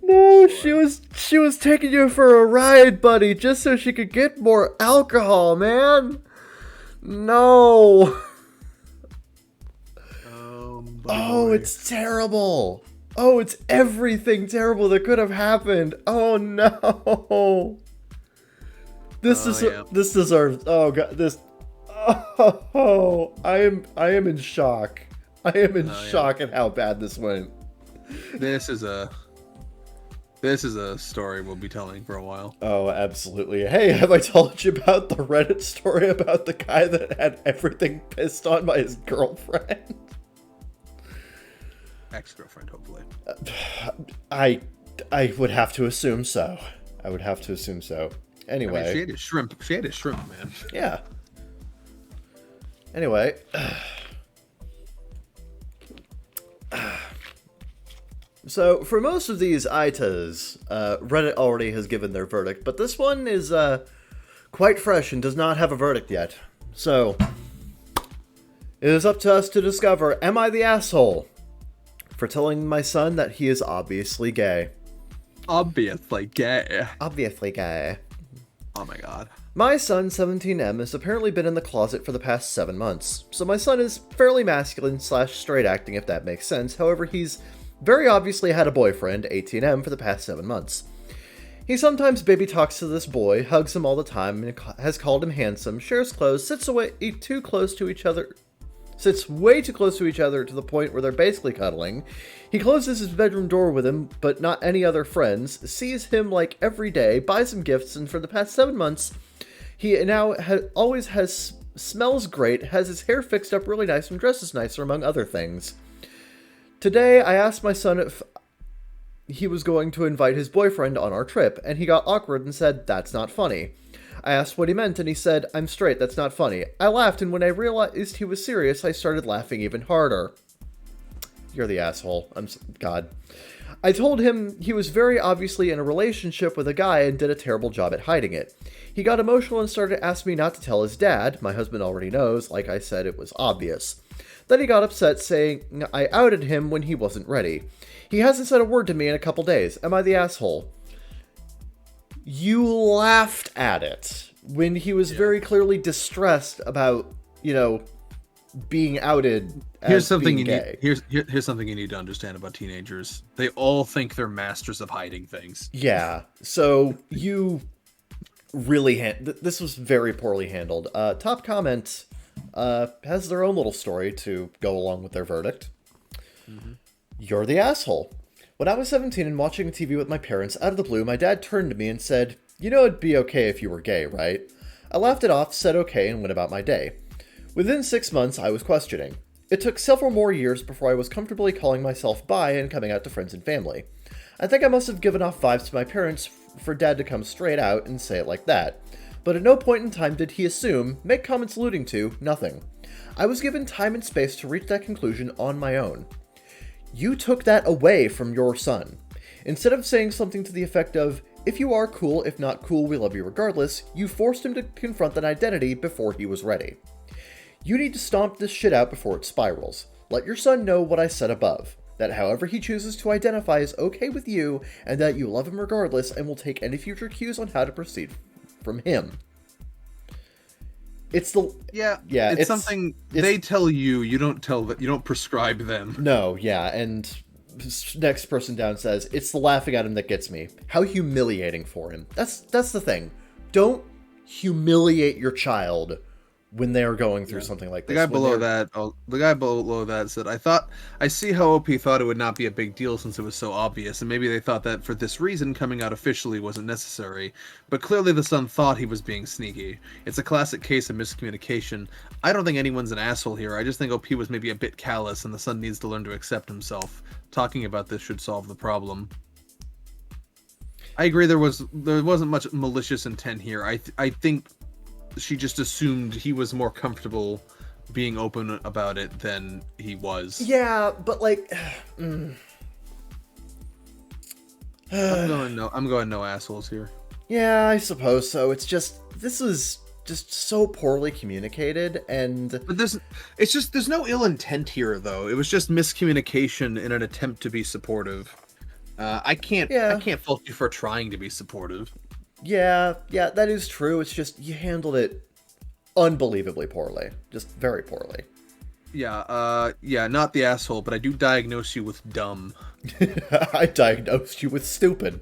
No, she was taking you for a ride, buddy, just so she could get more alcohol, man. No. Oh, it's terrible. Oh, it's everything terrible that could have happened. Oh no. This deserves. Oh God, this. Oh, I am in shock. I am in shock at how bad this went. This is a story we'll be telling for a while. Oh, absolutely. Hey, have I told you about the Reddit story about the guy that had everything pissed on by his girlfriend? Ex-girlfriend, hopefully. I would have to assume so. I would have to assume so. Anyway. I mean, she ate his shrimp. She ate his shrimp, man. Yeah. Anyway. So, for most of these ITAs, Reddit already has given their verdict, but this one is quite fresh and does not have a verdict yet. So, it is up to us to discover, am I the asshole for telling my son that he is obviously gay? Obviously gay. Obviously gay. Oh my god. My son, 17M, has apparently been in the closet for the past 7 months, so my son is fairly masculine / straight acting, if that makes sense. However, he's very obviously had a boyfriend, 18M, for the past 7 months. He sometimes baby talks to this boy, hugs him all the time, and has called him handsome, shares clothes, sits way too close to each other to the point where they're basically cuddling. He closes his bedroom door with him, but not any other friends, sees him like every day, buys him gifts, and for the past 7 months, he now smells great, has his hair fixed up really nice, and dresses nicer, among other things. Today, I asked my son if he was going to invite his boyfriend on our trip, and he got awkward and said, "That's not funny." I asked what he meant, and he said, "I'm straight, that's not funny." I laughed, and when I realized he was serious, I started laughing even harder. You're the asshole. God. I told him he was very obviously in a relationship with a guy and did a terrible job at hiding it. He got emotional and started asking me not to tell his dad. My husband already knows. Like I said, it was obvious. Then he got upset, saying I outed him when he wasn't ready. He hasn't said a word to me in a couple days. Am I the asshole? You laughed at it when he was very clearly distressed about, being outed as being gay. Here's something you need to understand about teenagers. They all think they're masters of hiding things. Yeah. So you really this was very poorly handled. Top comment has their own little story to go along with their verdict. Mm-hmm. You're the asshole. When I was 17 and watching TV with my parents, out of the blue, my dad turned to me and said, "It'd be okay if you were gay, right?" I laughed it off, said okay, and went about my day. Within 6 months, I was questioning. It took several more years before I was comfortably calling myself bi and coming out to friends and family. I think I must have given off vibes to my parents for dad to come straight out and say it like that. But at no point in time did he assume, make comments alluding to, nothing. I was given time and space to reach that conclusion on my own. You took that away from your son. Instead of saying something to the effect of, "If you are cool, if not cool, we love you regardless," you forced him to confront that identity before he was ready. You need to stomp this shit out before it spirals. Let your son know what I said above, that however he chooses to identify is okay with you, and that you love him regardless and will take any future cues on how to proceed from him. It's something they tell you. You don't prescribe them. No, yeah, and next person down says, "It's the laughing at him that gets me." How humiliating for him. That's the thing. Don't humiliate your child when they are going through something like this. The guy below that said, I see how OP thought it would not be a big deal since it was so obvious, and maybe they thought that for this reason coming out officially wasn't necessary, but clearly the son thought he was being sneaky. It's a classic case of miscommunication. I don't think anyone's an asshole here. I just think OP was maybe a bit callous, and the son needs to learn to accept himself. Talking about this should solve the problem. I agree there wasn't much malicious intent here. I think she just assumed he was more comfortable being open about it than he was. Yeah, but like, I'm going no assholes here. yeah, I suppose so. It's just this is just so poorly communicated, and But there's no ill intent here though. It was just miscommunication in an attempt to be supportive. I can't fault you for trying to be supportive. yeah, that is true. It's just you handled it unbelievably poorly, just very poorly. Yeah, not the asshole, but I do diagnose you with dumb. I diagnosed you with stupid.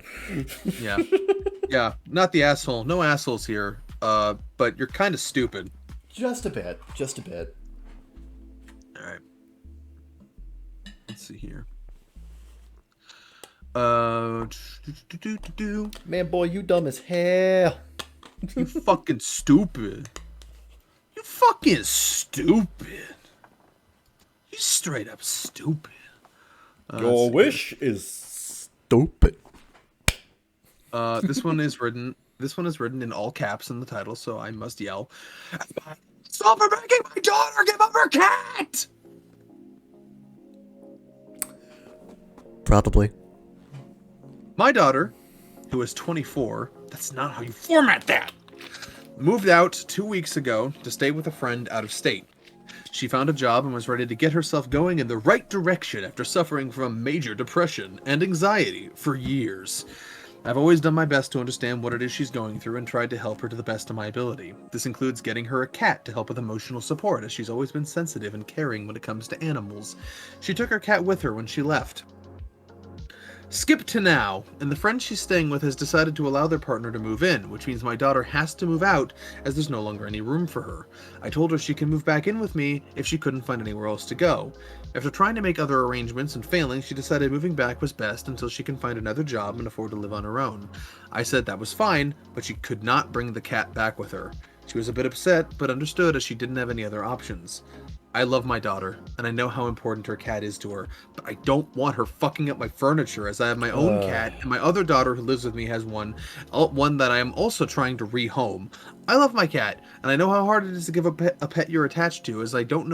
Yeah, not the asshole. No assholes here. But you're kind of stupid. Just a bit. All right. Let's see here. Man, boy, you dumb as hell. You fucking stupid. You fucking stupid. You straight up stupid. Your wish is stupid. This one is written in all caps in the title, so I must yell. Stop her making my daughter give up her cat! Probably. My daughter, who is 24, that's not how you format that, moved out 2 weeks ago to stay with a friend out of state. She found a job and was ready to get herself going in the right direction after suffering from major depression and anxiety for years. I've always done my best to understand what it is she's going through and tried to help her to the best of my ability. This includes getting her a cat to help with emotional support, as she's always been sensitive and caring when it comes to animals. She took her cat with her when she left. Skip to now, and the friend she's staying with has decided to allow their partner to move in, which means my daughter has to move out as there's no longer any room for her. I told her she can move back in with me if she couldn't find anywhere else to go. After trying to make other arrangements and failing, she decided moving back was best until she can find another job and afford to live on her own. I said that was fine, but she could not bring the cat back with her. She was a bit upset, but understood as she didn't have any other options. I love my daughter, and I know how important her cat is to her, but I don't want her fucking up my furniture as I have my own cat, and my other daughter who lives with me has one that I am also trying to rehome. I love my cat, and I know how hard it is to give a pet you're attached to, as I don't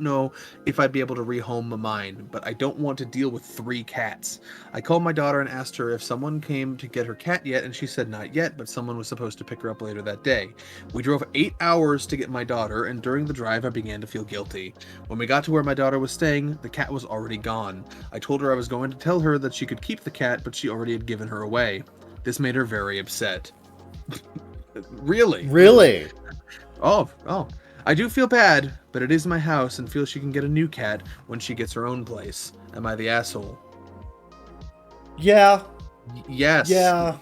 know if I'd be able to rehome mine, but I don't want to deal with 3 cats. I called my daughter and asked her if someone came to get her cat yet, and she said not yet, but someone was supposed to pick her up later that day. We drove 8 hours to get my daughter, and during the drive I began to feel guilty. When we got to where my daughter was staying, the cat was already gone. I told her I was going to tell her that she could keep the cat, but she already had given her away. This made her very upset. Really? Really? Oh. I do feel bad, but it is my house and feel she can get a new cat when she gets her own place. Am I the asshole? Yeah. Yes. Yeah.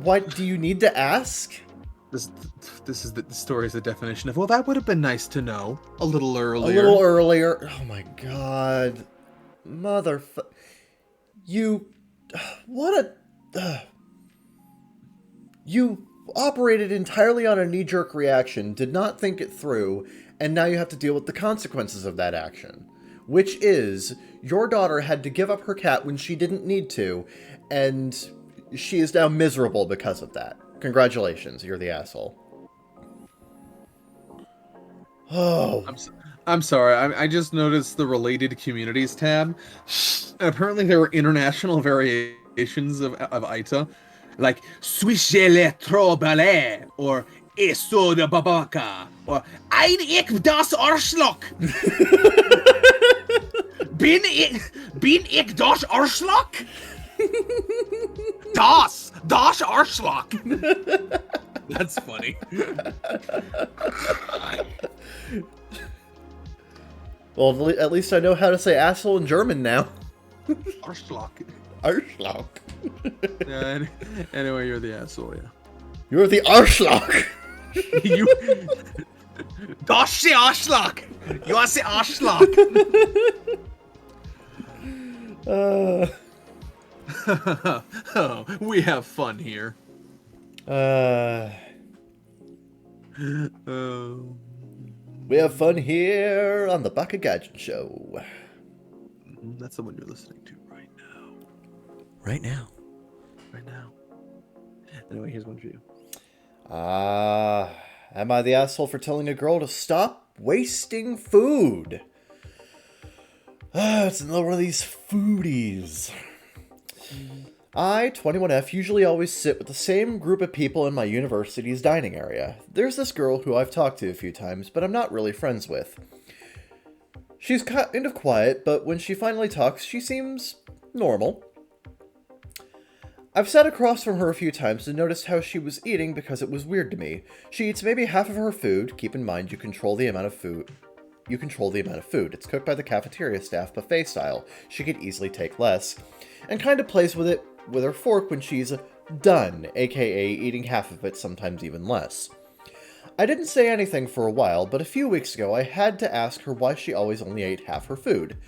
Why do you need to ask? The story is the definition of, well, that would have been nice to know a little earlier. A little earlier. Oh my god. Motherfucker. You... What a... You operated entirely on a knee-jerk reaction, did not think it through, and now you have to deal with the consequences of that action. Which is, your daughter had to give up her cat when she didn't need to, and she is now miserable because of that. Congratulations, you're the asshole. Oh. I'm sorry, I just noticed the related communities tab, and apparently there were international variations of Aita, like Swishle Trobale, or Eso de Baka, or Ein ik das Arschloch. Bin ik das Arschloch? Das Arschloch. That's funny. Well, at least I know how to say asshole in German now. Arschloch. Arschloch. Anyway, you're the asshole, yeah. You're the Arschloch. You. Das ist Arschloch. You are the Arschloch. Oh, we have fun here. We have fun here on the Bakagaijinshow. That's the one you're listening to right now. Right now. right now. Anyway, here's one for you. Am I the asshole for telling a girl to stop wasting food? It's another one of these foodies. I, 21F, usually always sit with the same group of people in my university's dining area. There's this girl who I've talked to a few times, but I'm not really friends with. She's kind of quiet, but when she finally talks, she seems normal. I've sat across from her a few times and noticed how she was eating because it was weird to me. She eats maybe half of her food. Keep in mind, you control the amount of food. It's cooked by the cafeteria staff, buffet style. She could easily take less. And kind of plays with it with her fork when she's done, aka eating half of it, sometimes even less. I didn't say anything for a while, but a few weeks ago I had to ask her why she always only ate half her food.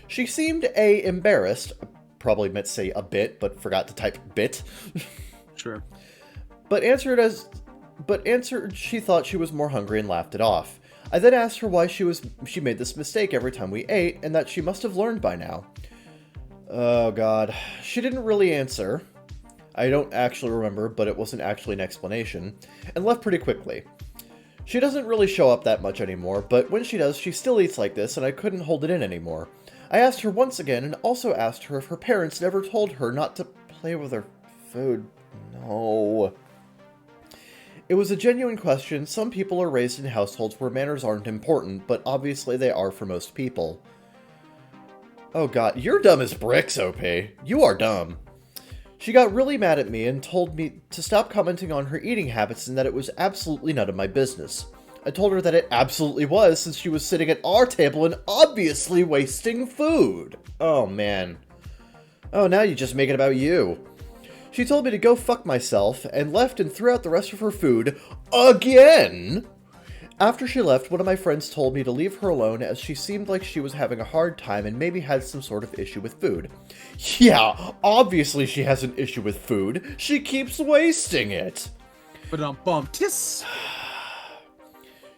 She seemed embarrassed, probably meant to say a bit, but forgot to type bit. Sure. But answered she thought she was more hungry and laughed it off. I then asked her why she made this mistake every time we ate, and that she must have learned by now. Oh god. She didn't really answer. I don't actually remember, but it wasn't actually an explanation, and left pretty quickly. She doesn't really show up that much anymore, but when she does, she still eats like this, and I couldn't hold it in anymore. I asked her once again, and also asked her if her parents never told her not to play with her food. No. It was a genuine question. Some people are raised in households where manners aren't important, but obviously they are for most people. Oh god, you're dumb as bricks, OP. You are dumb. She got really mad at me and told me to stop commenting on her eating habits and that it was absolutely none of my business. I told her that it absolutely was, since she was sitting at our table and obviously wasting food. Oh man. Oh, now you just make it about you. She told me to go fuck myself and left and threw out the rest of her food again. After she left, one of my friends told me to leave her alone as she seemed like she was having a hard time and maybe had some sort of issue with food. Yeah, obviously she has an issue with food. She keeps wasting it. But tis.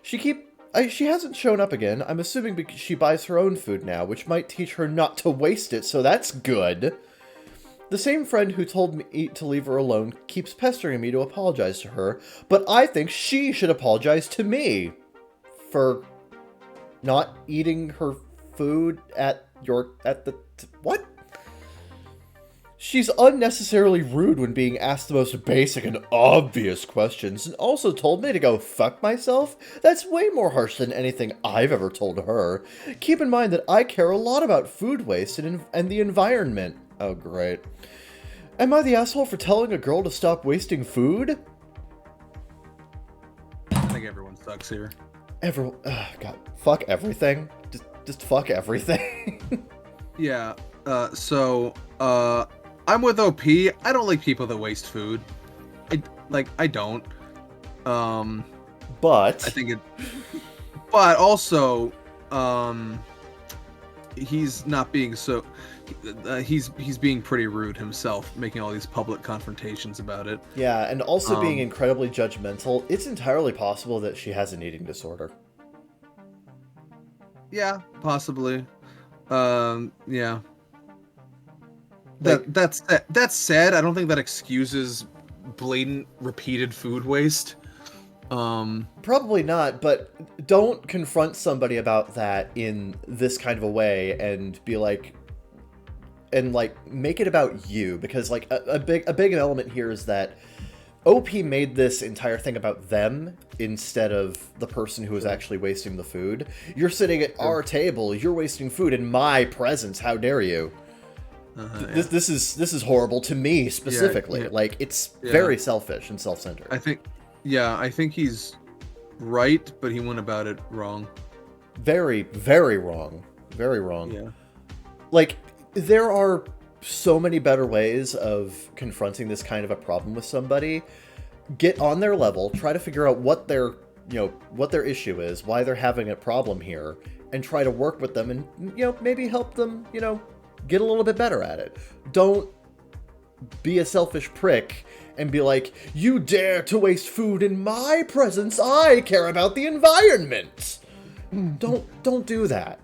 She hasn't shown up again. I'm assuming because she buys her own food now, which might teach her not to waste it, so that's good. The same friend who told me to leave her alone keeps pestering me to apologize to her, but I think she should apologize to me for not eating her food what? She's unnecessarily rude when being asked the most basic and obvious questions, and also told me to go fuck myself? That's way more harsh than anything I've ever told her. Keep in mind that I care a lot about food waste and the environment. Oh, great. Am I the asshole for telling a girl to stop wasting food? I think everyone sucks here. God. Fuck everything. Just fuck everything. Yeah, I'm with OP. I don't like people that waste food. I don't. But I think it... But also, he's not being so... he's being pretty rude himself, making all these public confrontations about it. Yeah, and also being incredibly judgmental. It's entirely possible that she has an eating disorder. Yeah, possibly. Yeah. Like, That's sad. I don't think that excuses blatant, repeated food waste. Probably not, but don't confront somebody about that in this kind of a way and be like, make it about you, because like a big element here is that OP made this entire thing about them instead of the person who was actually wasting the food. You're sitting at our table, you're wasting food in my presence. How dare you? Yeah. This is horrible to me specifically. Yeah. Like, it's very selfish and self-centered. I think he's right, but he went about it wrong. Very, very wrong. Very wrong. Yeah. Like, there are so many better ways of confronting this kind of a problem with somebody. Get on their level, try to figure out what their issue is, why they're having a problem here, and try to work with them and, maybe help them, get a little bit better at it. Don't be a selfish prick and be like, you dare to waste food in my presence, I care about the environment. Don't do that.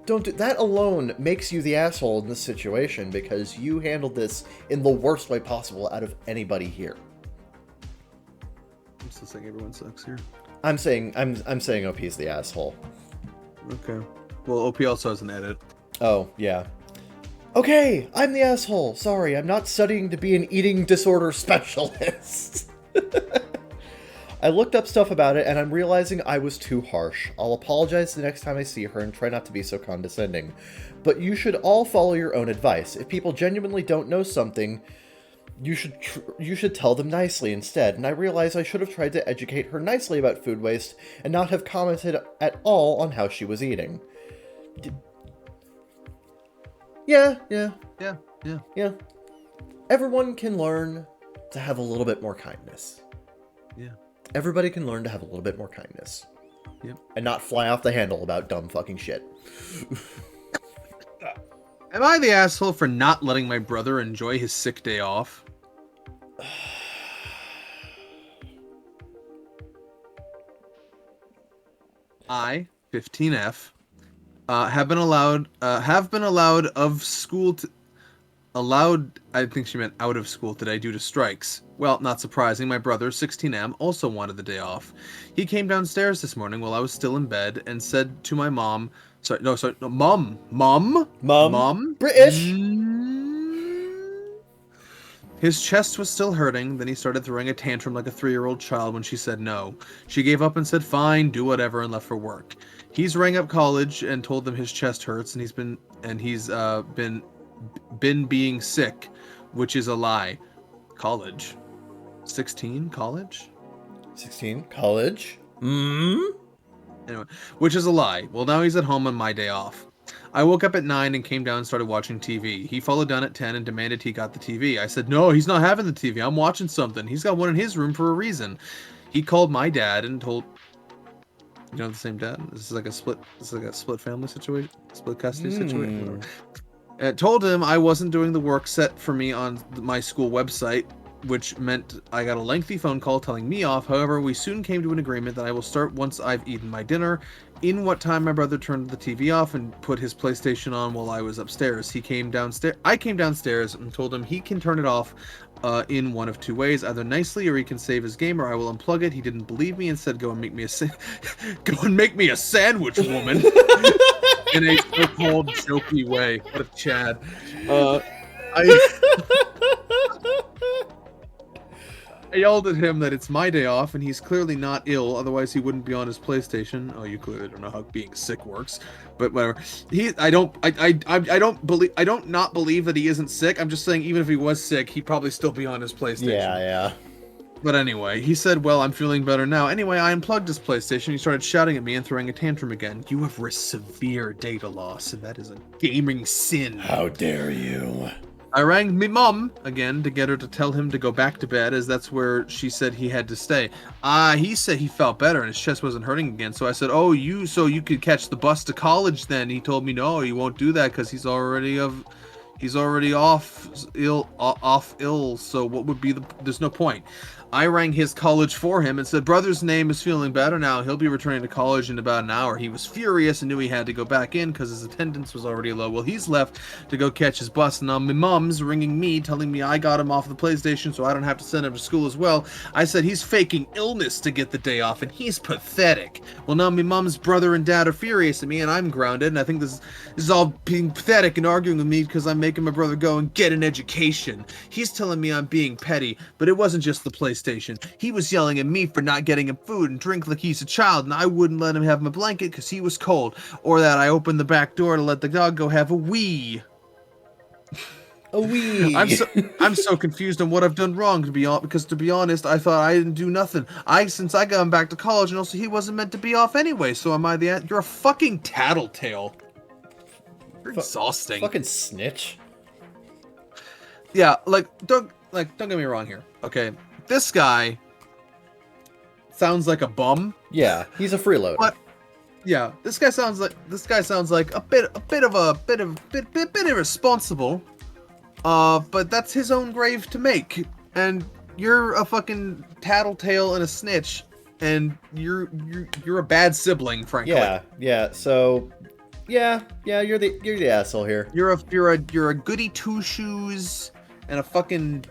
Don't do that alone makes you the asshole in this situation because you handled this in the worst way possible out of anybody here. I'm still saying everyone sucks here. I'm saying OP's the asshole. Okay. Well, OP also has an edit. Oh, yeah. Okay, I'm the asshole. Sorry, I'm not studying to be an eating disorder specialist. I looked up stuff about it, and I'm realizing I was too harsh. I'll apologize the next time I see her and try not to be so condescending. But you should all follow your own advice. If people genuinely don't know something, you should tell them nicely instead. And I realize I should have tried to educate her nicely about food waste and not have commented at all on how she was eating. Yeah. Everyone can learn to have a little bit more kindness. Yeah. Everybody can learn to have a little bit more kindness. Yep. And not fly off the handle about dumb fucking shit. Am I the asshole for not letting my brother enjoy his sick day off? I, 15F, have been allowed of school to... Allowed, I think she meant out of school today due to strikes. Well, not surprising, my brother, 16M, also wanted the day off. He came downstairs this morning while I was still in bed and said to my mom, Mom? British? His chest was still hurting, then he started throwing a tantrum like a 3-year-old child when she said no. She gave up and said, fine, do whatever, and left for work. He's rang up college and told them his chest hurts, and he's been being sick, which is a lie. College. 16? College? 16? College? Anyway, which is a lie. Well, now he's at home on my day off. I woke up at 9 and came down and started watching TV. He followed down at 10 and demanded he got the TV. I said, no, he's not having the TV. I'm watching something. He's got one in his room for a reason. He called my dad and told... You know the same dad? This is like a split family situation? Split custody situation? Told him I wasn't doing the work set for me on my school website, which meant I got a lengthy phone call telling me off. However, we soon came to an agreement that I will start once I've eaten my dinner. In what time my brother turned the TV off and put his PlayStation on while I was upstairs. I came downstairs and told him he can turn it off in one of two ways, either nicely or he can save his game, or I will unplug it. He didn't believe me and said, go and make me a sandwich, woman. In a so-called jokey way. What a Chad. I yelled at him that it's my day off and he's clearly not ill, otherwise he wouldn't be on his PlayStation. Oh, you clearly don't know how being sick works, but whatever. I don't not believe that he isn't sick. I'm just saying even if he was sick, he'd probably still be on his PlayStation. Yeah. But anyway, he said, well, I'm feeling better now. Anyway, I unplugged his PlayStation. He started shouting at me and throwing a tantrum again. You have severe data loss, and that is a gaming sin. How dare you? I rang me mom again to get her to tell him to go back to bed, as that's where she said he had to stay. He said he felt better and his chest wasn't hurting again. So I said, oh, so you could catch the bus to college then? He told me, no, he won't do that because he's already off ill. So what would be there's no point. I rang his college for him and said, brother's name is feeling better now. He'll be returning to college in about an hour. He was furious and knew he had to go back in because his attendance was already low. Well, he's left to go catch his bus. Now my mom's ringing me, telling me I got him off the PlayStation so I don't have to send him to school as well. I said he's faking illness to get the day off and he's pathetic. Well, now my mom's brother and dad are furious at me and I'm grounded, and I think this is all being pathetic and arguing with me because I'm making my brother go and get an education. He's telling me I'm being petty, but it wasn't just the PlayStation. He was yelling at me for not getting him food and drink like he's a child, and I wouldn't let him have my blanket because he was cold, or that I opened the back door to let the dog go have a wee. A wee. I'm so confused on what I've done wrong, because to be honest, I thought I didn't do nothing. Since I got him back to college, and also he wasn't meant to be off anyway. So am I you're a fucking tattletale. You're exhausting. Fucking snitch. Yeah, don't get me wrong here. Okay, this guy sounds like a bum. Yeah, he's a freeloader. But yeah, this guy sounds like a bit irresponsible. But that's his own grave to make. And you're a fucking tattletale and a snitch, and you're a bad sibling, frankly. Yeah. So, Yeah, you're the asshole here. You're a goody two shoes and a fucking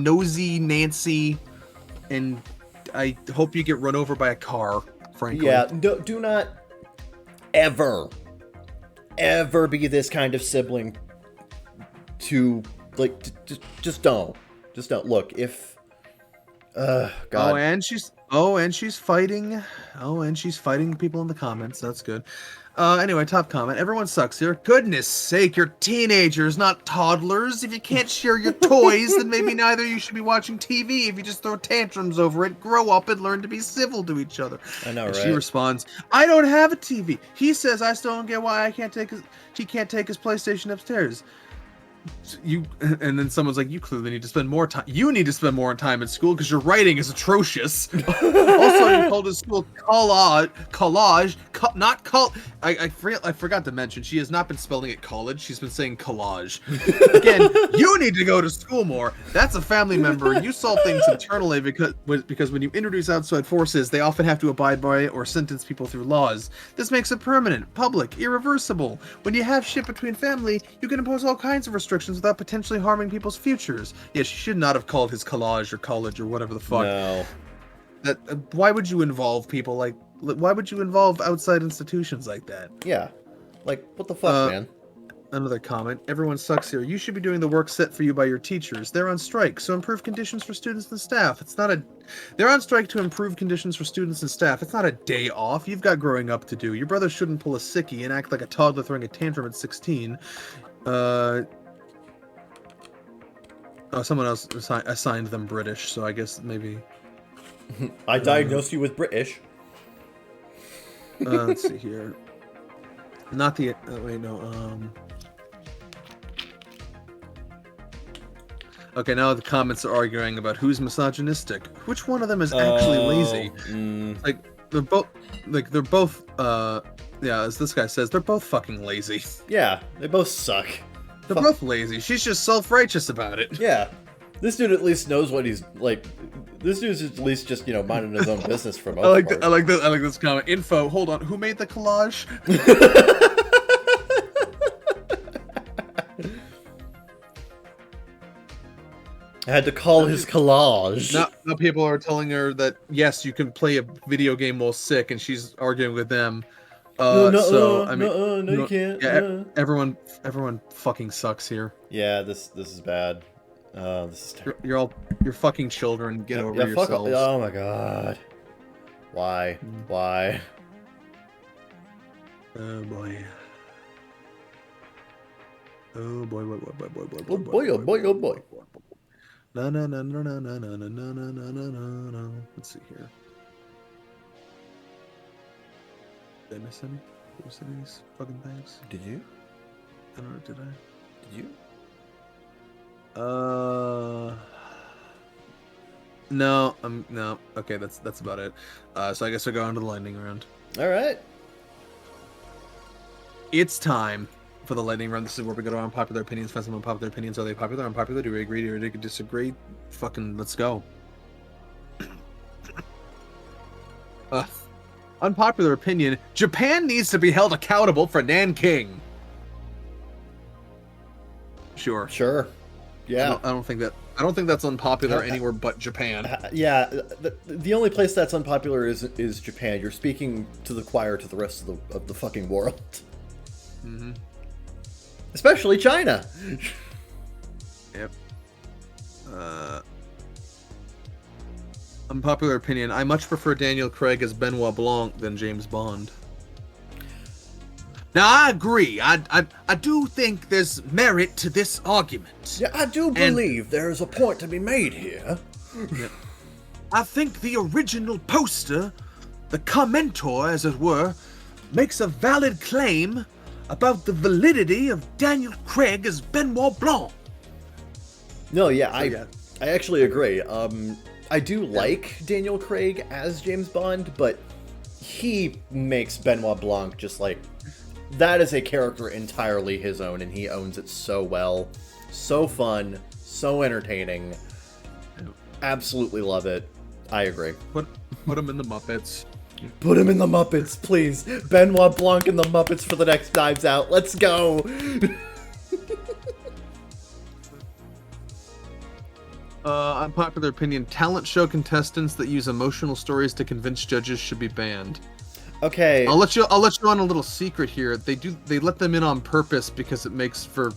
nosy Nancy, and I hope you get run over by a car. Frankly. Yeah, do not ever be this kind of sibling. To like, just don't. Look, if God. Oh, and she's fighting. Oh, and she's fighting people in the comments. That's good. Anyway, top comment. Everyone sucks here. Goodness sake, you're teenagers, not toddlers. If you can't share your toys, then maybe neither you should be watching TV. If you just throw tantrums over it, grow up and learn to be civil to each other. I know, and right? She responds, I don't have a TV. He says I still don't get why he can't take his PlayStation upstairs. And then someone's like, you clearly need to spend more time. You need to spend more time at school because your writing is atrocious. Also, you called his school collage, not col. I forgot to mention she has not been spelling it college. She's been saying collage. Again, you need to go to school more. That's a family member. And you solve things internally because when you introduce outside forces, they often have to abide by or sentence people through laws. This makes it permanent, public, irreversible. When you have shit between family, you can impose all kinds of restrictions without potentially harming people's futures. Yeah, she should not have called his collage or college or whatever the fuck. No. Why would you involve people like? Why would you involve outside institutions like that? Yeah. Like, what the fuck, man? Another comment. Everyone sucks here. You should be doing the work set for you by your teachers. They're on strike, so improve conditions for students and staff. They're on strike to improve conditions for students and staff. It's not a day off. You've got growing up to do. Your brother shouldn't pull a sickie and act like a toddler throwing a tantrum at 16. Someone else assigned them British, so I guess maybe... I diagnosed you with British. Let's see here. Not the... wait, no. Okay, now the comments are arguing about who's misogynistic. Which one of them is actually lazy? Like, they're both... yeah, as this guy says, they're both fucking lazy. Yeah, they both suck. They're both lazy. She's just self-righteous about it. Yeah. This dude at least knows what he's like. This dude's at least just, minding his own business for most part. I like this comment. Info. Hold on. Who made the collage? I had to call his collage. Now people are telling her that yes, you can play a video game while sick, and she's arguing with them. No, you can't. Yeah, everyone fucking sucks here. Yeah, this is bad. This is terrible. You're fucking children. Get over yourselves. Oh my god. Why? Why? Oh boy. Oh boy, boy. Oh boy, oh boy, oh boy. No. Let's see here. Did I miss any? Did I miss any of these fucking things? Did you? I don't know, did I? Did you? No, no. Okay, that's about it. So I guess we'll go on to the lightning round. All right. It's time for the lightning round. This is where we go to unpopular opinions, find some unpopular opinions. Are they popular, unpopular? Do we agree? Do we disagree? Fucking let's go. Unpopular opinion: Japan needs to be held accountable for Nanking. Sure. Yeah. I don't think that's unpopular anywhere but Japan. Yeah, the only place that's unpopular is Japan. You're speaking to the choir to the rest of the fucking world. Mm-hmm. Especially China. Yep. Unpopular opinion: I much prefer Daniel Craig as Benoit Blanc than James Bond. Now, I agree. I do think there's merit to this argument. Yeah, I do believe there's a point to be made here. Yeah. I think the original poster, the commentor, as it were, makes a valid claim about the validity of Daniel Craig as Benoit Blanc. No, yeah, I actually agree. I do like Daniel Craig as James Bond, but he makes Benoit Blanc just like... That is a character entirely his own, and he owns it so well. So fun, so entertaining. Absolutely love it. I agree. Put him in the Muppets. Put him in the Muppets, please. Benoit Blanc in the Muppets for the next Knives Out. Let's go. Unpopular opinion: talent show contestants that use emotional stories to convince judges should be banned. Okay. I'll let you on a little secret here. They let them in on purpose because it makes for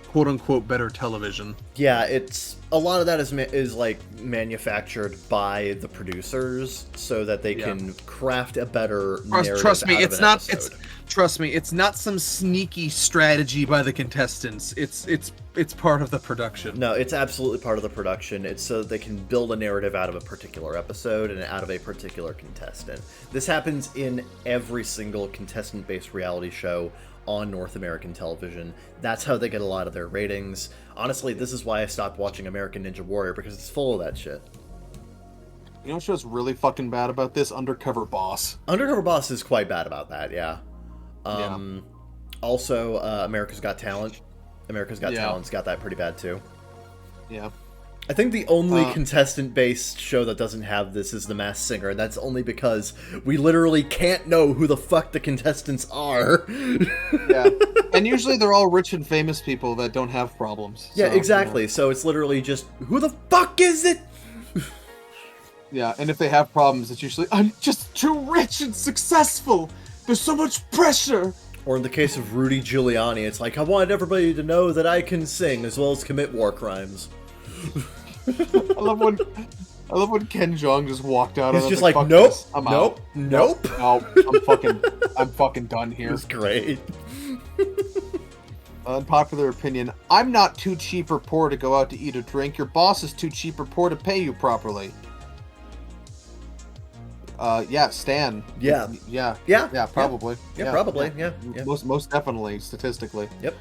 quote unquote better television. Yeah, it's a lot of that is like manufactured by the producers so that they can craft a better narrative. Trust me, out of it's an not. episode. Trust me, it's not some sneaky strategy by the contestants. It's part of the production. No, it's absolutely part of the production. It's so they can build a narrative out of a particular episode and out of a particular contestant. This happens in every single contestant-based reality show on North American television. That's how they get a lot of their ratings. Honestly, this is why I stopped watching American Ninja Warrior, because it's full of that shit. You know what show's really fucking bad about this? Undercover Boss. Undercover Boss is quite bad about that, yeah. Also, America's Got Talent. America's Got Talent's got that pretty bad too. Yeah. I think the only contestant-based show that doesn't have this is The Masked Singer, and that's only because we literally can't know who the fuck the contestants are. Yeah. And usually they're all rich and famous people that don't have problems. Yeah, so, exactly. So it's literally just, who the fuck is it? Yeah, and if they have problems, it's usually, I'm just too rich and successful. There's so much pressure. Or in the case of Rudy Giuliani, it's like, I want everybody to know that I can sing as well as commit war crimes. I love when Ken Jeong just walked out. He's and just was like, "Fuck nope, this. I'm nope, out. nope. No, I'm fucking done here. It's great. Unpopular opinion: I'm not too cheap or poor to go out to eat or drink. Your boss is too cheap or poor to pay you properly. Yeah, Stan. Yeah. Yeah, probably. Yeah, probably. Yeah. Most definitely, statistically. Yep.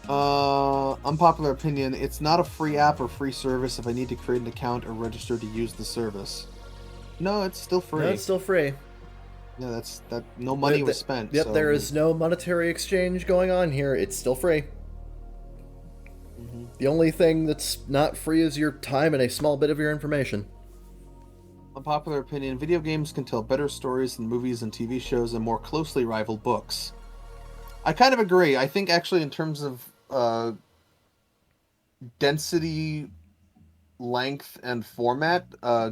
Unpopular opinion: it's not a free app or free service if I need to create an account or register to use the service. No, it's still free. No, it's still free. Yeah, no money was spent. Yep, so. there is no monetary exchange going on here. It's still free. Mm-hmm. The only thing that's not free is your time and a small bit of your information. Unpopular opinion: video games can tell better stories than movies and TV shows and more closely rival books. I kind of agree. I think actually in terms of density, length, and format,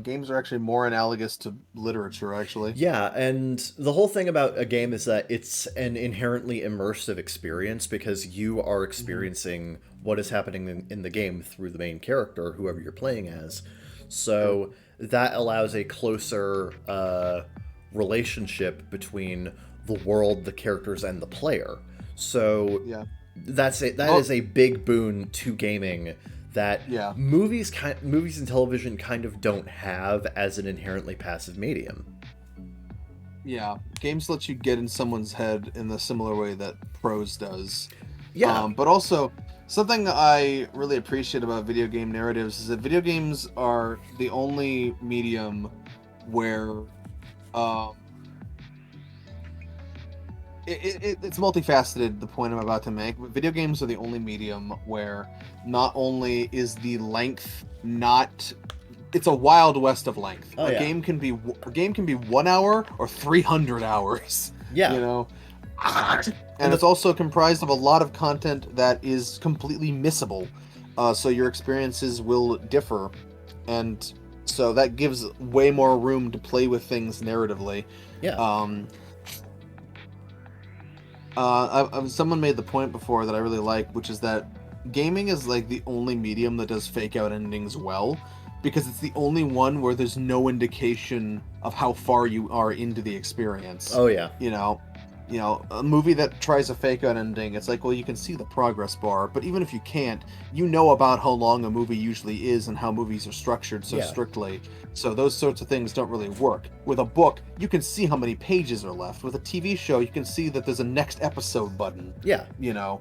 games are actually more analogous to literature, actually. Yeah, and the whole thing about a game is that it's an inherently immersive experience because you are experiencing what is happening in the game through the main character, whoever you're playing as. So that allows a closer relationship between the world, the characters, and the player. So that is a big boon to gaming that movies and television kind of don't have as an inherently passive medium. Yeah, games let you get in someone's head in the similar way that prose does. Yeah. But also, something I really appreciate about video game narratives is that video games are the only medium where it's multifaceted, the point I'm about to make. But video games are the only medium where not only is the length it's a wild west of length. A game can be 1 hour or 300 hours. Yeah. You know? And it's also comprised of a lot of content that is completely missable. So your experiences will differ. And so that gives way more room to play with things narratively. Yeah. Someone made the point before that I really like, which is that gaming is like the only medium that does fake out endings well, because it's the only one where there's no indication of how far you are into the experience. Oh yeah. You know, a movie that tries a fake out ending, it's like, well, you can see the progress bar, but even if you can't, you know about how long a movie usually is and how movies are structured so strictly. So those sorts of things don't really work. With a book, you can see how many pages are left. With a TV show, you can see that there's a next episode button. Yeah. You know,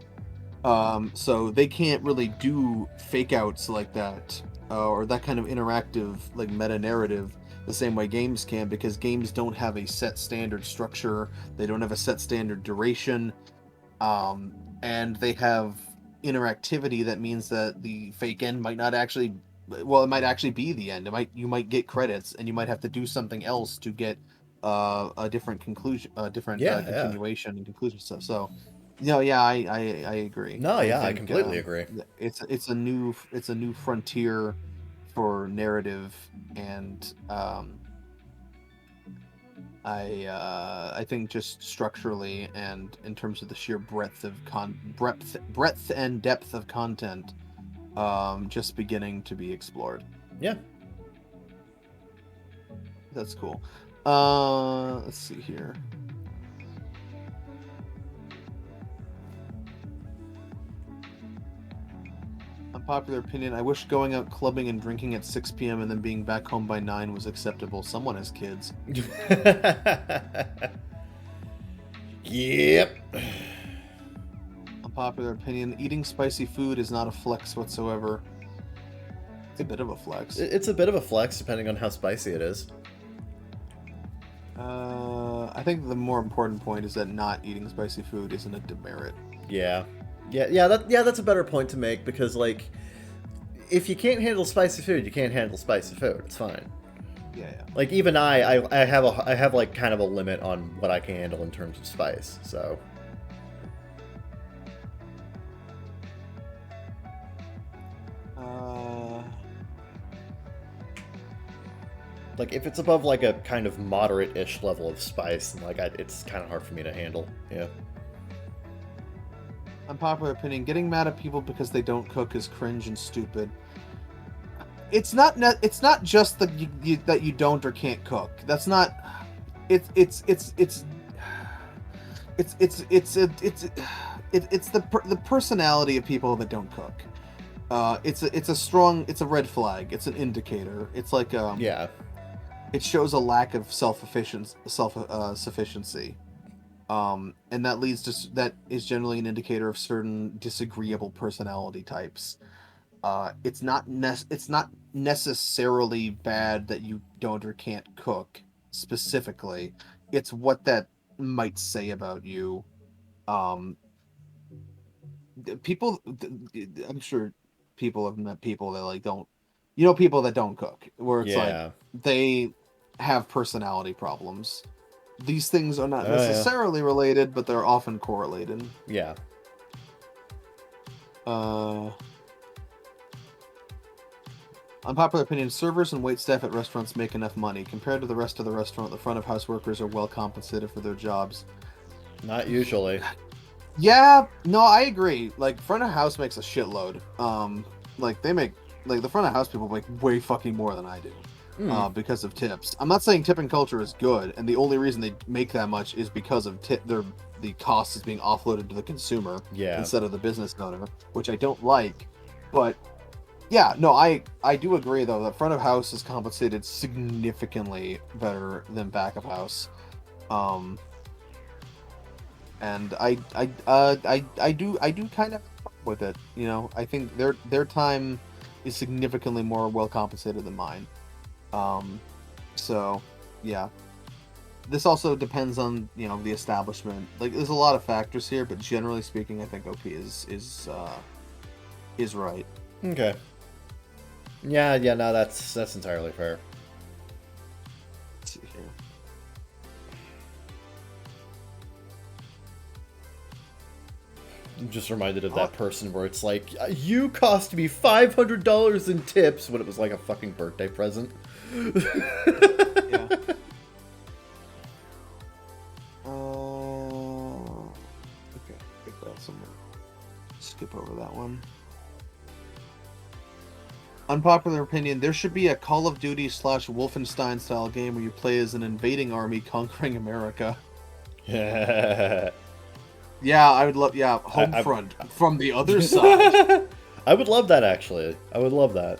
so they can't really do fake outs like that, or that kind of interactive, like, meta narrative the same way games can, because games don't have a set standard structure, they don't have a set standard duration, and they have interactivity that means that the fake end might not actually well, it might actually be the end. You might get credits, and you might have to do something else to get a different conclusion, a different Yeah, yeah. continuation and conclusion stuff. So, yeah, I agree. No, yeah, I think, completely agree. it's a new frontier for narrative, and I think just structurally and in terms of the sheer breadth and depth of content, just beginning to be explored. Yeah. That's cool. Let's see here. Unpopular opinion: I wish going out clubbing and drinking at 6 p.m. and then being back home by 9 was acceptable. Someone has kids. Yep. Unpopular opinion: eating spicy food is not a flex whatsoever. It's a bit of a flex. It's a bit of a flex depending on how spicy it is. I think the more important point is that not eating spicy food isn't a demerit. Yeah. That's a better point to make, because like, if you can't handle spicy food, you can't handle spicy food. It's fine. Yeah. Like, even I have like kind of a limit on what I can handle in terms of spice. So. Like, if it's above like a kind of moderate-ish level of spice, then like it's kind of hard for me to handle. Yeah. Unpopular opinion: getting mad at people because they don't cook is cringe and stupid. It's not just that you don't or can't cook. That's not. It's the personality of people that don't cook. It's a red flag. It's an indicator. It's like Yeah. It shows a lack of sufficiency. And that is generally an indicator of certain disagreeable personality types. It's not necessarily bad that you don't or can't cook specifically. It's what that might say about you. People, I'm sure people have met people that like don't, people that don't cook, where it's Yeah. like they have personality problems. These things are not Oh, yeah. necessarily related, but they're often correlated. Yeah. Unpopular opinion: servers and waitstaff at restaurants make enough money. Compared to the rest of the restaurant, the front of house workers are well compensated for their jobs. Not usually. Yeah, no, I agree. Like, front of house makes a shitload. Like, the front of house people make way fucking more than I do. Because of tips. I'm not saying tipping culture is good, and the only reason they make that much is because of the cost is being offloaded to the consumer instead of the business owner, which I don't like. But yeah, no, I do agree though that front of house is compensated significantly better than back of house. And I do kind of with it. I think their time is significantly more well compensated than mine. So yeah, this also depends on the establishment. Like, there's a lot of factors here, but generally speaking, I think OP is right. Okay. Yeah, no, that's entirely fair. Let's see here. I'm just reminded of that person where it's like, you cost me $500 in tips, when it was like a fucking birthday present. Yeah. Okay, get that somewhere. Skip over that one. Unpopular opinion: there should be a Call of Duty / Wolfenstein style game where you play as an invading army conquering America. Yeah. Yeah, I would love. Yeah, Homefront from the other side. I would love that, actually. I would love that.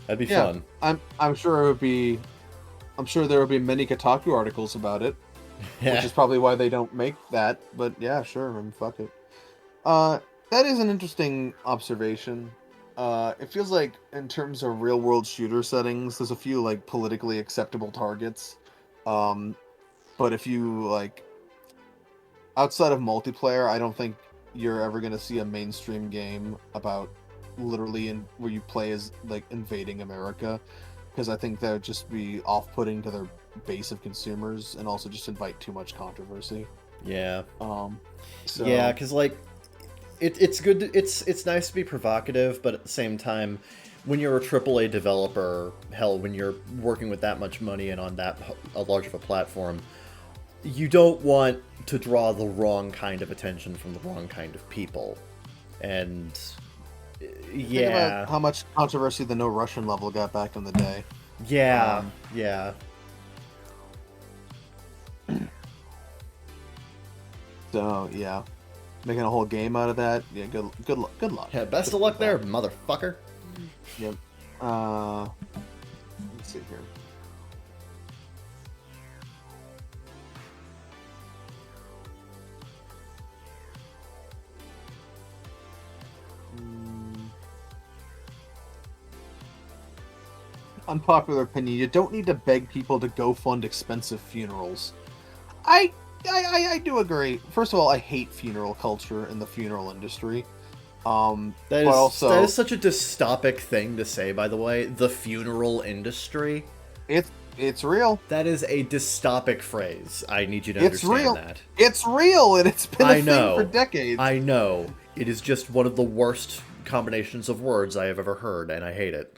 That'd be fun. I'm sure it would be. I'm sure there would be many Kotaku articles about it, which is probably why they don't make that. But yeah, sure, fuck it. That is an interesting observation. It feels like in terms of real world shooter settings, there's a few like politically acceptable targets. But if you like outside of multiplayer, I don't think you're ever gonna see a mainstream game about literally where you play as like invading America, because I think that would just be off-putting to their base of consumers and also just invite too much controversy. Yeah. So Yeah, because like it's good. It's nice to be provocative, but at the same time, when you're a AAA developer, hell, when you're working with that much money and on that large of a platform, you don't want to draw the wrong kind of attention from the wrong kind of people. And think yeah, about how much controversy the No Russian level got back in the day. yeah, yeah. So yeah, making a whole game out of that. Yeah, good luck. Yeah, best of luck there, motherfucker. Yep. Let's see here. Unpopular opinion: you don't need to beg people to go fund expensive funerals. I do agree. First of all, I hate funeral culture in the funeral industry. That is such a dystopic thing to say, by the way. The funeral industry. It's real. That is a dystopic phrase. I need you to understand real. that. It's real, and it's been a thing for decades. I know. It is just one of the worst combinations of words I have ever heard, and I hate it.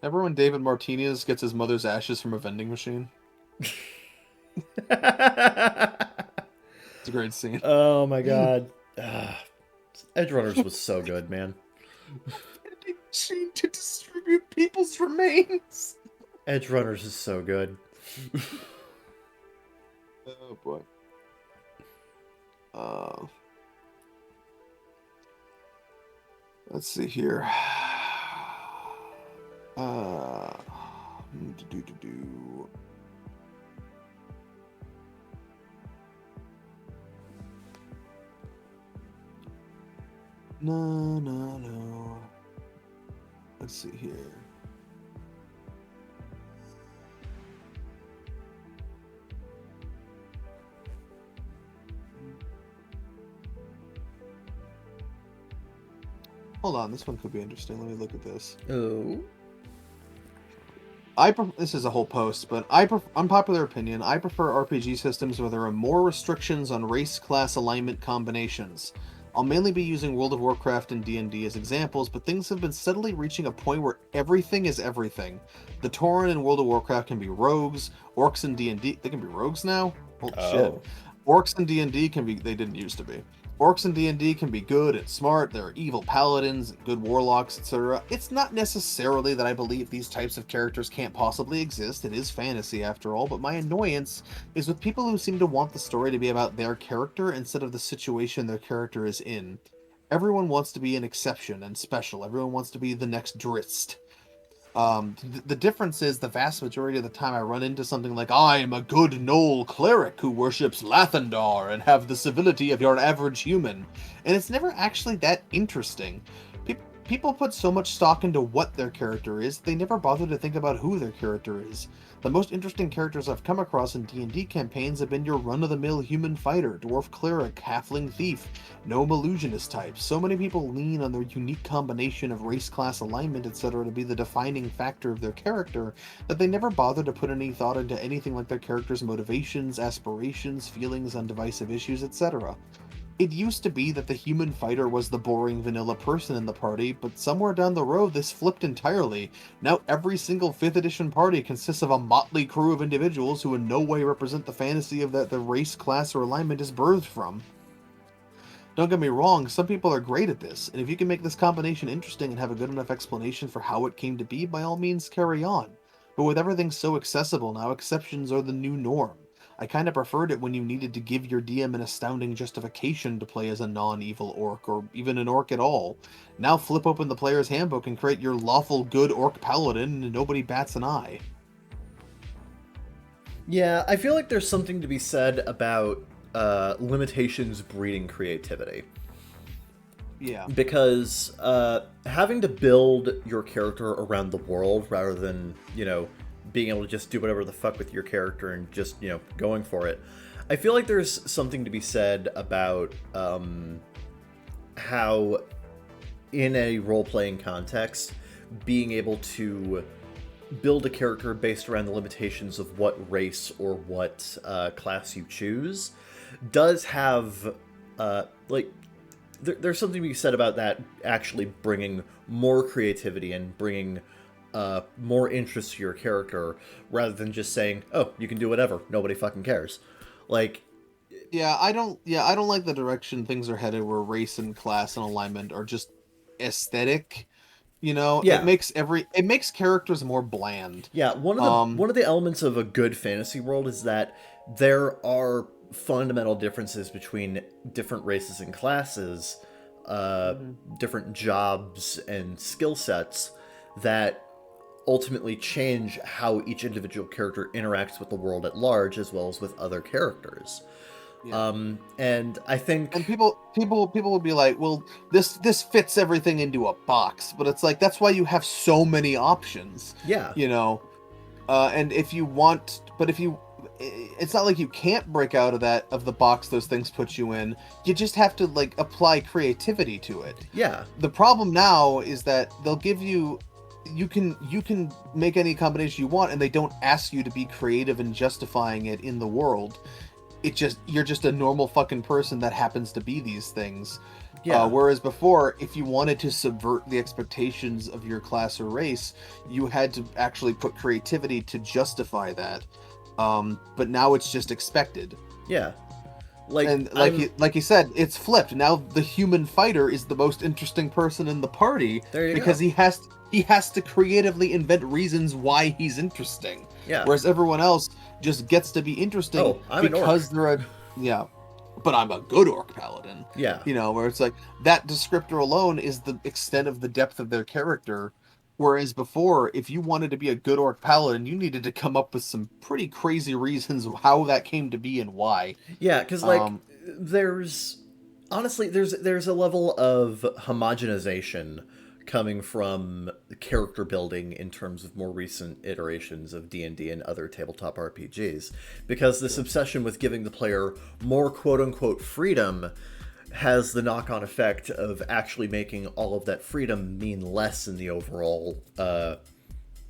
Remember when David Martinez gets his mother's ashes from a vending machine? It's a great scene. Oh my god. Edge Runners was so good, man. Vending machine to distribute people's remains. Edge Runners is so good. Oh boy. Let's see here. No. Let's see here. Hold on, this one could be interesting. Let me look at this. Oh. This is a whole post, but unpopular opinion, I prefer RPG systems where there are more restrictions on race, class, alignment combinations. I'll mainly be using World of Warcraft and D&D as examples, but things have been steadily reaching a point where everything is everything. The Tauren in World of Warcraft can be rogues, orcs in D&D, they can be rogues now? Holy shit. Orcs in D&D can be, they didn't used to be. Orcs in D&D can be good and smart, there are evil paladins, good warlocks, etc. It's not necessarily that I believe these types of characters can't possibly exist, it is fantasy after all, but my annoyance is with people who seem to want the story to be about their character instead of the situation their character is in. Everyone wants to be an exception and special, everyone wants to be the next Drizzt. The difference is the vast majority of the time I run into something like, I'm a good Gnoll cleric who worships Lathandar and have the civility of your average human. And it's never actually that interesting. People put so much stock into what their character is, they never bother to think about who their character is. The most interesting characters I've come across in D&D campaigns have been your run-of-the-mill human fighter, dwarf cleric, halfling thief, gnome illusionist type. So many people lean on their unique combination of race, class, alignment, etc. to be the defining factor of their character that they never bother to put any thought into anything like their character's motivations, aspirations, feelings on divisive issues, etc. It used to be that the human fighter was the boring vanilla person in the party, but somewhere down the road this flipped entirely. Now every single 5th edition party consists of a motley crew of individuals who in no way represent the fantasy of that the race, class, or alignment is birthed from. Don't get me wrong, some people are great at this, and if you can make this combination interesting and have a good enough explanation for how it came to be, by all means carry on. But with everything so accessible now, exceptions are the new norm. I kinda preferred it when you needed to give your DM an astounding justification to play as a non-evil orc, or even an orc at all. Now flip open the player's handbook and create your lawful good orc paladin and nobody bats an eye. Yeah, I feel like there's something to be said about limitations breeding creativity. Yeah. Because having to build your character around the world rather than, being able to just do whatever the fuck with your character and just, going for it. I feel like there's something to be said about how in a role-playing context, being able to build a character based around the limitations of what race or what class you choose does have there's something to be said about that actually bringing more creativity and bringing more interest to your character, rather than just saying, oh, you can do whatever, nobody fucking cares. Like, I don't like the direction things are headed where race and class and alignment are just aesthetic. Yeah. It makes characters more bland. Yeah, one of the elements of a good fantasy world is that there are fundamental differences between different races and classes, different jobs and skill sets that ultimately change how each individual character interacts with the world at large, as well as with other characters. Yeah. And I think, and people would be like, well, this fits everything into a box, but it's like, that's why you have so many options. Yeah. And if you want, but if you, it's not like you can't break out of the box those things put you in. You just have to like apply creativity to it. Yeah. The problem now is that they'll give you can make any combination you want, and they don't ask you to be creative in justifying it in the world. You're just a normal fucking person that happens to be these things. Yeah. Whereas before, if you wanted to subvert the expectations of your class or race, you had to actually put creativity to justify that. But now it's just expected. Yeah. Like you said, it's flipped. Now the human fighter is the most interesting person in the party because he has to creatively invent reasons why he's interesting. Yeah. Whereas everyone else just gets to be interesting because they're a but I'm a good orc paladin. Yeah. Where it's like that descriptor alone is the extent of the depth of their character. Whereas before, if you wanted to be a good orc paladin, you needed to come up with some pretty crazy reasons how that came to be and why. Yeah, because there's a level of homogenization coming from character building in terms of more recent iterations of D&D and other tabletop RPGs, because this obsession with giving the player more quote-unquote freedom has the knock-on effect of actually making all of that freedom mean less in the overall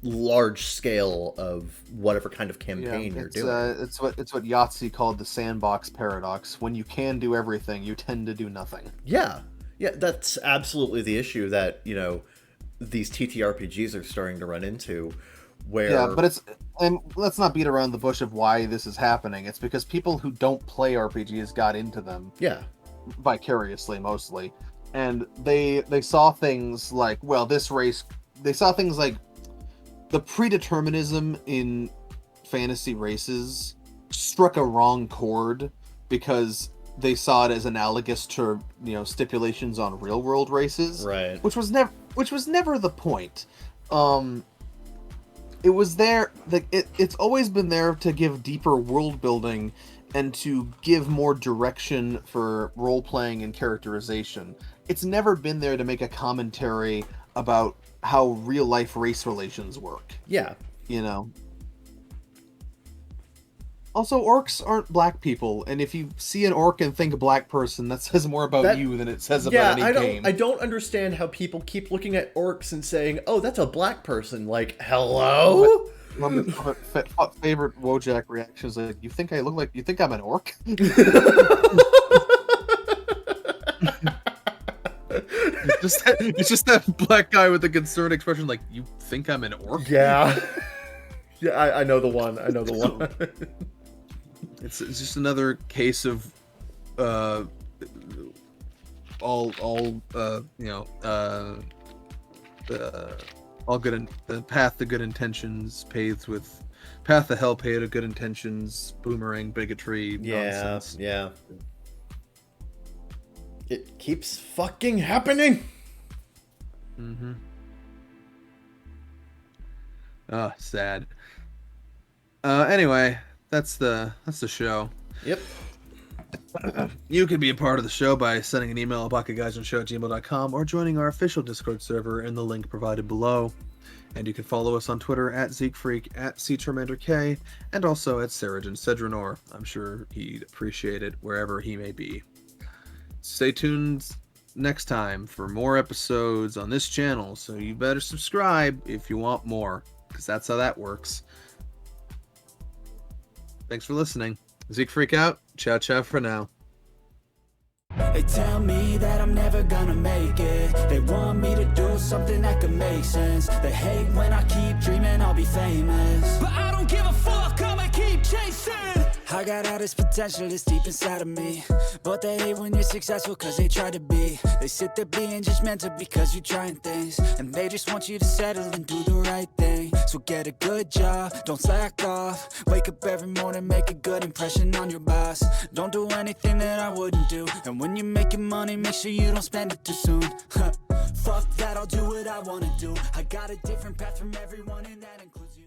large scale of whatever kind of campaign you're doing. It's what Yahtzee called the sandbox paradox. When you can do everything, you tend to do nothing. Yeah, that's absolutely the issue that these TTRPGs are starting to run into. And let's not beat around the bush of why this is happening. It's because people who don't play RPGs got into them. Yeah. Vicariously mostly, and they saw things like, well, they saw things like the predeterminism in fantasy races struck a wrong chord because they saw it as analogous to stipulations on real world races, right? Which was never the point. It was there, it's always been there to give deeper world building and to give more direction for role-playing and characterization. It's never been there to make a commentary about how real-life race relations work. Yeah. Also, orcs aren't black people, and if you see an orc and think a black person, that says more about you than it says about any game. I don't understand how people keep looking at orcs and saying, oh, that's a black person. Like, hello? My favorite Wojak reaction is like, you think I'm an orc? It's just that black guy with the concerned expression, like, you think I'm an orc? Yeah. Yeah, I know the one. It's just another case of all good the path to good intentions paved with path to hell paved to good intentions, boomerang bigotry nonsense. Yeah. It keeps fucking happening. Mm-hmm. Sad. Anyway, that's the show. Yep. You can be a part of the show by sending an email at bakagaijinshow@gmail.com or joining our official Discord server in the link provided below. And you can follow us on Twitter at ZekeFreak, at CTermanderK, and also at Sarajin Sedranor. I'm sure he'd appreciate it wherever he may be. Stay tuned next time for more episodes on this channel. So you better subscribe if you want more, because that's how that works. Thanks for listening. Zeke Freak out. Ciao, ciao for now. They tell me that I'm never gonna make it. They want me to do something that could make sense. They hate when I keep dreaming I'll be famous, but I don't give a fuck, I'ma keep chasing. I got all this potential that's deep inside of me, but they hate when you're successful cause they try to be. They sit there being judgmental because you're trying things, and they just want you to settle and do the right thing. So get a good job, don't slack off. Wake up every morning, make a good impression on your boss. Don't do anything that I wouldn't do, and when you're making money, make sure you don't spend it too soon. Fuck that, I'll do what I wanna do. I got a different path from everyone, and that includes you.